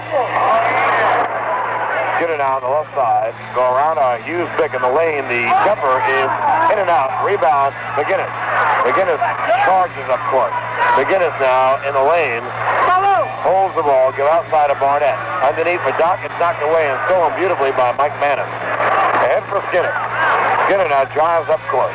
Skinner now on the left side. Go around Hughes pick in the lane. The jumper is in and out. Rebound, McGinnis. McGinnis charges up court. McGinnis now in the lane. Holds the ball, go outside of Barnett. Underneath for Doc, it's knocked away and stolen beautifully by Mike Manning. Ahead for Skinner. Skinner now drives up court.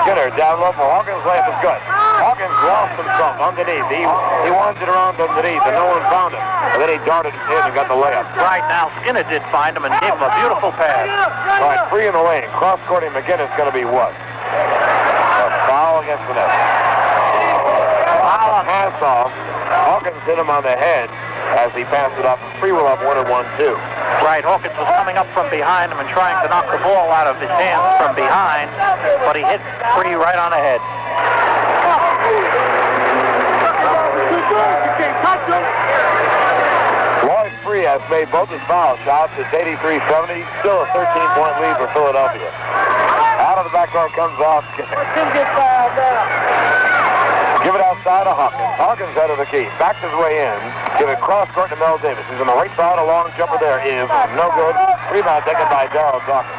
Skinner down low for Hawkins. Layup is good. Hawkins lost himself underneath. He wandered around underneath and no one found him. And then he darted in and got the layup. Right now, Skinner did find him and gave him a beautiful pass. All right, free in the lane. Cross-courting McGinnis is going to be what? A foul against the net. Foul on Hassoff. Hawkins hit him on the head as he passed it up. Free will up 1 and 1-2. Right, Hawkins was coming up from behind him and trying to knock the ball out of his hands from behind, but he hit Free right on the head. Lloyd Free has made both his foul shots. It's 83-70. Still a 13-point lead for Philadelphia. Out of the backcourt comes off. Give it outside to Hawkins. Hawkins out of the key. Backs his way in. Give it cross court to Mel Davis. He's on the right side. A long jumper there is no good. Rebound taken by Darryl Dawkins.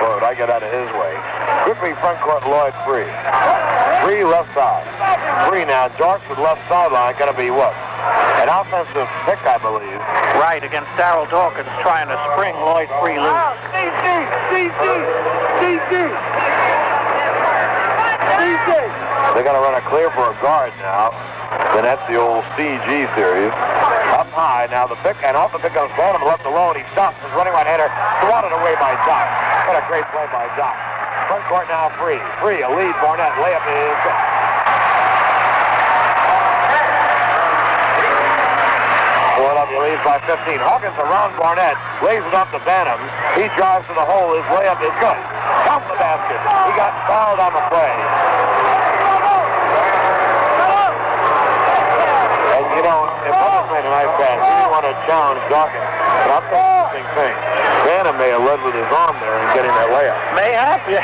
Boy, I get out of his way. Quickly front court, Lloyd Free. Free left side. Free now. Jorks with left sideline. Going to be what? An offensive pick, I believe. Right, against Darryl Dawkins trying to spring Lloyd Free loose. They're going to run a clear for a guard now. Then that's the old CG series. Up high. Now the pick, and off the pick goes Banham left alone. He stops his running right-hander. Swatted away by Doc. What a great play by Doc. Front court now Free. Free, a lead. Barnett. Layup is good. Philadelphia leads by 15. Hawkins around Barnett. Lays it up to Banham. He drives to the hole. His layup is good. Count the basket. He got fouled on the play. And, you know, if Hawkins made a nice pass, he didn't want to challenge Dawkins. But I'll tell you the same thing. Banham may have led with his arm there in getting that layup. May have, yeah.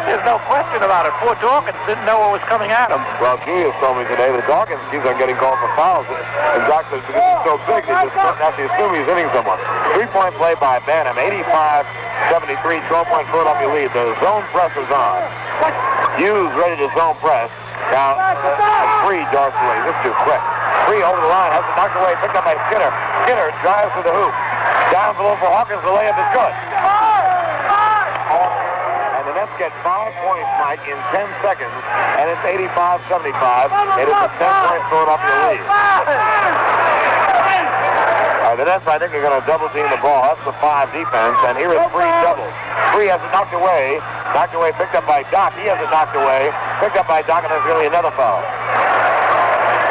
There's no question about it. Poor Dawkins didn't know what was coming at him. Well, Julius told me today that Dawkins keeps on getting called for fouls. And Doc says because he's so big, they just don't have to assume he's hitting someone. 3-point play by Banham. 85-73, 12-point Philadelphia lead. The zone press is on. Hughes ready to zone press. Now, Free darts away. This is too quick. Free over the line, has it knocked away, picked up by Skinner. Skinner drives to the hoop. Down below for Hawkins, the layup is good. And the Nets get 5 points, Mike, in 10 seconds, and it's 85-75. It is a 10-point Philadelphia lead. The Nets, I think, are going to double-team the ball. That's the 5 defense, and here is Free double. Free has it knocked away, picked up by Doc. He has it knocked away, picked up by Doc, and there's really another foul.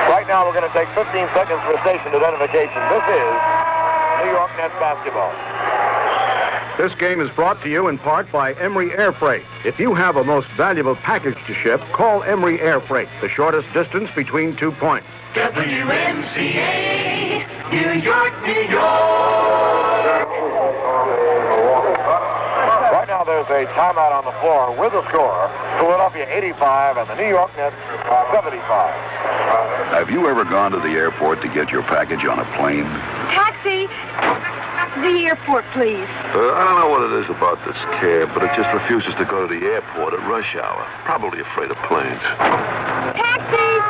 Right now, we're going to take 15 seconds for station identification. This is New York Nets basketball. This game is brought to you in part by Emery Air Freight. If you have a most valuable package to ship, call Emery Air Freight, the shortest distance between 2 points. WMCA, New York, New York. Right now, there's a timeout on the floor with a score. Philadelphia 85 and the New York Nets 75. Have you ever gone to the airport to get your package on a plane? Taxi! The airport, please. I don't know what it is about this cab, but it just refuses to go to the airport at rush hour. Probably afraid of planes. Taxi!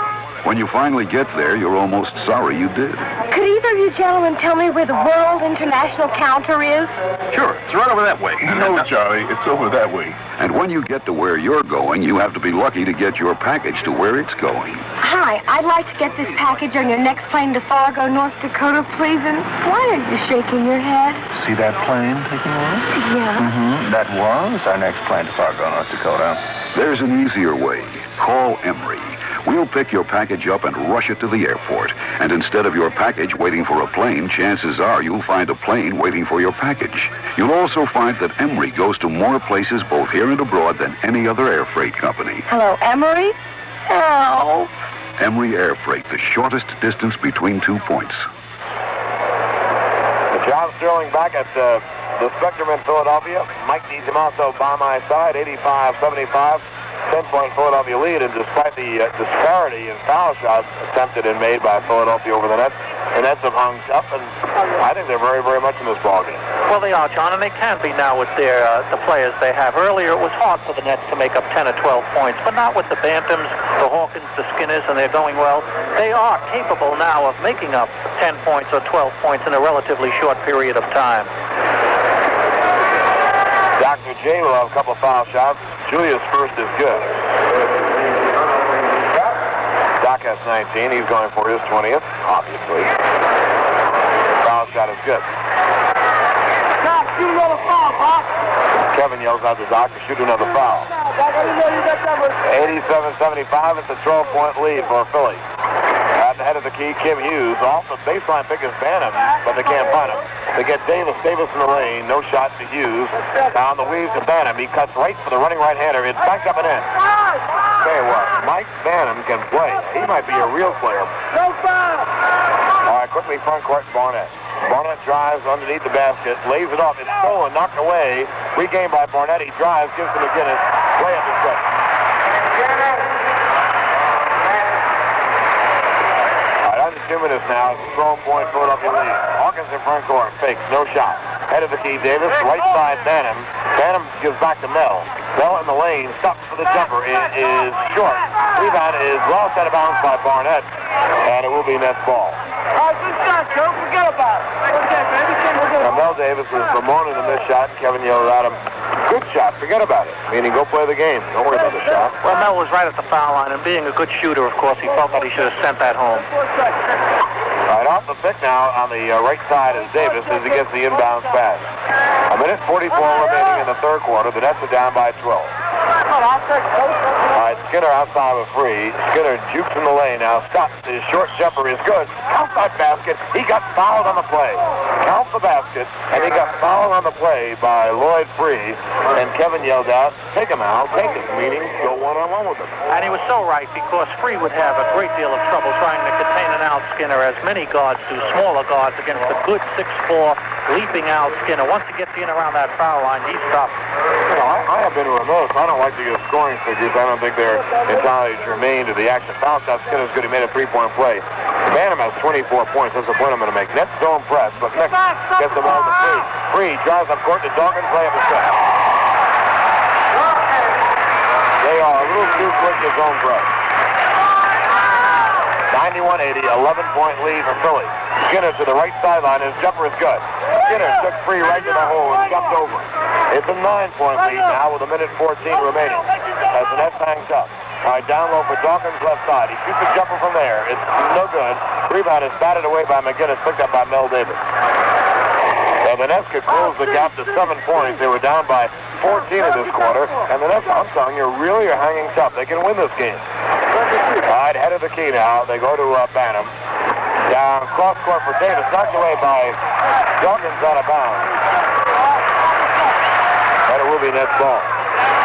When you finally get there, you're almost sorry you did. Could either of you gentlemen tell me where the World International Counter is? Sure, it's right over that way. No, Charlie, it's over that way. And when you get to where you're going, you have to be lucky to get your package to where it's going. Hi, I'd like to get this package on your next plane to Fargo, North Dakota, please. And why are you shaking your head? See that plane taking off? Yeah. Mm-hmm. That was our next plane to Fargo, North Dakota. There's an easier way. Call Emery. We'll pick your package up and rush it to the airport. And instead of your package waiting for a plane, chances are you'll find a plane waiting for your package. You'll also find that Emery goes to more places both here and abroad than any other air freight company. Hello, Emery? Help. Emery Air Freight, the shortest distance between 2 points. John Sterling back at the Spectrum in Philadelphia. Mike DiTomasso by my side, 85-75. 10-point Philadelphia lead, and despite the disparity in foul shots attempted and made by Philadelphia over the Nets have hung tough, and I think they're very, very much in this ballgame. Well, they are, John, and they can be now with the players they have. Earlier, it was hard for the Nets to make up 10 or 12 points, but not with the Bantams, the Hawkins, the Skinners, and they're going well. They are capable now of making up 10 points or 12 points in a relatively short period of time. Dr. J will have a couple of foul shots. Julius first is good. Doc has 19. He's going for his 20th, obviously. Foul shot is good. Doc, shoot another foul, Doc. Kevin yells out to Doc to shoot another foul. 87-75. It's a 12-point lead for Philly. At out ahead of the key, Kim Hughes. Off the baseline pick is Banham, but they can't find him. They get Davis. Davis in the lane. No shot to Hughes. Down the weaves to Banham. He cuts right for the running right-hander. It's backed up and in. Tell you what, Mike Banham can play. He might be a real player. All right, quickly front court, Barnett. Barnett drives underneath the basket, lays it off. It's stolen, knocked away. Regained by Barnett. He drives, gives to McGinnis. Layup is good. All right, under 2 minutes now. It's a strong point, Philadelphia lead. Hawkins in front court, fakes, no shot. Head of the key, Davis. Right side, Banham. Banham gives back to Mel. Mel in the lane, stops for the jumper. It is short. Rebound is well set of bounds by Barnett, and it will be Nets ball. Good shot, Joe. Forget about it. Okay, baby. Now, Mel Davis is bemoaning the missed shot. Kevin yelled at him, good shot, forget about it. Meaning, go play the game. Don't worry about the shot. Well, Mel was right at the foul line, and being a good shooter, of course, he felt that he should have sent that home. All right, off the pick now on the right side is Davis as he gets the inbounds pass. 1:44 remaining in the third quarter. The Nets are down by 12. All right, Skinner outside of a free. Skinner jukes in the lane now. Stops. His short jumper is good. Count that basket. He got fouled on the play. Count the basket. And he got fouled on the play by Lloyd Free. And Kevin yelled out, take him out. Take him. Meaning, go one-on-one with him. And he was so right, because Free would have a great deal of trouble trying to contain an out Skinner, as many guards do, smaller guards, against the good 6'4", leaping out Skinner. Once he gets in around that foul line, he's stopped. You know, I have been remiss. I don't like to give scoring figures. I don't think they're entirely germane to the action. Foul shot, Skinner's good. He made a three-point play. Banham has 24 points. That's the point I'm going to make. Nets so impressed, but next gets the ball to Free. Free drives up court to Dawkins. Play up his shot. They are a little too quick to zone press. 91-80, 11-point lead for Philly. Skinner to the right sideline. His jumper is good. Skinner took Free right to the hole and jumped over. It's a 9-point lead now with 1:14 remaining as the Nets hangs up. All right, down low for Dawkins left side. He shoots a jumper from there. It's no good. Rebound is batted away by McGinnis, picked up by Mel Davis. And the Nets could close the gap to 7 points. They were down by 14 in this quarter. And the Nets, I'm telling you, really are hanging tough. They can win this game. All right, head of the key now. They go to Banham. Down cross court for Davis. Knocked away by Dawkins out of bounds. And it will be Nets ball.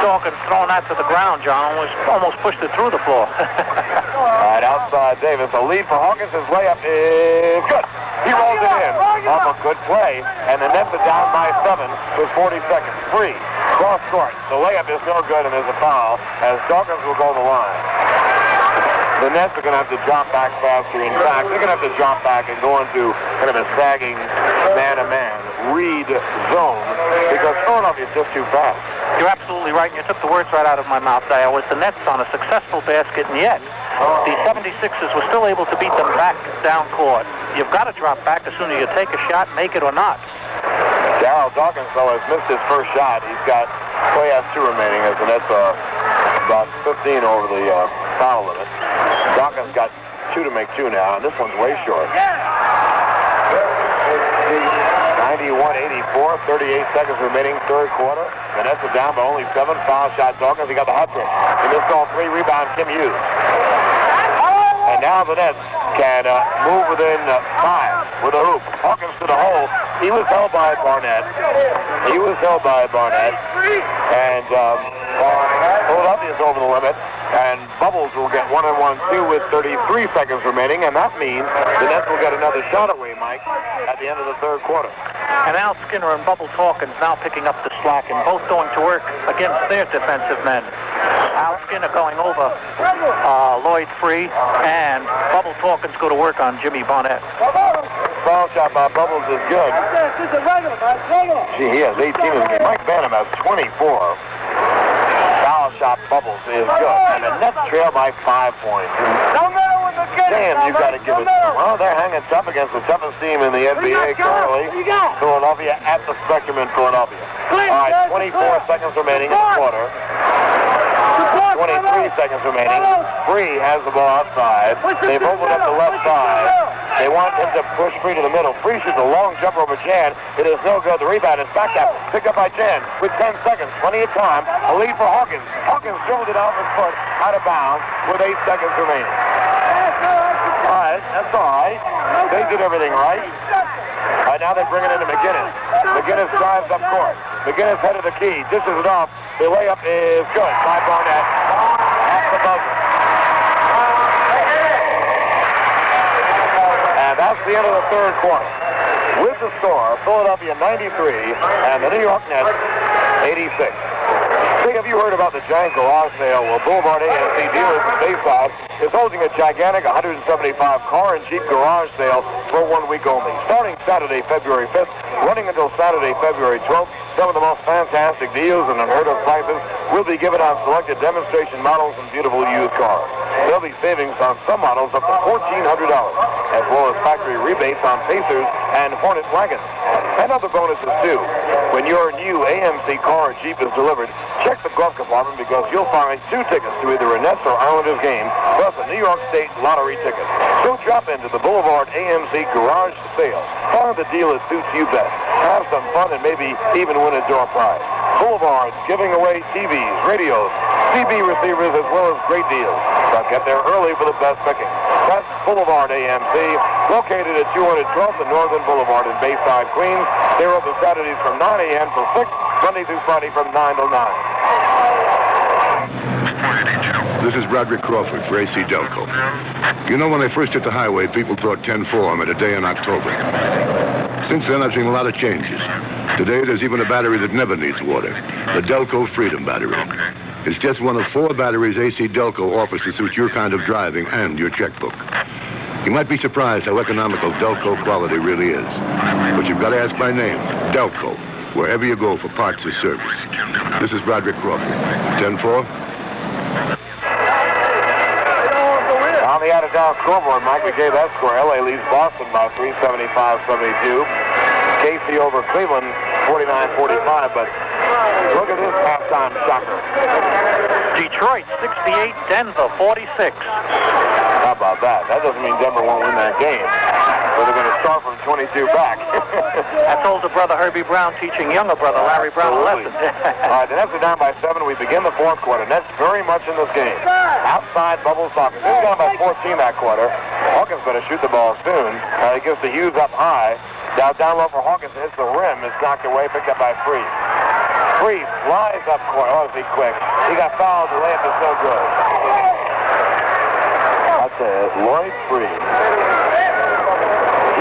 Dawkins throwing that to the ground, John. Almost pushed it through the floor. All right, outside Davis. A lead for Hawkins. His layup is good. He rolls it in off a good play. And the Nets are down by 7 with 40 seconds. Free. Cross court. The layup is no good, and there's a foul as Dawkins will go to the line. The Nets are going to have to drop back faster. In fact, they're going to have to drop back and go into kind of a sagging man-to-man read zone because Philadelphia is just too fast. You're absolutely right, and you took the words right out of my mouth there. With the Nets on a successful basket, and yet the 76ers were still able to beat them back down court. You've got to drop back as soon as you take a shot, make it or not. Darryl Dawkins, though, has missed his first shot. He's got play has 2 remaining as the Nets are about 15 over the foul limit. Dawkins got 2 to make 2 now, and this one's way short. 91-84, 38 seconds remaining, third quarter. The Nets are down by only 7. Foul shot Dawkins. He got the hot trick. He missed all 3. Rebound Kim Hughes. And now the Nets can move within 5 with a hoop. Hawkins to the hole. He was held by Barnett. And Philadelphia's over the limit. And Bubbles will get 1-on-1-2 with 33 seconds remaining. And that means the Nets will get another shot away, Mike, at the end of the third quarter. And Al Skinner and Bubbles Hawkins now picking up the slack and both going to work against their defensive men. Al Skinner going over Lloyd Free, and Bubbles Hawkins go to work on Jimmy Barnett. Foul shot by Bubbles is good. Gee, he has 18 in the game. Mike Banham has 24. Foul shot Bubbles is good. And the Nets trail by 5 points. Damn, you got to give it. Well, they're hanging tough against the toughest team in the NBA currently. Philadelphia at the Spectrum in Philadelphia. All right, 24 seconds remaining in the quarter. 23 seconds remaining. Free has the ball outside. They've opened up the left side. They want him to push Free to the middle. Free shoots a long jumper over Chan. It is no good. The rebound is backed up. Picked up by Chan with 10 seconds. Plenty of time. A lead for Hawkins. Hawkins dribbled it out his foot out of bounds with 8 seconds remaining. All right, right. That's all right. They did everything right. Now they bring it into McGinnis. McGinnis drives up court. McGinnis headed the key. Dishes it off. The layup is good by Barnett. Off the buzzer. And that's the end of the third quarter. With the score, Philadelphia 93 and the New York Nets 86. Say, have you heard about the giant garage sale? Well, Boulevard AMC Dealers in Bayside is holding a gigantic 175 car and Jeep garage sale for 1 week only. Starting Saturday, February 5th, running until Saturday, February 12th, some of the most fantastic deals and unheard of prices will be given on selected demonstration models and beautiful used cars. There'll be savings on some models up to $1,400, as well as factory rebates on Pacers and Hornet wagons. And other bonuses, too. When your new AMC car or Jeep is delivered, check the glove compartment because you'll find 2 tickets to either a Nets or Islanders game, plus a New York State lottery ticket. So drop into the Boulevard AMC garage sale. Find the deal that suits you best. Have some fun and maybe even win a door prize. Boulevard's giving away TVs, radios, CB receivers, as well as great deals. But get there early for the best picking. That's Boulevard AMC, located at 212th and Northern Boulevard in Bayside, Queens. They're open Saturdays from 9 a.m. for 6, Monday through Friday from 9 till 9. This is Broderick Crawford for AC Delco. You know, when I first hit the highway, people thought 10-4 meant a day in October. Since then, I've seen a lot of changes. Today, there's even a battery that never needs water, the Delco Freedom Battery. It's just one of 4 batteries AC Delco offers to suit your kind of driving and your checkbook. You might be surprised how economical Delco quality really is. But you've got to ask my name, Delco, wherever you go for parts or service. This is Broderick Crawford. 10-4. On the out-of-town scoreboard, Mike, we gave that score. LA leads Boston by 375-72. KC over Cleveland, 49-45, but look at this halftime shocker. Detroit, 68, Denver, 46. How about that? That doesn't mean Denver won't win that game, but they're going to start from 22 back. That's older brother Herbie Brown teaching younger brother Larry Brown a lesson. All right, the Nets are down by 7. We begin the fourth quarter. Nets very much in this game. Outside Bubbles Hawkins. They're down by 14 that quarter. Hawkins better shoot the ball soon. He gives the Hughes up high. Now down low for Hawkins. Hits the rim. It's knocked away. Picked up by Free. Free flies up court. Oh, is he quick? He got fouled. The layup is so good. That's it. Lloyd Free.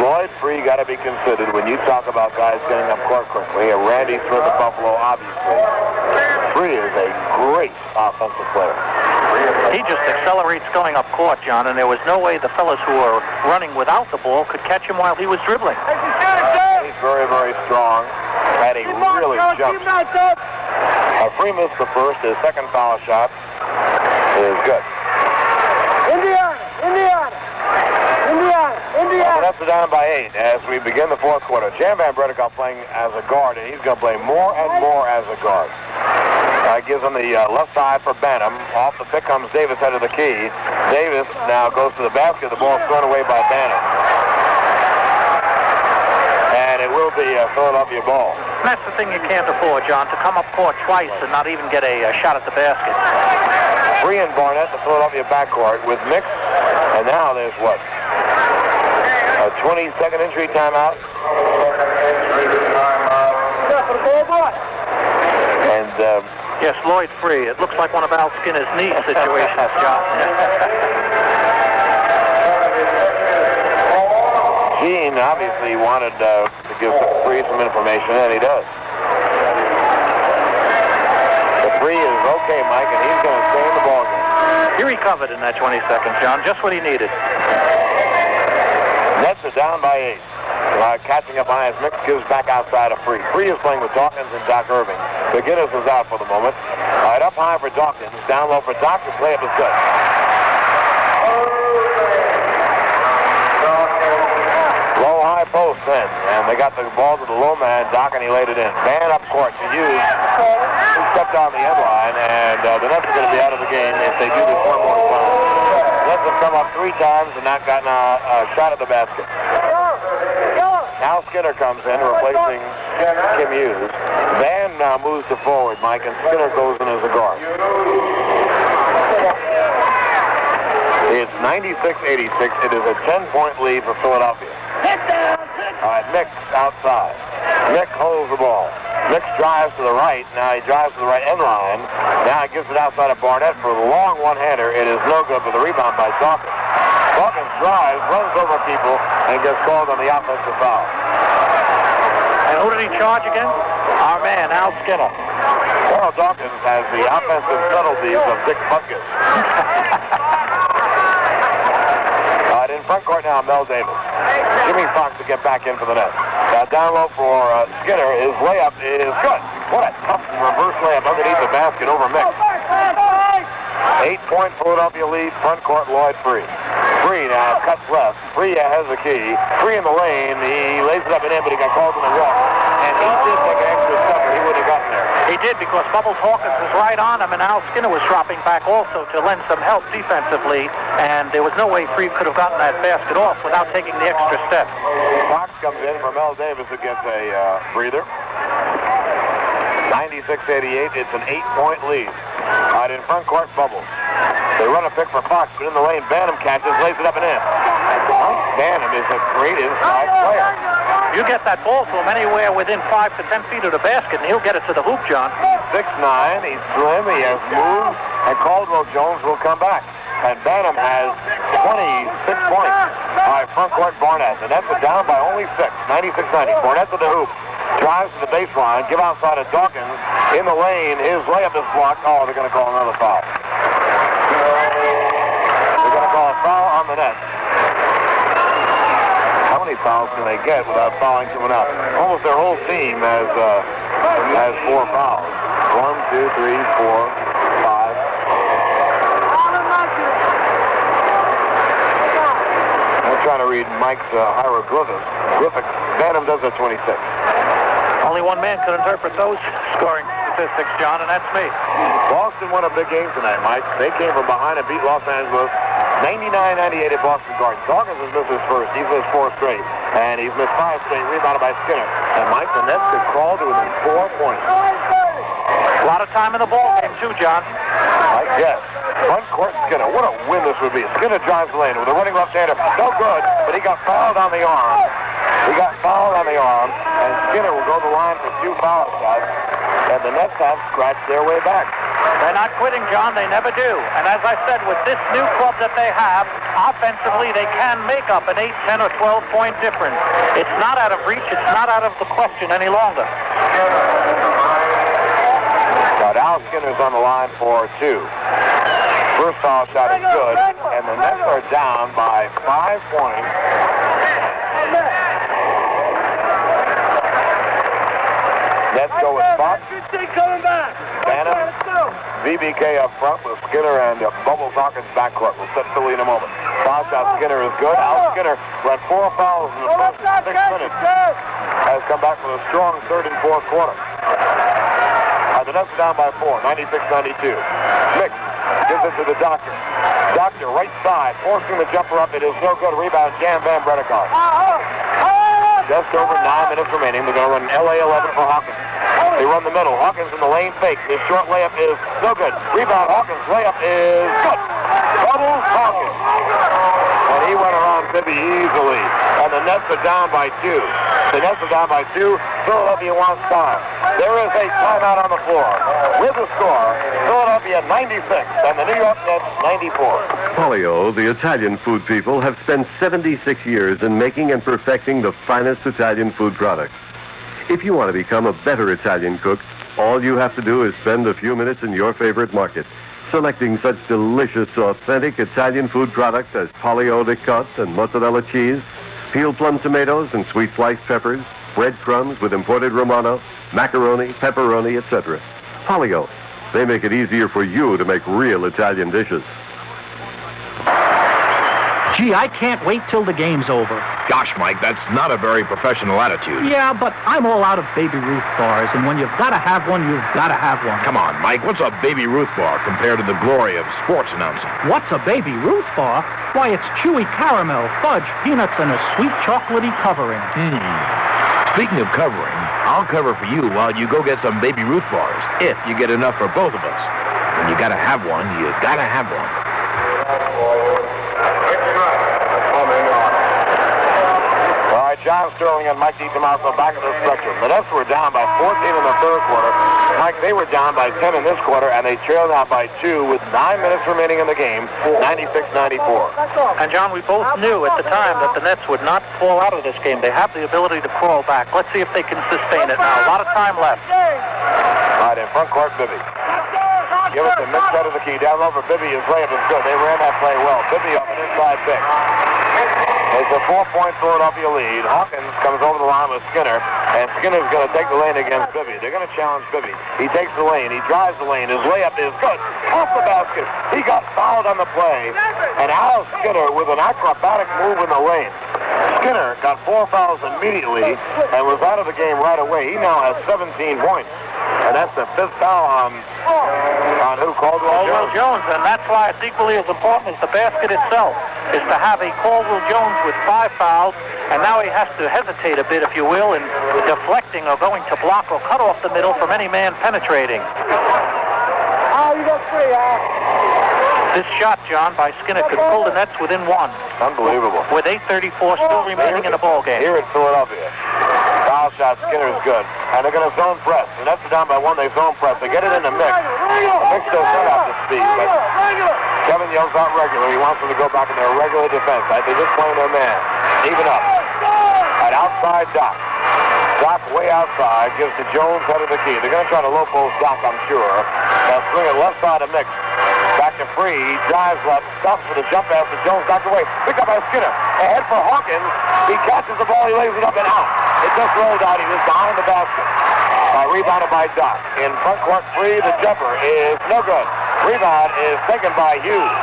Lloyd Free got to be considered when you talk about guys getting up court quickly. Randy Smith of Buffalo, obviously. Free is a great offensive player. He just accelerates going up court, John, and there was no way the fellas who were running without the ball could catch him while he was dribbling. He's very, very strong. Had a really jump. Free missed the first. His second foul shot is good. Indiana! The Nets are down by 8 as we begin the fourth quarter. Jan Van Bredikoff playing as a guard, and he's going to play more and more as a guard. Gives him the left side for Banham. Off the pick comes Davis head of the key. Davis now goes to the basket. The ball thrown away by Banham. And it will be a Philadelphia ball. That's the thing you can't afford, John, to come up court twice and not even get a shot at the basket. Free and Barnett, the Philadelphia backcourt with Mix. And now there's what? A 20-second injury timeout. And yes, Lloyd Free. It looks like one of Al Skinner's knee situations, John. Gene obviously wanted to give Free some information, and he does. The Free is okay, Mike, and he's going to stay in the ballgame. He recovered in that 20 seconds, John, just what he needed. Nets are down by 8. Catching up high as Mix gives back outside of Free. Free is playing with Dawkins and Doc Irving. McGinnis is out for the moment. All right, up high for Dawkins. Down low for Doc. The play-up is good. Low high post then. And they got the ball to the low man, Doc, and he laid it in. Van up court to Hughes. He stepped on the end line, and the Nets are going to be out of the game if they do this one more time. Nets have come up 3 times and not gotten a shot at the basket. Now Skinner comes in, replacing Kim Hughes. Van now moves to forward, Mike, and Skinner goes in as a guard. It's 96-86. It is a 10-point lead for Philadelphia. All right, Mick outside. Mick holds the ball. Mick drives to the right. Now he drives to the right end line. Now he gives it outside of Barnett for the long one-hander. It is no good, but the rebound by Dawkins. Dawkins drives, runs over people, and gets called on the offensive foul. And who did he charge against? Our man, Al Skinner. Carl Dawkins has the offensive subtleties of Dick Butkus. In front court now, Mel Davis. Jimmy Fox to get back in for the net. Now down low for Skinner. His layup is good. What a tough reverse layup underneath the basket over Mick. 8-point Philadelphia lead. Front court, Lloyd Free. Free now cuts left. Free has the key. Free in the lane. He lays it up and in, but he got called in the run. And he did take an extra step, or he wouldn't have gotten there. He did, because Bubbles Hawkins was right on him, and Al Skinner was dropping back also to lend some help defensively, and there was no way Free could have gotten that basket off without taking the extra step. Fox comes in for Mel Davis who gets a breather. 96-88, it's an 8-point lead. Out in front court, Bubbles. They run a pick for Fox, but in the lane, Bantam catches, lays it up and in. Bantam is a great inside player. You get that ball to him anywhere within 5 to 10 feet of the basket, and he'll get it to the hoop, John. 6'9", he's slim, he has moves, and Caldwell Jones will come back. And Bantam has 26 points. All right, front court, Barnett. The Nets are down by only 6, 96-90. Barnett to the hoop. Drives to the baseline, give outside of Dawkins. In the lane, his layup is blocked. Oh, they're going to call another foul. They're going to call a foul on the net. How many fouls can they get without fouling someone out? Almost their whole team has 4 fouls. 1, 2, 3, 4, 5. I'm trying to read Mike's hieroglyphics. Bantam does at 26. Only one man could interpret those scoring statistics, John, and that's me. Boston won a big game tonight, Mike. They came from behind and beat Los Angeles 99-98 at Boston Garden. Dawkins has missed his first. He's missed 4 straight. And he's missed 5 straight, rebounded by Skinner. And Mike, the Nets could crawl to within 4 points. A lot of time in the ball game, too, John. Mike, yes. Front court Skinner. What a win this would be. Skinner drives the lane with a running left-hander. No good, but he got fouled on the arm. And Skinner will go to the line for 2 foul shots. And the Nets have scratched their way back. They're not quitting, John. They never do. And as I said, with this new club that they have, offensively, they can make up an 8, 10, or 12-point difference. It's not out of reach. It's not out of the question any longer. But Al Skinner's on the line for 2. First foul shot is good, and the Nets are down by 5 points. Nets go with Fox, Bantam, VBK up front with Skinner and Bubbles Hawkins backcourt. We'll set Philly in a moment. Foul shot Skinner is good. Al Skinner, who had 4 fouls in the first 6 minutes, has come back for a strong third and fourth quarter. The Nets are down by 4, 96-92. Mick gives it to the Doctor. Doctor, right side, forcing the jumper up. It is no good. Rebound, Jan Van Bredekar. Just over 9 minutes remaining. They're going to run LA 11 for Hawkins. They run the middle. Hawkins in the lane fake. His short layup is no good. Rebound, Hawkins' layup is good. Bubbles Hawkins. And he went around Bibby easily. And the Nets are down by 2. The Nets are down by 2. Philadelphia wants time. There is a timeout on the floor. With the score, Philadelphia 96 and the New York Nets 94. Polio, the Italian food people, have spent 76 years in making and perfecting the finest Italian food products. If you want to become a better Italian cook, all you have to do is spend a few minutes in your favorite market, selecting such delicious, authentic Italian food products as Polio di Cut and mozzarella cheese, peeled plum tomatoes and sweet sliced peppers, breadcrumbs with imported Romano, macaroni, pepperoni, etc. Polio. They make it easier for you to make real Italian dishes. Gee, I can't wait till the game's over. Gosh, Mike, that's not a very professional attitude. Yeah, but I'm all out of Baby Ruth bars, and when you've got to have one, you've got to have one. Come on, Mike, what's a Baby Ruth bar compared to the glory of sports announcing? What's a Baby Ruth bar? Why, it's chewy caramel, fudge, peanuts, and a sweet chocolatey covering. Speaking of covering, I'll cover for you while you go get some Baby Ruth bars, if you get enough for both of us. When you gotta have one, you gotta have one. All right, John Sterling and Mike DiTomasso back at the spectrum. The Nets were down by 14 in the third quarter. Mike, they were down by 10 in this quarter, and they trailed out by 2 with 9 minutes remaining in the game, 96-94. And, John, we both knew at the time that the Nets would not fall out of this game. They have the ability to crawl back. Let's see if they can sustain it now. A lot of time left. All right, in front court, Bibby. Give it to Mitch out of the key. Down low for Bibby. His layup is good. They ran that play well. Bibby off an inside pick. It's a 4-point Philadelphia lead. Hawkins comes over the line with Skinner, and Skinner's going to take the lane against Bibby. They're going to challenge Bibby. He takes the lane. He drives the lane. His layup is good. Off the basket. He got fouled on the play, and Al Skinner with an acrobatic move in the lane. Skinner got 4 fouls immediately and was out of the game right away. He now has 17 points. And that's the 5th foul on who? Caldwell Jones. And that's why it's equally as important as the basket itself, is to have a Caldwell Jones with 5 fouls, and now he has to hesitate a bit, if you will, in deflecting or going to block or cut off the middle from any man penetrating. You got 3, This shot, John, by Skinner could pull the Nets within 1. Unbelievable. With 8:34 still remaining in the ball game. Here in Philadelphia. Foul shot, Skinner is good. And they're going to zone press. The Nets are down by 1, they zone press. They get it in the mix. The mix does not have to speed, but Kevin yells out regular. He wants them to go back in their regular defense. Right? They're just playing their man. Even up. At outside Doc. Doc way outside, gives to Jones head of the key. They're going to try to low post Doc, I'm sure. They'll swing it left side of Mix. Back to Free. He drives left, stops for the jump pass to Jones, knocked away. Picked up by Skinner. Ahead for Hawkins. He catches the ball, he lays it up and out. It just rolled out. He was behind the basket. Rebounded by Doc. In front court, Free. The jumper is no good. Rebound is taken by Hughes.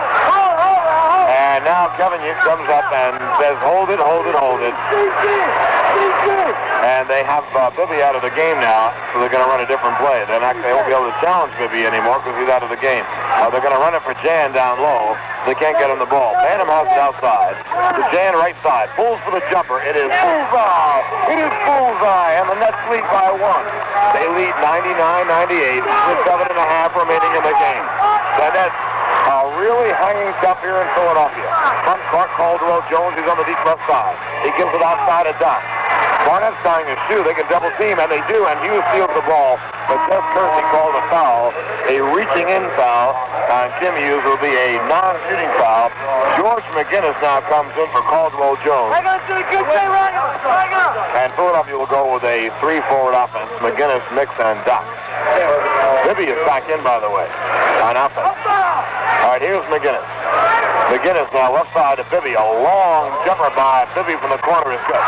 And now Kevin Hughes comes up and says, hold it, hold it, hold it. And they have Bibby out of the game now, so they're going to run a different play. They won't be able to challenge Bibby anymore because he's out of the game. They're going to run it for Jan down low. They can't get him the ball. Bantam has it outside. The Jan right side. Pulls for the jumper. It is bullseye. It is bullseye. And the Nets lead by 1. They lead 99-98 with 7.5 remaining in the game. The Nets are really hanging tough here in Philadelphia. Front court, Caldwell Jones. He's on the deep left side. He gives it outside of Doc. Barnett's trying to shoot. They can double team, and they do, and Hughes steals the ball. But Jeff Kersey called a foul, a reaching in foul. On Tim Hughes will be a non-shooting foul. George McGinnis now comes in for Caldwell Jones. And Philadelphia will go with a 3-forward offense. McGinnis, Mix, and Doc. Bibby is back in, by the way, on offense. All right, here's McGinnis. McGinnis now left side to Bibby. A long jumper by Bibby from the corner is good.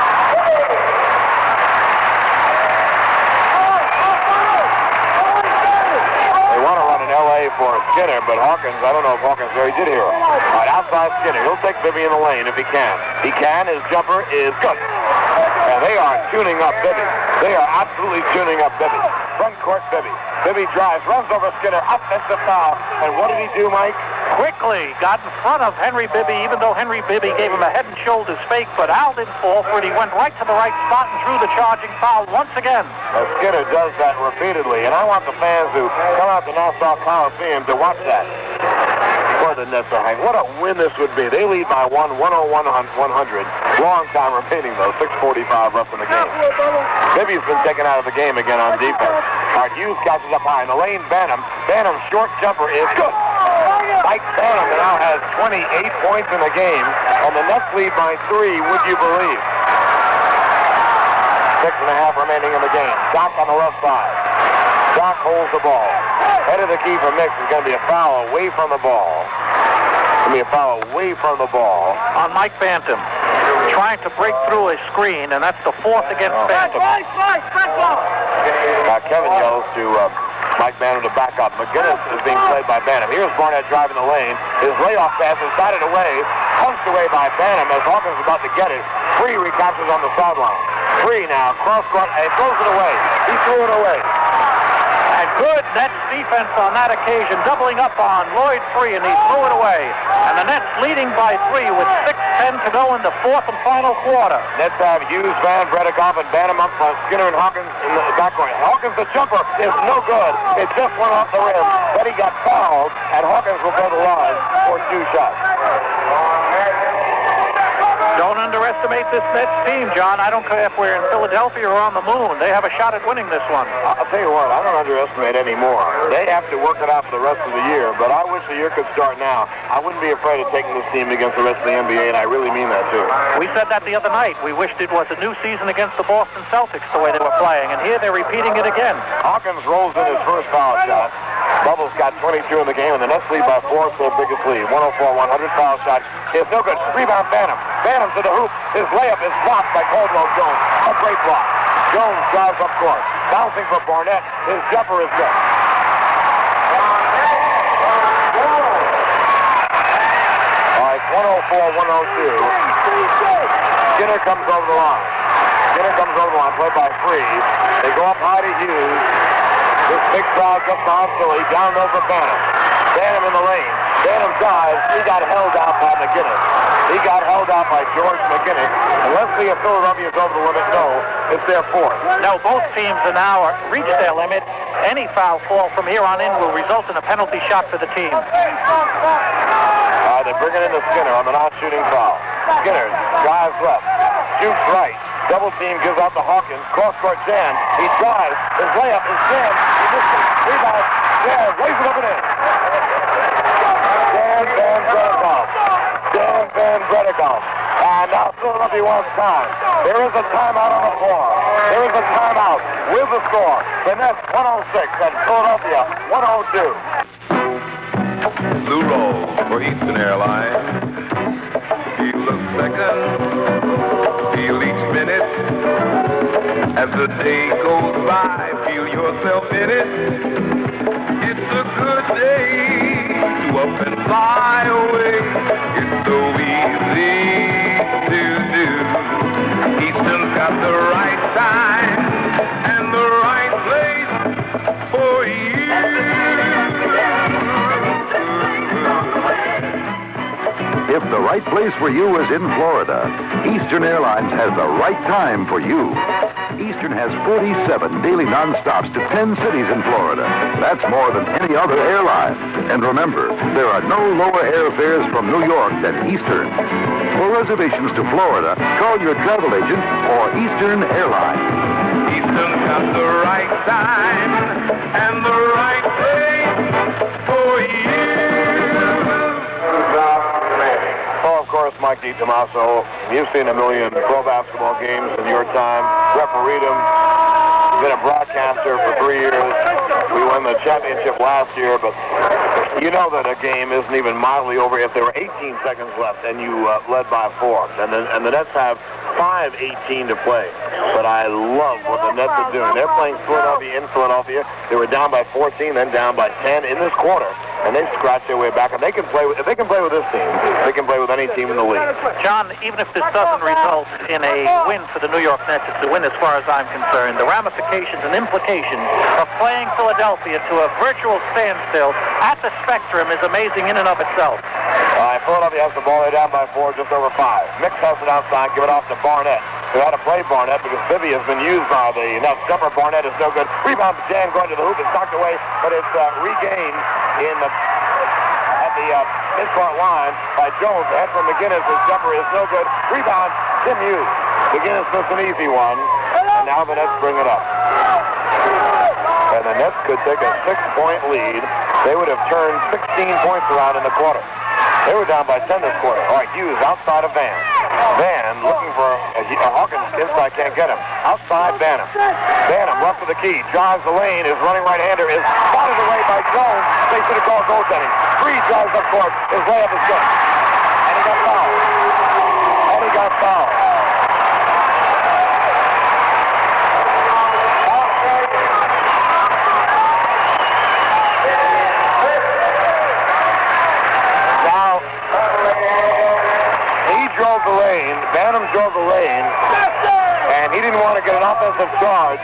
They want to run an LA for Skinner, but Hawkins, I don't know if Hawkins already did here. All right, outside Skinner. He'll take Bibby in the lane if he can. He can. His jumper is good. And they are tuning up Bibby. They are absolutely tuning up Bibby. Front court Bibby. Bibby drives, runs over Skinner, offensive foul. And what did he do, Mike? Quickly got in front of Henry Bibby, even though Henry Bibby gave him a head and shoulders fake, but Al didn't fall for it. He went right to the right spot and drew the charging foul once again. Skinner does that repeatedly, and I want the fans who come out to Nassau Coliseum to watch that. Boy, the Nets are hanging. What a win this would be. They lead by 1, 101-100. Long time remaining, though. 6:45 left in the game. Bibby's been taken out of the game again on defense. Hughes catches up high in the lane. Bantam. Bantam's short jumper is good. Mike Bantam now has 28 points in the game, and the Nets lead by 3, would you believe? 6.5 remaining in the game. Doc on the left side. Doc holds the ball. Head of the key for Mix is going to be a foul away from the ball. Going to be a foul away from the ball. On Mike Bantam. Trying to break through a screen, and that's the 4th against Bantam. Kevin yells to Mike Bantam to back up. McGinnis is being played by Bantam. Here's Barnett driving the lane. His layoff pass is batted away, punched away by Bantam as Hawkins is about to get it. Free recaptures on the sideline. Free now, cross court, and throws it away. He threw it away. And good Nets defense on that occasion, doubling up on Lloyd Free, and he threw it away. And the Nets leading by 3 with 6:10 to go in the 4th and final quarter. Nets have Hughes, Van Bredikoff, and Bantam up front. Skinner and Hawkins in the backcourt. Hawkins, the jumper, is no good. It just went off the rim. Then he got fouled, and Hawkins will go to the line for 2 shots. underestimate this Mets team, John. I don't care if we're in Philadelphia or on the moon. They have a shot at winning this one. I'll tell you what, I don't underestimate anymore. They have to work it out for the rest of the year, but I wish the year could start now. I wouldn't be afraid of taking this team against the rest of the NBA, and I really mean that, too. We said that the other night. We wished it was a new season against the Boston Celtics, the way they were playing, and here they're repeating it again. Hawkins rolls in his first foul shot. Bubbles got 22 in the game, and the Nets lead by 4 for their biggest lead. 104-100 foul shot. It's no good. Rebound, Banham. Banham to the hoop. His layup is blocked by Caldwell Jones. A great block. Jones drives up court. Bouncing for Barnett. His jumper is good. All right, 104-102. Skinner comes over the line. Played by Freeze. They go up high to Hughes. This big crowd just behind Philly. Down low for Banham. Banham in the lane. Banham dives. He got held out by McGinnis. He got held out by George McGinnis. And let's see if Philadelphia is over the limit. No, it's their fourth. No, both teams are now reached their limit. Any foul call from here on in will result in a penalty shot for the team. All right, they're bringing in the Skinner on the non-shooting foul. Skinner drives left. Shoots right. Double team gives out to Hawkins. Cross-court jam. He drives. His layup is jammed. He missed it. Rebound. Jam. Lays it up and in. Dan Van Bredekoff. And now Philadelphia wants time. There is a timeout on the floor. There is a timeout with the score. The Nets 106 and Philadelphia 102. Blue roll for Eastern Airlines. He looks second. Feel each minute as the day goes by. Feel yourself in it. It's a good day to up and fly away. It's so easy to do. Eastern's got the right time and the right place for you. If the right place for you is in Florida, Eastern Airlines has the right time for you. Eastern has 47 daily non-stops to 10 cities in Florida. That's more than any other airline. And remember, there are no lower airfares from New York than Eastern. For reservations to Florida, call your travel agent or Eastern Airlines. Eastern's got the right time and the right place for you. Oh, of course, Mike DiTomasso. You've seen a million pro basketball games in your time. Refereed them. Been a broadcaster for 3 years. We won the championship last year, but you know that a game isn't even mildly over if there were 18 seconds left and you led by 4. And the Nets have 5:18 to play. But I love what the Nets are doing. They're playing Philadelphia in Philadelphia. They were down by 14, then down by 10 in this quarter. And they scratch their way back, and they can play with. If they can play with this team, they can play with any team in the league. John, even if this doesn't result in a win for the New York Nets, it's a win as far as I'm concerned. The ramifications and implications of playing Philadelphia to a virtual standstill at the Spectrum is amazing in and of itself. Philadelphia has the ball. They're down by 4, just over 5. Mix has it outside, give it off to Barnett, who had to play Barnett because Bibby has been used by the Nets. Jumper Barnett is no good. Rebound jam going to the hoop. It's knocked away, but it's regained at the midcourt line by Jones. The head from McGinnis. His jumper is no good. Rebound, Tim Hughes. McGinnis missed an easy one, and now the Nets bring it up. And the Nets could take a 6-point lead. They would have turned 16 points around in the quarter. They were down by 10 this quarter. All right, Hughes outside of Van. Van looking for Hawkins inside, can't get him. Outside Banham. Banham left of the key, drives the lane. His running right-hander is spotted away by Jones. They should have called goaltending. Freeze drives up court. His layup is good. And he got fouled. Banham drove the lane, and he didn't want to get an offensive charge,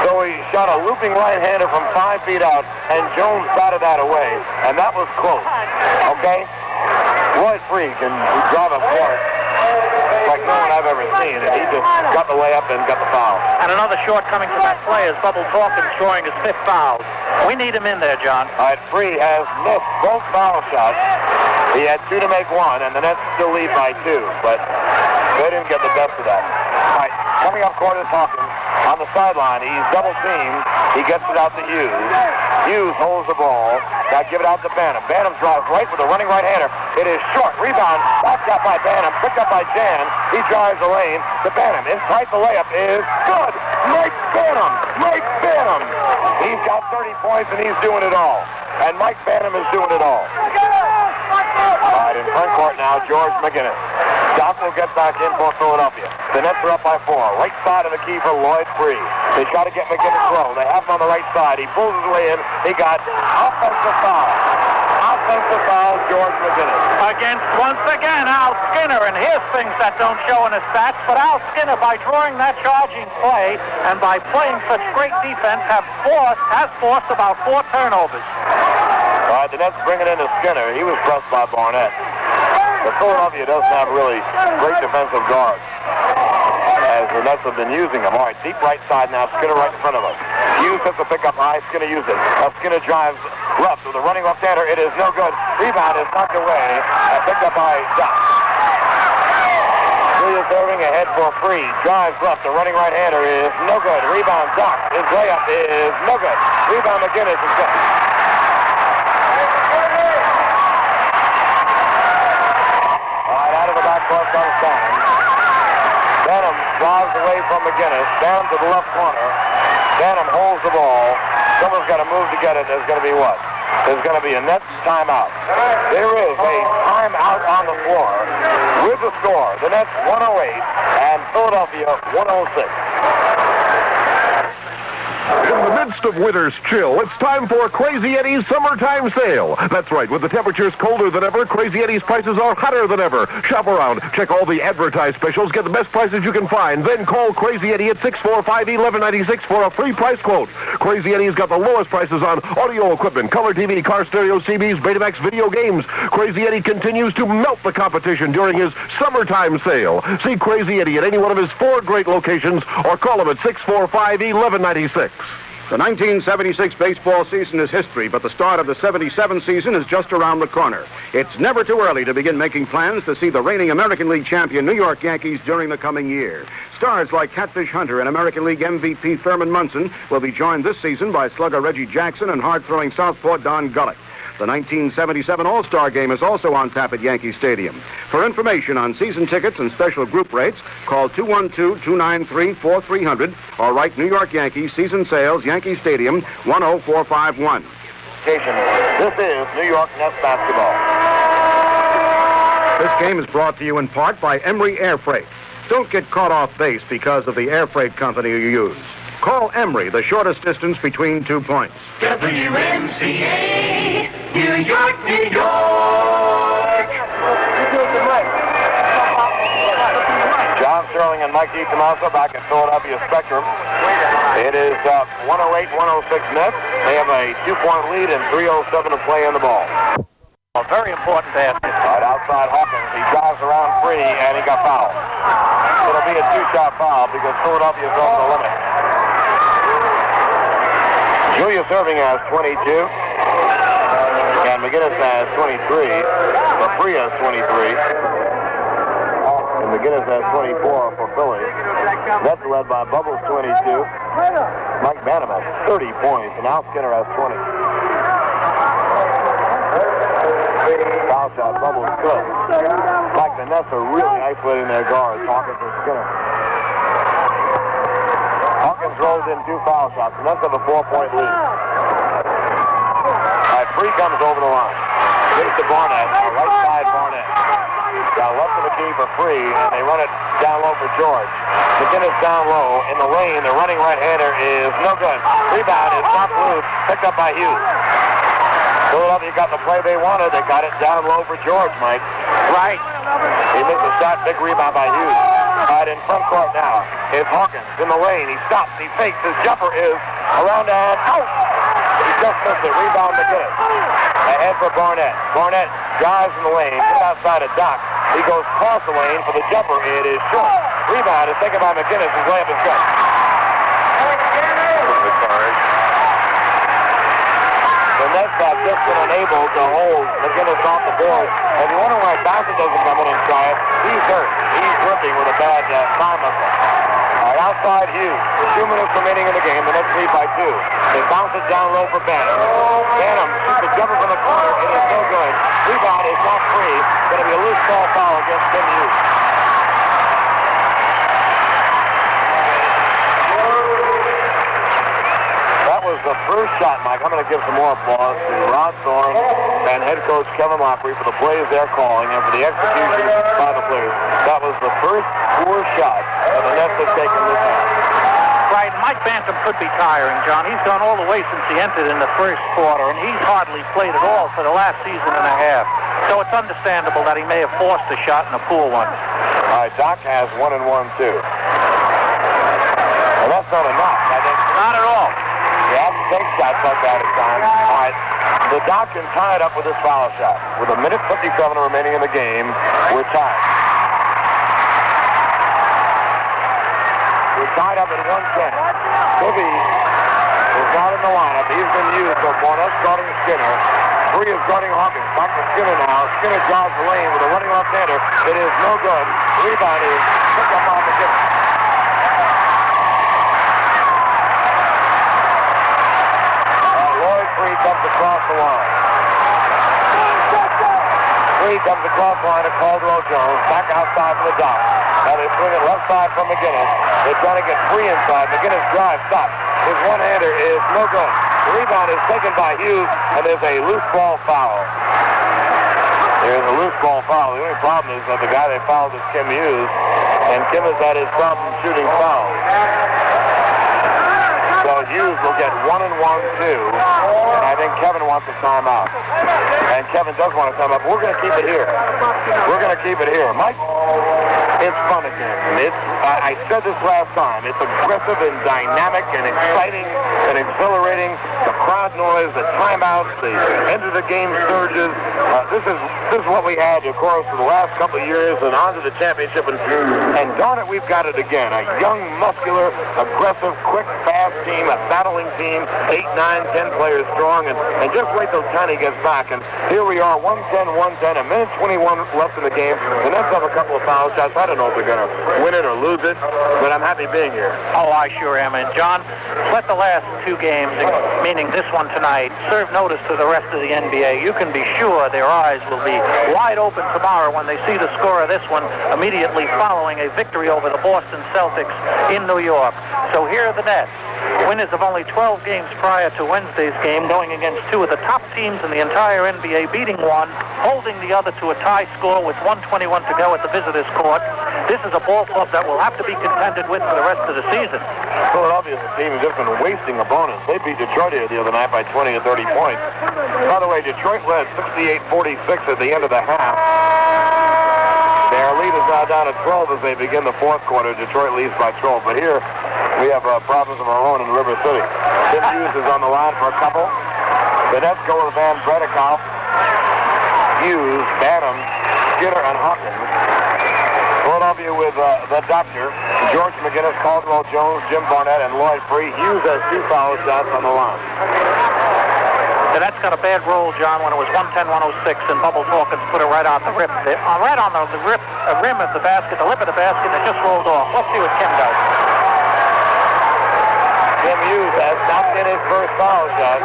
so he shot a looping right-hander from 5 feet out, and Jones batted that away, and that was close, okay? Roy Freak can drive a court like no one I've ever seen, and he just got the layup and got the foul. And another shortcoming for that play is Bubbles Hawkins drawing his 5th foul. We need him in there, John. All right, Free has missed both foul shots. He had 2 to make 1, and the Nets still lead by 2, but They didn't get the best of that. All right, coming up court is Hawkins. On the sideline, he's double teamed. He gets it out to Hughes. Hughes holds the ball. Now give it out to Banham. Banham drives right with a running right-hander. It is short. Rebound. Backed up by Banham. Picked up by Jan. He drives the lane to Banham. Inside the layup is good. Mike Banham. Mike Banham. He's got 30 points and he's doing it all. And Mike Banham is doing it all. All right, in front court now, George McGinnis. Doc will get back in for Philadelphia. The Nets are up by 4. Right side of the key for Lloyd Free. They try to get McGinnis low. They have him on the right side. He pulls his way in. He got offensive foul. Offensive foul, George McGinnis. Against, once again, Al Skinner. And here's things that don't show in his stats. But Al Skinner, by drawing that charging play and by playing such great defense, has forced about 4 turnovers. All right, the Nets bringing in to Skinner. He was pressed by Barnett. But Philadelphia doesn't have really great defensive guards, as the Nets have been using them. All right, deep right side now. Skinner right in front of us. Hughes has to pick up high. Skinner used it. Now Skinner drives left with a running left-hander. It is no good. Rebound is knocked away and picked up by Doc. Julius Irving ahead for Free. Drives left. The running right-hander is no good. Rebound Doc. His layup is no good. Rebound McGinnis is good. Comes Banham. Banham drives away from McGinnis, down to the left corner. Banham holds the ball. Someone's got to move to get it. There's going to be what? There's going to be a Nets timeout. There is a timeout on the floor with the score. The Nets 108 and Philadelphia 106. In the midst of winter's chill, it's time for Crazy Eddie's summertime sale. That's right. With the temperatures colder than ever, Crazy Eddie's prices are hotter than ever. Shop around. Check all the advertised specials. Get the best prices you can find. Then call Crazy Eddie at 645-1196 for a free price quote. Crazy Eddie's got the lowest prices on audio equipment, color TV, car stereo, CBs, Betamax, video games. Crazy Eddie continues to melt the competition during his summertime sale. See Crazy Eddie at any one of his 4 great locations or call him at 645-1196. The 1976 baseball season is history, but the start of the 77 season is just around the corner. It's never too early to begin making plans to see the reigning American League champion New York Yankees during the coming year. Stars like Catfish Hunter and American League MVP Thurman Munson will be joined this season by slugger Reggie Jackson and hard-throwing southpaw Don Gulick. The 1977 All-Star Game is also on tap at Yankee Stadium. For information on season tickets and special group rates, call 212-293-4300 or write New York Yankees Season Sales, Yankee Stadium, 10451. This is New York Nets basketball. This game is brought to you in part by Emery Air Freight. Don't get caught off base because of the air freight company you use. Call Emery, the shortest distance between 2 points. WMCA, New York, New York. John Sterling and Mike DiTomasso back at Philadelphia Spectrum. It is 108-106 Nets. They have a 2-point lead and 3:07 to play in the ball. A very important basket. Right outside Hawkins. He drives around Free and he got fouled. It'll be a 2-shot foul because Philadelphia is over the limit. Julius Irving has 22, and McGinnis has 23, Free has 23, and McGinnis has 24 for Philly. That's led by Bubbles 22, Mike Banham has 30 points, and Al Skinner has 20. Foul shot, Bubbles good. In fact, the Nets are really isolating their guards, Hawkins and Skinner. Hawkins rolls in 2 foul shots, and Nets have a 4-point lead. All right, Free comes over the line. Gives to Barnett, right side Barnett. Got left of the key for Free, and they run it down low for George. McGinnis down low in the lane. The running right-hander is no good. Rebound is knocked loose, picked up by Hughes. Philadelphia got the play they wanted. They got it down low for George, Mike. Right. He missed a shot, big rebound by Hughes. All right, in front court now is Hawkins in the lane. He stops, he fakes. His jumper is around and out. He just missed it. Rebound McGinnis. Ahead for Barnett. Barnett drives in the lane, just outside of Doc. He goes across the lane for the jumper. It is short. Rebound is taken by McGinnis. His layup is good. The Nets have just been unable to hold McGinnis off the board. And you wonder why Bowser doesn't come in and try it. He's hurt. He's limping with a bad thigh muscle. All right, outside Hughes. 2 minutes remaining in the game. The Nets lead by 2. They bounce it down low for Banham. Banham shoots a jumper from the corner. It is no good. Rebound is not free. Going to be a loose ball foul against Tim Hughes. That was the first shot, Mike. I'm going to give some more applause to Rod Thorne and head coach Kevin Lockery for the plays they're calling and for the execution by the players. That was the first poor shot that the Nets have taken this half. Right, Mike Bantam could be tiring, John. He's gone all the way since he entered in the first quarter, and he's hardly played at all for the last season and a half. So it's understandable that he may have forced a shot in a poor one. All right, Doc has 1 and 1, too. And that's not enough, I think. Not at all. You have to take shots like that at times. All right, the Doc can tie it up with his foul shot. With 1:57 remaining in the game, we're tied. We're tied up at 110. Bibby is not in the lineup. He's been used so far. That's guarding Skinner. Free is guarding Hawkins. Back to Skinner now. Skinner drives the lane with a running left-hander. It is no good. Rebound is picked up off the McGinnis. Free comes across the line. Free comes across the line to Caldwell Jones. Back outside for the Doc. Now they swing it left side from McGinnis. They're trying to get free inside. McGinnis drives, stops. His one-hander is no good. The rebound is taken by Hughes, and there's a loose ball foul. There's a loose ball foul. The only problem is that the guy they fouled is Kim Hughes, and Kim has had his problem shooting fouls. So Hughes will get 1 and 1, too. And I think Kevin wants a timeout. And Kevin does want a timeout. But we're going to keep it here. We're going to keep it here. Mike, it's fun again. And I said this last time. It's aggressive and dynamic and exciting and exhilarating. The crowd noise, the timeouts, the end of the game surges. This is what we had, of course, for the last couple of years and on to the championship. And darn it, we've got it again. A young, muscular, aggressive, quick, fast team, a battling team, 8, 9, 10 players strong, and just wait till Tiny gets back. And here we are, 110, 110, a minute 21 left in the game. The Nets have a couple of foul shots. I don't know if they're going to win it or lose it, but I'm happy being here. Oh, I sure am. And John, let the last 2 games, meaning this one tonight, serve notice to the rest of the NBA. You can be sure their eyes will be wide open tomorrow when they see the score of this one immediately following a victory over the Boston Celtics in New York. So here are the Nets. Winners of only 12 games prior to Wednesday's game, going against 2 of the top teams in the entire NBA, beating one, holding the other to a tie score with 1:21 to go at the visitors' court. This is a ball club that will have to be contended with for the rest of the season. Philadelphia's team has just been wasting opponents. They beat Detroit here the other night by 20 or 30 points. By the way, Detroit led 68-46 at the end of the half. Their lead is now down to 12 as they begin the fourth quarter. Detroit leads by 12. But here we have problems of our own in River City. Tim Hughes is on the line for a couple. The Nets go with Van Bredikoff, Hughes, Banham, Skinner, and Hawkins. Philadelphia with the Doctor, George McGinnis, Caldwell Jones, Jim Barnett, and Lloyd Free. Hughes has 2 foul shots on the line. The Nets got a bad roll, John, when it was 110-106, and Bubbles Hawkins put it right on the rip. Right on the rim of the basket, the lip of the basket, and it just rolled off. Let's see what Kim does. Tim Hughes has knocked in his first foul shot.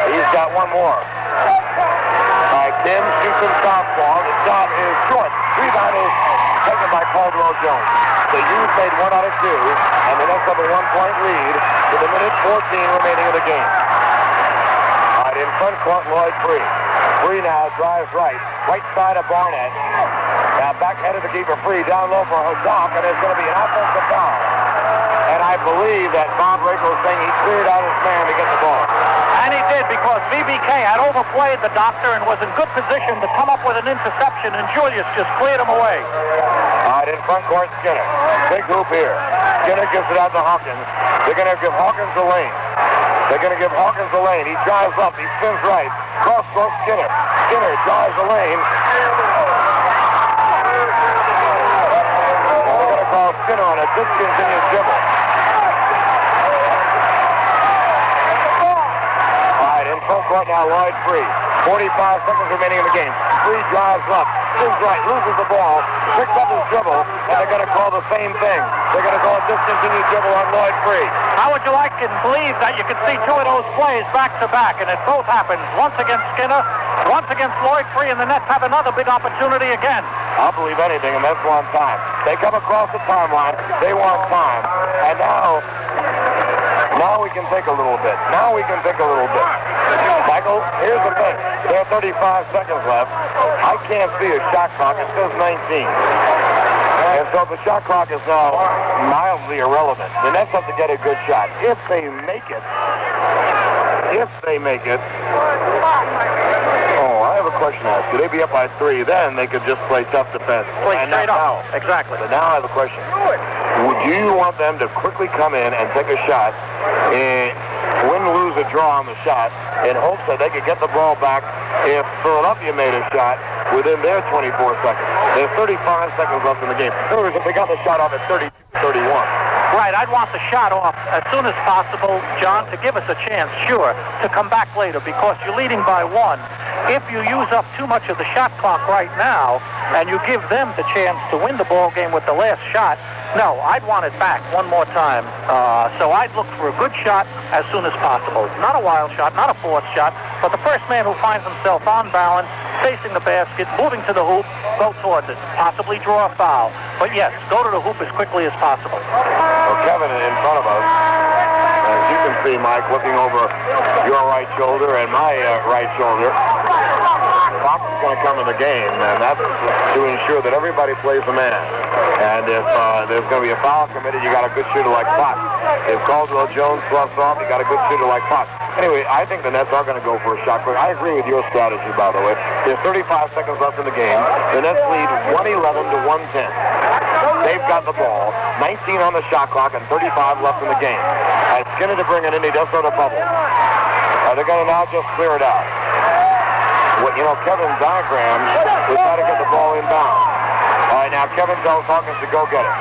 He's got one more. All right, Tim shoots some softball. The shot is short. Rebound is taken by Caldwell Jones. So Hughes made 1 out of 2, and the Nets have a 1-point lead with 1:14 remaining in the game. All right, in front court, Lloyd Free. Free now drives right side of Barnett. Now backhanded to keeper Free, down low for Doc, and there's going to be an offensive foul. And I believe that Bob Rako is saying he cleared out his man to get the ball. And he did, because VBK had overplayed the Doctor and was in good position to come up with an interception, and Julius just cleared him away. All right, in front court, Skinner. Big hoop here. Skinner gives it out to Hawkins. They're going to give Hawkins the lane. They're going to give Hawkins the lane. He drives up. He spins right. Cross court, Skinner. Skinner drives the lane. And they're going to call Skinner on a discontinued dribble. court now, Lloyd free. 45 seconds remaining in the game. Free drives left. Spins right, loses the ball, picks up his dribble, and they're going to call the same thing. They're going to call a discontinued dribble on Lloyd free. How would you like and believe that you can see two of those plays back-to-back, and it both happens. Once against Skinner, once against Lloyd free, and the Nets have another big opportunity again. I'll believe anything, and that's one time. They come across the timeline. They want time. And now we can think a little bit. Michael, here's the thing. There are 35 seconds left. I can't see a shot clock. It says 19. And so the shot clock is now mildly irrelevant. The Nets have to get a good shot. If they make it, I have a question to ask. Could they be up by 3? Then they could just play tough defense. Play straight up. Exactly. But now I have a question. Would you want them to quickly come in and take a shot, and win, lose, or draw on the shot, in hopes that they could get the ball back if Philadelphia made a shot within their 24 seconds? There's 35 seconds left in the game. In other words, if they got the shot off at 32-31. Right, I'd want the shot off as soon as possible, John, to give us a chance, sure, to come back later, because you're leading by 1. If you use up too much of the shot clock right now, and you give them the chance to win the ball game with the last shot, no, I'd want it back one more time. So I'd look for a good shot as soon as possible. Not a wild shot, not a forced shot, but the first man who finds himself on balance, facing the basket, moving to the hoop, go towards it, possibly draw a foul. But yes, go to the hoop as quickly as possible. Well, Kevin, in front of us, as you can see, Mike, looking over your right shoulder and my right shoulder, Fox is going to come in the game, and that's to ensure that everybody plays the man. And if there's going to be a foul committed, you got a good shooter like Fox. If Caldwell Jones sloughs off, you got a good shooter like Fox. Anyway, I think the Nets are going to go for a shot quick. I agree with your strategy, by the way. There's 35 seconds left in the game. The Nets lead 111 to 110. They've got the ball, 19 on the shot clock, and 35 left in the game. And Skinner to bring it in, he does throw the bubble. They're going to now just clear it out. Kevin's diagram was how to get the ball inbound. All right, now Kevin tells Hawkins to go get it.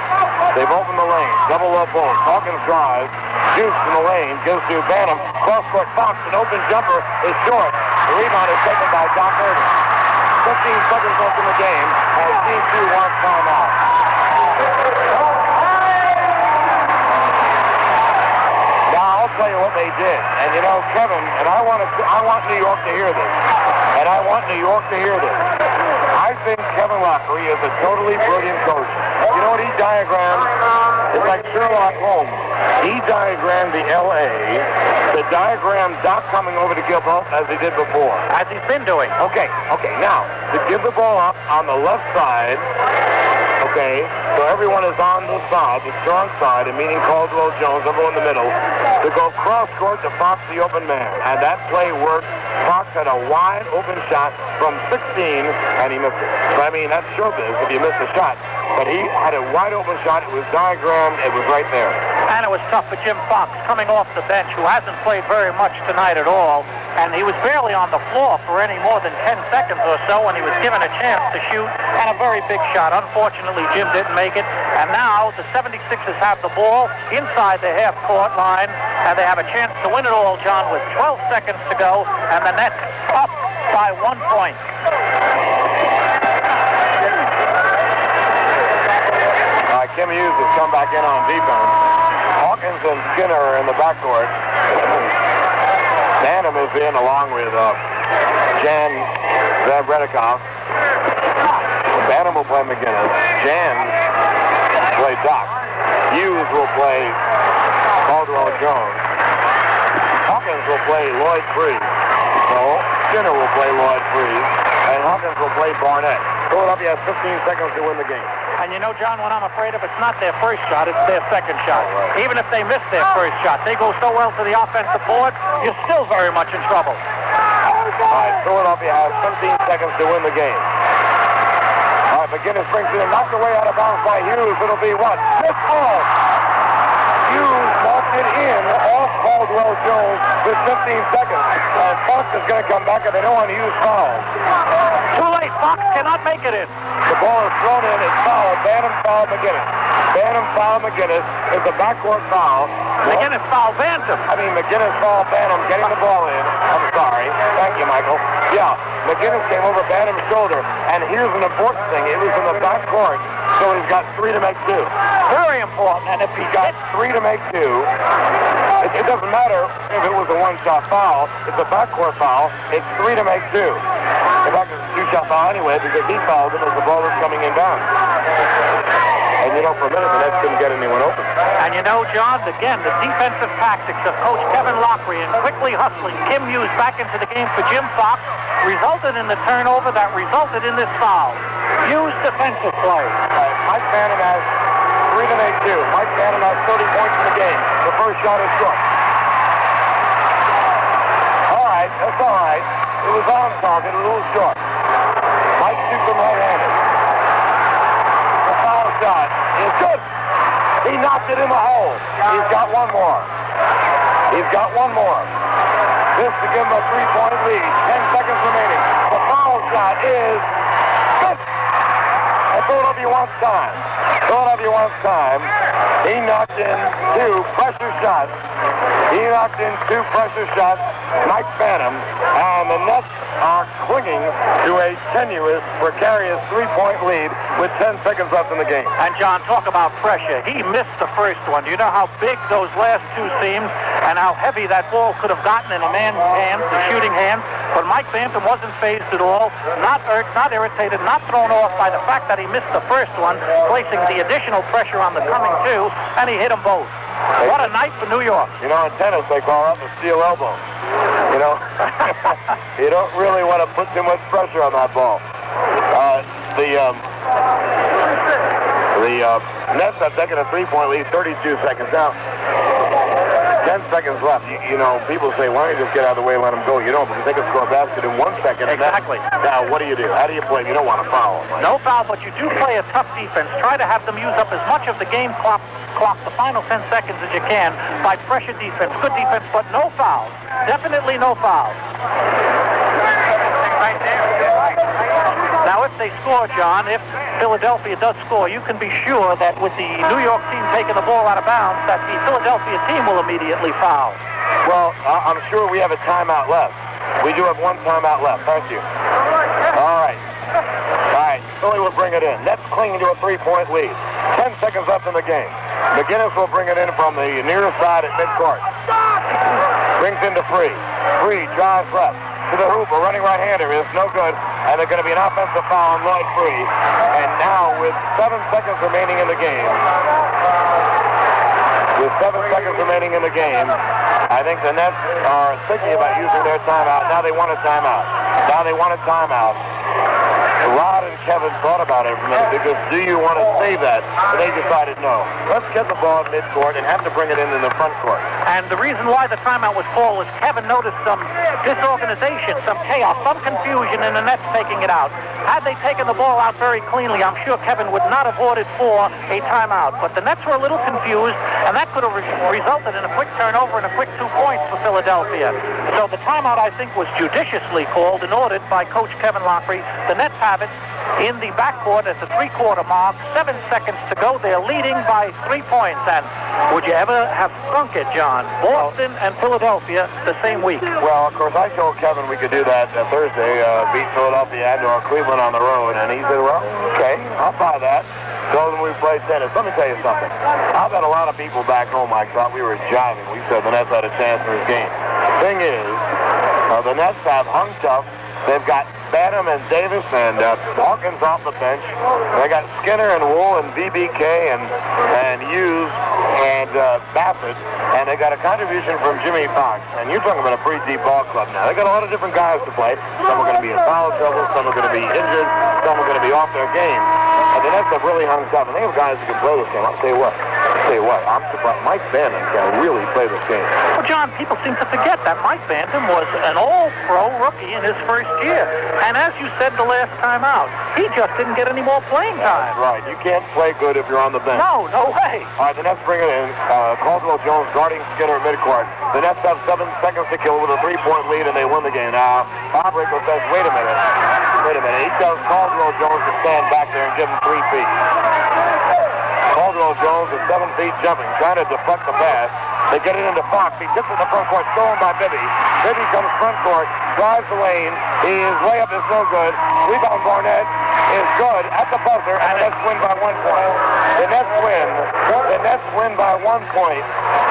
They've opened the lane, double low post. Hawkins drives, shoots in the lane, gives to Banham. Cross-court Fox, an open jumper is short. The rebound is taken by Doc Irvin. 15 seconds left in the game, and Team 2 wants timeout. Now, I'll tell you what they did. And, Kevin, and I want New York to hear this. And I want New York to hear this. I think Kevin Lockery is a totally brilliant coach. You know what he diagrammed? It's like Sherlock Holmes. He diagrammed the L.A. to diagram Doc coming over to give up as he did before. As he's been doing. Okay. Now, to give the ball up on the left side, okay, so everyone is on the side, the strong side, and meaning Caldwell Jones, everyone in the middle, to go cross-court to Fox, the open man. And that play worked. Fox had a wide open shot from 16, and he missed it. So, that's showbiz if you miss the shot. But he had a wide open shot. It was diagrammed. It was right there. And it was tough for Jim Fox coming off the bench, who hasn't played very much tonight at all. And he was barely on the floor for any more than 10 seconds or so when he was given a chance to shoot, and a very big shot. Unfortunately, Jim didn't make it. And now the 76ers have the ball inside the half-court line, and they have a chance to win it all, John, with 12 seconds to go, and the Nets up by 1 point. Kim Hughes has come back in on defense. Hawkins and Skinner are in the backcourt. Banham is in along with Jan Zabredikov. Banham will play McGinnis. Jan will play Doc. Hughes will play Caldwell Jones. Hawkins will play Lloyd Freeze. So Skinner will play Lloyd Freeze. And Hawkins will play Barnett. Philadelphia has 15 seconds to win the game. And John, what I'm afraid of, it's not their first shot, it's their second shot. Right. Even if they miss their first shot, they go so well to the offensive board, you're still very much in trouble. All right, Philadelphia has 15 seconds to win the game. All right, McGinnis brings it in, knocked away out of bounds by Hughes. It'll be what? This ball. Hughes knocked it in off Caldwell Jones with 15 seconds. And Fox is going to come back, and they know on Hughes foul. Too late. Fox cannot make it in. The ball is thrown in. It's foul. Banham foul McGinnis. Bantam foul McGinnis. It's a backcourt foul. McGinnis foul Bantam. McGinnis foul Bantam getting the ball in. I'm sorry. Thank you, Michael. Yeah, McGinnis came over Bantam's shoulder. And here's an important thing. It was in the backcourt, so he's got 3 to make 2. Very important. And if he got 3 to make 2, it doesn't matter if it was a one-shot foul. It's a backcourt foul. It's 3 to make 2. In fact, it's a 2-shot foul anyway because he fouled him as the ball was coming inbound. And, for a minute, the Nets couldn't get anyone open. And, John, again, the defensive tactics of Coach Kevin Lockery and quickly hustling Kim Hughes back into the game for Jim Fox resulted in the turnover that resulted in this foul. Hughes' defensive play. Mike Bantam has 3 to make 2. Mike Bantam has 30 points in the game. The first shot is short. All right, that's all right. It was on target, a little short. Mike shoots him right-handed. The foul shot is good. He knocked it in the hole. He's got one more. He's got one more. This to give him a 3-point lead. 10 seconds remaining. The foul shot is good. And Philadelphia wants time. Philadelphia wants time. He knocked in 2 pressure shots. Mike Bantam. And the Nets are clinging to a tenuous, precarious 3-point lead with 10 seconds left in the game. And, John, talk about pressure. He missed the first one. Do you know how big those last 2 seemed and how heavy that ball could have gotten in a man's hands, the shooting hands? But Mike Bantam wasn't fazed at all, not irked, not irritated, not thrown off by the fact that he missed the first one, placing the additional pressure on the coming 2, and he hit them both. What a night for New York. In tennis, they call that the steel elbow. You don't really want to put too much pressure on that ball. The Nets have taken a 3-point lead, 32 seconds out. 10 seconds left. People say, why don't you just get out of the way and let them go? You don't, because they can score a basket in 1 second. Exactly. Now, what do you do? How do you play? You don't want to foul them. Right? No foul, but you do play a tough defense. Try to have them use up as much of the game clock, the final 10 seconds as you can, by pressure defense. Good defense, but no fouls. Definitely no fouls. Right there. Now, if they score, John, if Philadelphia does score, you can be sure that with the New York team taking the ball out of bounds, that the Philadelphia team will immediately foul. Well, I'm sure we have a timeout left. We do have 1 timeout left. Thank you. All right. Philly will bring it in. Nets clinging to a 3-point lead. 10 seconds left in the game. McGinnis will bring it in from the near side at midcourt. Brings into Free. Free drives left. To the hoop, a running right-hander is no good, and there's going to be an offensive foul on Lloyd Free. And now, with 7 seconds remaining in the game, I think the Nets are thinking about using their timeout. Now they want a timeout. Rod and Kevin thought about it for a minute because do you want to save that? And they decided no. Let's get the ball at midcourt and have to bring it in the front court. And the reason why the timeout was called was Kevin noticed some disorganization, some chaos, some confusion in the Nets taking it out. Had they taken the ball out very cleanly, I'm sure Kevin would not have ordered for a timeout. But the Nets were a little confused, and that could have resulted in a quick turnover and a quick 2 points for Philadelphia. So the timeout, I think, was judiciously called and ordered by Coach Kevin Lockery. The Nets have it in the backcourt at the 3-quarter mark. 7 seconds to go. They're leading by 3 points. And would you ever have thunk it, John? Boston and Philadelphia the same week. Well, of course, I told Kevin we could do that Thursday, beat Philadelphia and Cleveland on the road. And he said, well, okay, I'll buy that. Told him we played tennis. Let me tell you something. I've got a lot of people back home, Mike, thought we were jiving. We said the Nets had a chance in this game. Thing is, the Nets have hung tough. They've got Bantam and Davis and Hawkins off the bench. They got Skinner and Wool and VBK and Hughes and Bassett. And they got a contribution from Jimmy Fox. And you're talking about a pretty deep ball club now. They got a lot of different guys to play. Some are going to be in foul trouble. Some are going to be injured. Some are going to be off their game. And the Nets have really hung tough. And they have guys who can play this game. I'll tell you what. I'm surprised. Mike Bantam can really play this game. Well, John, people seem to forget that Mike Bantam was an all-pro rookie in his first year. And as you said the last time out, he just didn't get any more playing time. That's right. You can't play good if you're on the bench. No way. All right, the Nets bring it in. Caldwell Jones guarding Skinner at midcourt. The Nets have 7 seconds to kill with a 3-point lead, and they win the game. Now, Fabrico says, wait a minute. He tells Caldwell Jones to stand back there and give him 3 feet. Caldwell Jones is 7 feet jumping, trying to deflect the pass. They get it into Fox. He tips it in the front court, stolen by Bibby. Bibby comes front court, drives the lane. His layup is no good. Rebound Barnett is good at the buzzer, and the Nets win by 1 point. The Nets win. The Nets win by 1 point.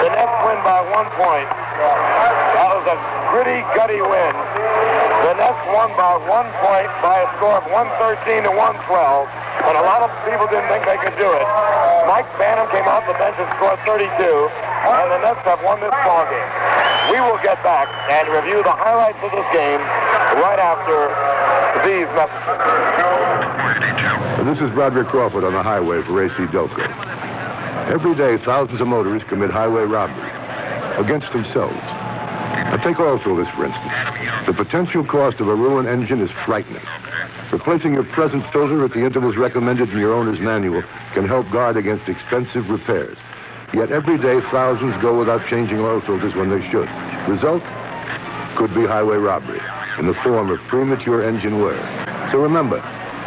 The Nets win by 1 point. That was a gritty, gutty win. The Nets won by 1 point by a score of 113 to 112. But a lot of people didn't think they could do it. Mike Banham came off the bench and scored 32, and the Nets have won this ballgame. We will get back and review the highlights of this game right after these messages. This is Broderick Crawford on the highway for AC Delco. Every day, thousands of motorists commit highway robbery against themselves. Now, take oil filters, for instance. The potential cost of a ruined engine is frightening. Replacing your present filter at the intervals recommended in your owner's manual can help guard against expensive repairs. Yet every day, thousands go without changing oil filters when they should. Result? Could be highway robbery in the form of premature engine wear. So remember,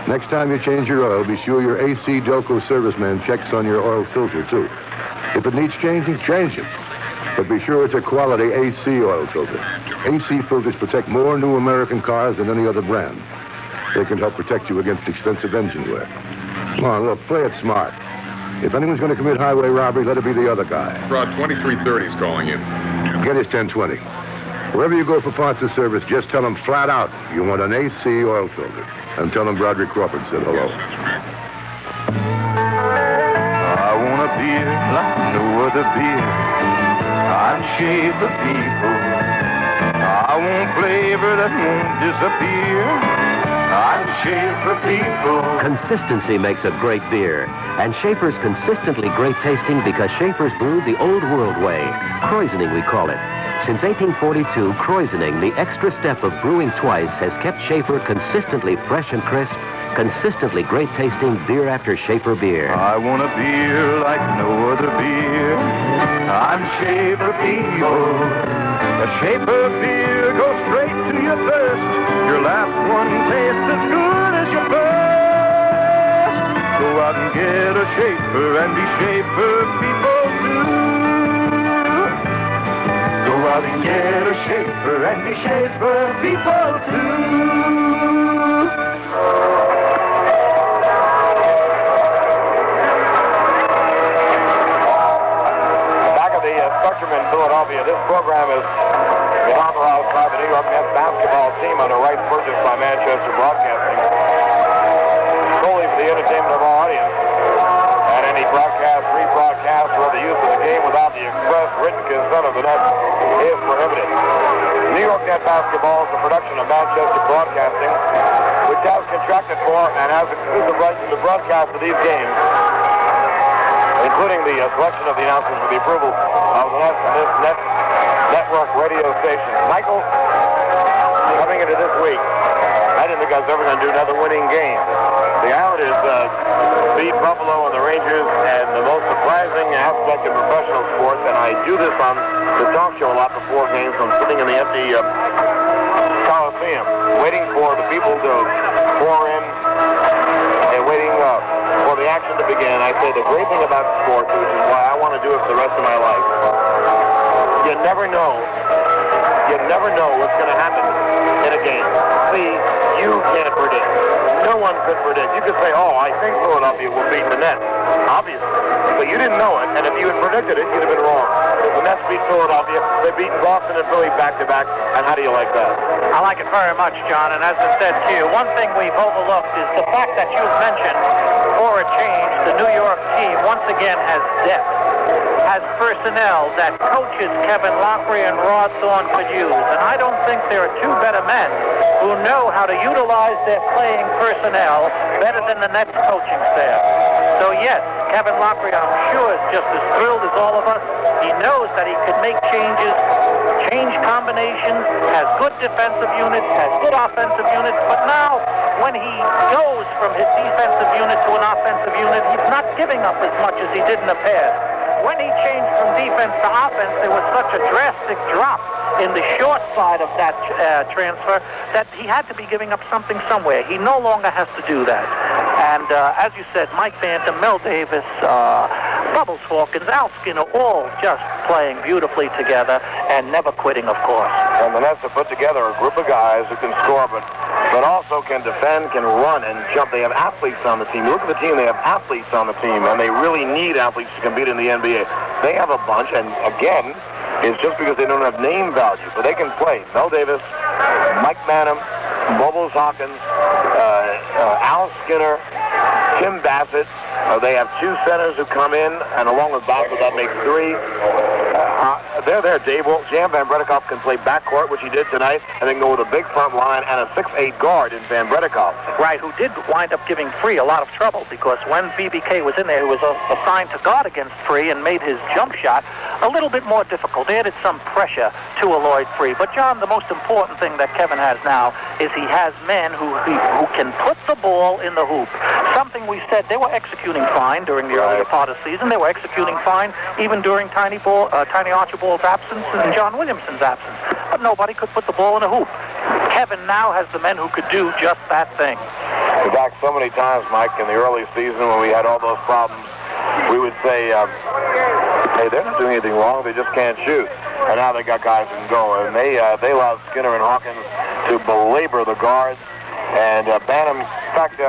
next time you change your oil, be sure your AC Delco serviceman checks on your oil filter, too. If it needs changing, change it. But be sure it's a quality AC oil filter. AC filters protect more new American cars than any other brand. They can help protect you against expensive engine wear. Come on, look, play it smart. If anyone's going to commit highway robbery, let it be the other guy. Rod, 2330's calling in. Get his 1020. Wherever you go for parts or service, just tell them flat out you want an AC oil filter. And tell them Broderick Crawford said hello. I want a beer like no other beer. I'm shaped for people. I want flavor that won't disappear. I'm Schaefer people. Consistency makes a great beer. And Schaefer's consistently great tasting because Schaefer's brewed the old world way. Kreuzening, we call it. Since 1842, Kreuzening, the extra step of brewing twice, has kept Schaefer consistently fresh and crisp, consistently great tasting beer after Schaefer beer. I want a beer like no other beer. I'm Schaefer people. A Schaefer beer goes straight to your thirst. Your last one tastes as good as your first. Go out and get a Schaefer and be Schaefer people too. Go out and get a Schaefer and be Schaefer people too. In Philadelphia. This program is authorized by the New York Nets basketball team under rights purchased by Manchester Broadcasting, solely for the entertainment of our audience. And any broadcast, rebroadcast, or the use of the game without the express written consent of the Nets is prohibited. New York Net basketball is a production of Manchester Broadcasting, which has contracted for and has exclusive rights to the broadcast of these games, including the selection of the announcers with the approval of the Nets network radio station. Michael, coming into this week, I didn't think I was ever going to do another winning game. The Islanders beat Buffalo and the Rangers, and the most surprising aspect of professional sports, and I do this on the talk show a lot before games. I'm sitting in the empty Coliseum, waiting for the people to pour in and waiting for the action to begin. I say the great thing about sports, which is why I want to do it for the rest of my life, you never know what's going to happen in a game. See, you can't predict. No one could predict. You could say, oh, I think Philadelphia will beat the Nets, obviously. But you didn't know it, and if you had predicted it, you'd have been wrong. The Nets beat Philadelphia. They've beaten Boston and Philly back-to-back, and how do you like that? I like it very much, John, and as I said to you, one thing we've overlooked is the fact that you've mentioned, for a change, the New York team once again has depth, has personnel that coaches Kevin Lockery and Rod Thorne could use, and I don't think there are two better men who know how to utilize their playing personnel better than the Nets coaching staff. So yes, Kevin Lockery, I'm sure, is just as thrilled as all of us. He knows that he could make changes, change combinations, has good defensive units, has good offensive units, but now when he goes from his defensive unit to an offensive unit, he's not giving up as much as he did in the past. When he changed from defense to offense, there was such a drastic drop in the short side of that transfer that he had to be giving up something somewhere. He no longer has to do that. And as you said, Mike Bantam, Mel Davis, Bubbles Hawkins, Al Skinner, all just playing beautifully together and never quitting, of course. And the Nets have put together a group of guys who can score, but also can defend, can run, and jump. They have athletes on the team. Look at the team. They have athletes on the team, and they really need athletes to compete in the NBA. They have a bunch, and again, it's just because they don't have name value, but they can play. Mel Davis, Mike Manham, Bubbles Hawkins, Al Skinner, Tim Bassett. They have two centers who come in, and along with Bassett, that makes three. They're there. Jan Van Bredikoff can play backcourt, which he did tonight, and then go with a big front line and a 6'8" guard in Van Bredikoff. Right, who did wind up giving Free a lot of trouble, because when BBK was in there, he was assigned to guard against Free and made his jump shot a little bit more difficult. Added some pressure to Lloyd Free. But, John, the most important thing that Kevin has now is he has men who can put the ball in the hoop. Something we said they were executing fine during the earlier part of the season. They were executing fine even during Tiny Archibald's absence and John Williamson's absence. But nobody could put the ball in a hoop. Kevin now has the men who could do just that thing. Back so many times, Mike, in the early season when we had all those problems, we would say, hey, they're not doing anything wrong, they just can't shoot. And now they got guys who can go. And they allowed Skinner and Hawkins to belabor the guards. And Banham, in fact,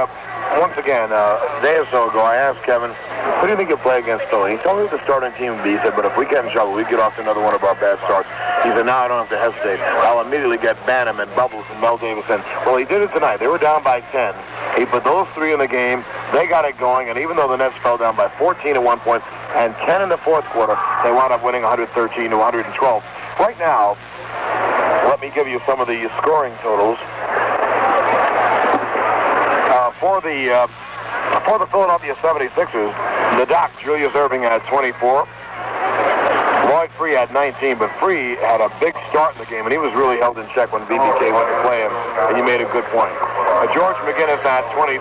once again, a day or so ago, I asked Kevin, who do you think you'll play against Philly? He told me the starting team would be. He said, but if we get in trouble, we get off to another one of our bad starts. He said, now I don't have to hesitate. I'll immediately get Banham and Bubbles and Mel Davis in. Well, he did it tonight. They were down by 10. He put those three in the game. They got it going, and even though the Nets fell down by 14 at one point and 10 in the fourth quarter, they wound up winning 113 to 112. Right now, let me give you some of the scoring totals. For the Philadelphia 76ers, the Doc, Julius Erving had 24. Lloyd Free had 19, but Free had a big start in the game, and he was really held in check when BBK went to play him, and you made a good point. George McGinnis had 26,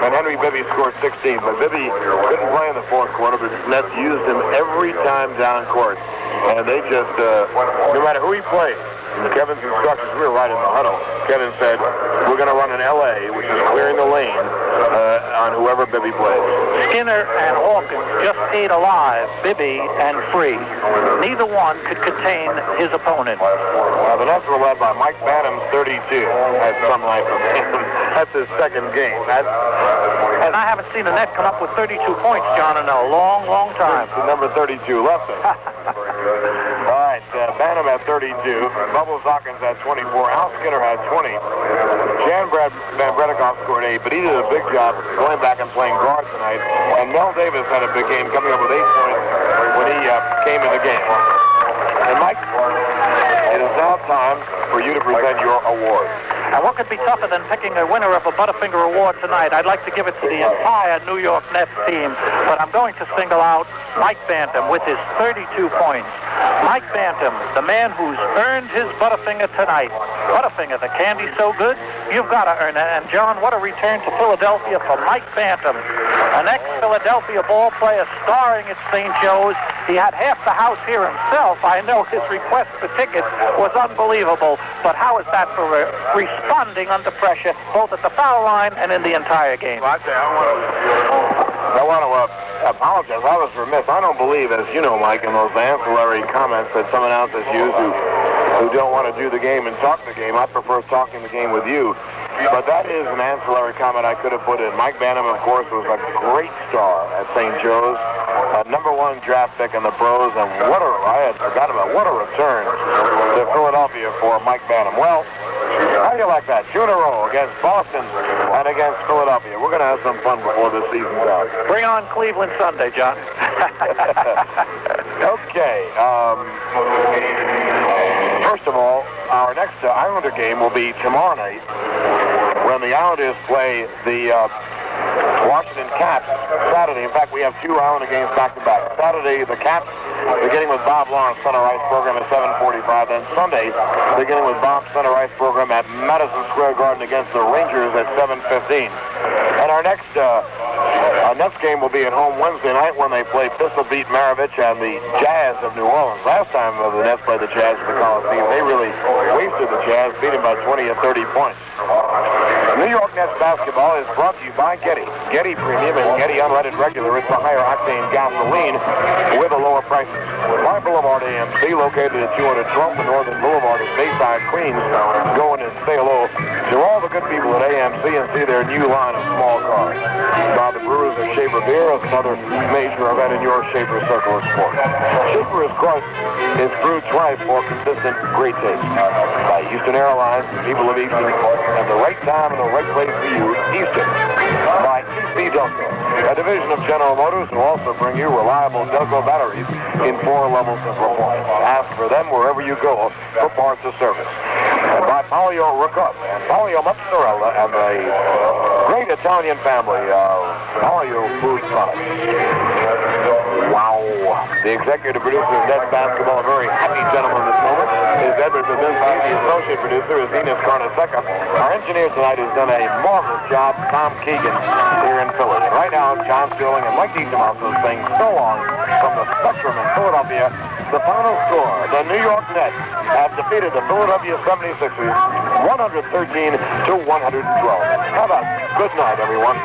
and Henry Bibby scored 16, but Bibby couldn't play in the fourth quarter, but the Nets used him every time down court, and they just, no matter who he played, Kevin's instructions, we were right in the huddle. Kevin said, we're going to run an LA, which is clearing the lane on whoever Bibby plays. Skinner and Hawkins just ate alive Bibby and Free. Neither one could contain his opponent. The Nets were led by Mike Banham, 32. Had some life of him. That's his second game. And I haven't seen a Net come up with 32 points, John, in a long, long time. Number 32, Lefty. All right, Banham had 32. Bubbles Hawkins had 24. Al Skinner had 20. Jan Van Bredikoff scored 8, but he did a big job going back and playing guard tonight. And Mel Davis had a big game, coming up with 8 points when he came in the game. And Mike, it is now time for you to present your award. And what could be tougher than picking a winner of a Butterfinger Award tonight? I'd like to give it to the entire New York Nets team, but I'm going to single out Mike Bantam with his 32 points. Mike Bantam, the man who's earned his Butterfinger tonight. Butterfinger, the candy's so good, you've got to earn it. And, John, what a return to Philadelphia for Mike Bantam, an ex-Philadelphia ball player starring at St. Joe's. He had half the house here himself. I know his request for tickets was unbelievable, but how is that for responding under pressure, both at the foul line and in the entire game? I want to apologize. I was remiss. I don't believe, as you know, Mike, in those ancillary comments that some announcers use who don't want to do the game and talk the game. I prefer talking the game with you. But that is an ancillary comment I could have put in. Mike Banham, of course, was a great star at St. Joe's. Number 1 draft pick in the pros, and I had forgotten about what a return to Philadelphia for Mike Banham. Well, how do you like that? 2 in a row against Boston and against Philadelphia. We're going to have some fun before this season's out. Bring on Cleveland Sunday, John. Okay. First of all, our next Islander game will be tomorrow night when the Islanders play the Washington Caps Saturday. In fact, we have 2 Islander games back-to-back. Saturday, the Caps, beginning with Bob Lawrence Center Ice program at 7:45. Then Sunday, beginning with Bob's Center Ice program at Madison Square Garden against the Rangers at 7:15. And our next game will be at home Wednesday night when they play Pistol Beat Maravich and the Jazz of New Orleans. Last time the Nets played the Jazz at the Coliseum, they really wasted the Jazz, beat them by 20 or 30 points. New York Nets basketball is brought to you by Getty. Getty Premium and Getty Unleaded Regular. It's a higher octane gasoline with a lower price. By Boulevard AMC, located at 212 and Northern Boulevard in Bayside, Queens. Go in and say hello to all the good people at AMC and see their new line of small cars. By the Brewers of Schaefer Beer is another major event in your Schaefer circle of sport. Schaefer is crushed. It's brewed twice for consistent great taste. By Houston Airlines, people of Easton, and the right time and the right place for you, Easton. By EC Delco, a division of General Motors who also bring you reliable Delco batteries in 4 levels of performance. Ask for them wherever you go for parts or service. And by Polio Ricotta and Polio Mozzarella and the great Italian family of Polio Food Products. Wow. The executive producer of Nets basketball, a very happy gentleman this moment, is Edward Bazinski. The associate producer is Enos Carneseca. Our engineer tonight has done a marvelous job, Tom Keegan, here in Philly. And right now, John Sterling and Mike DiTomasso saying so long from the Spectrum in Philadelphia. The final score, the New York Nets have defeated the Philadelphia 76ers 113 to 112. How about good night, everyone?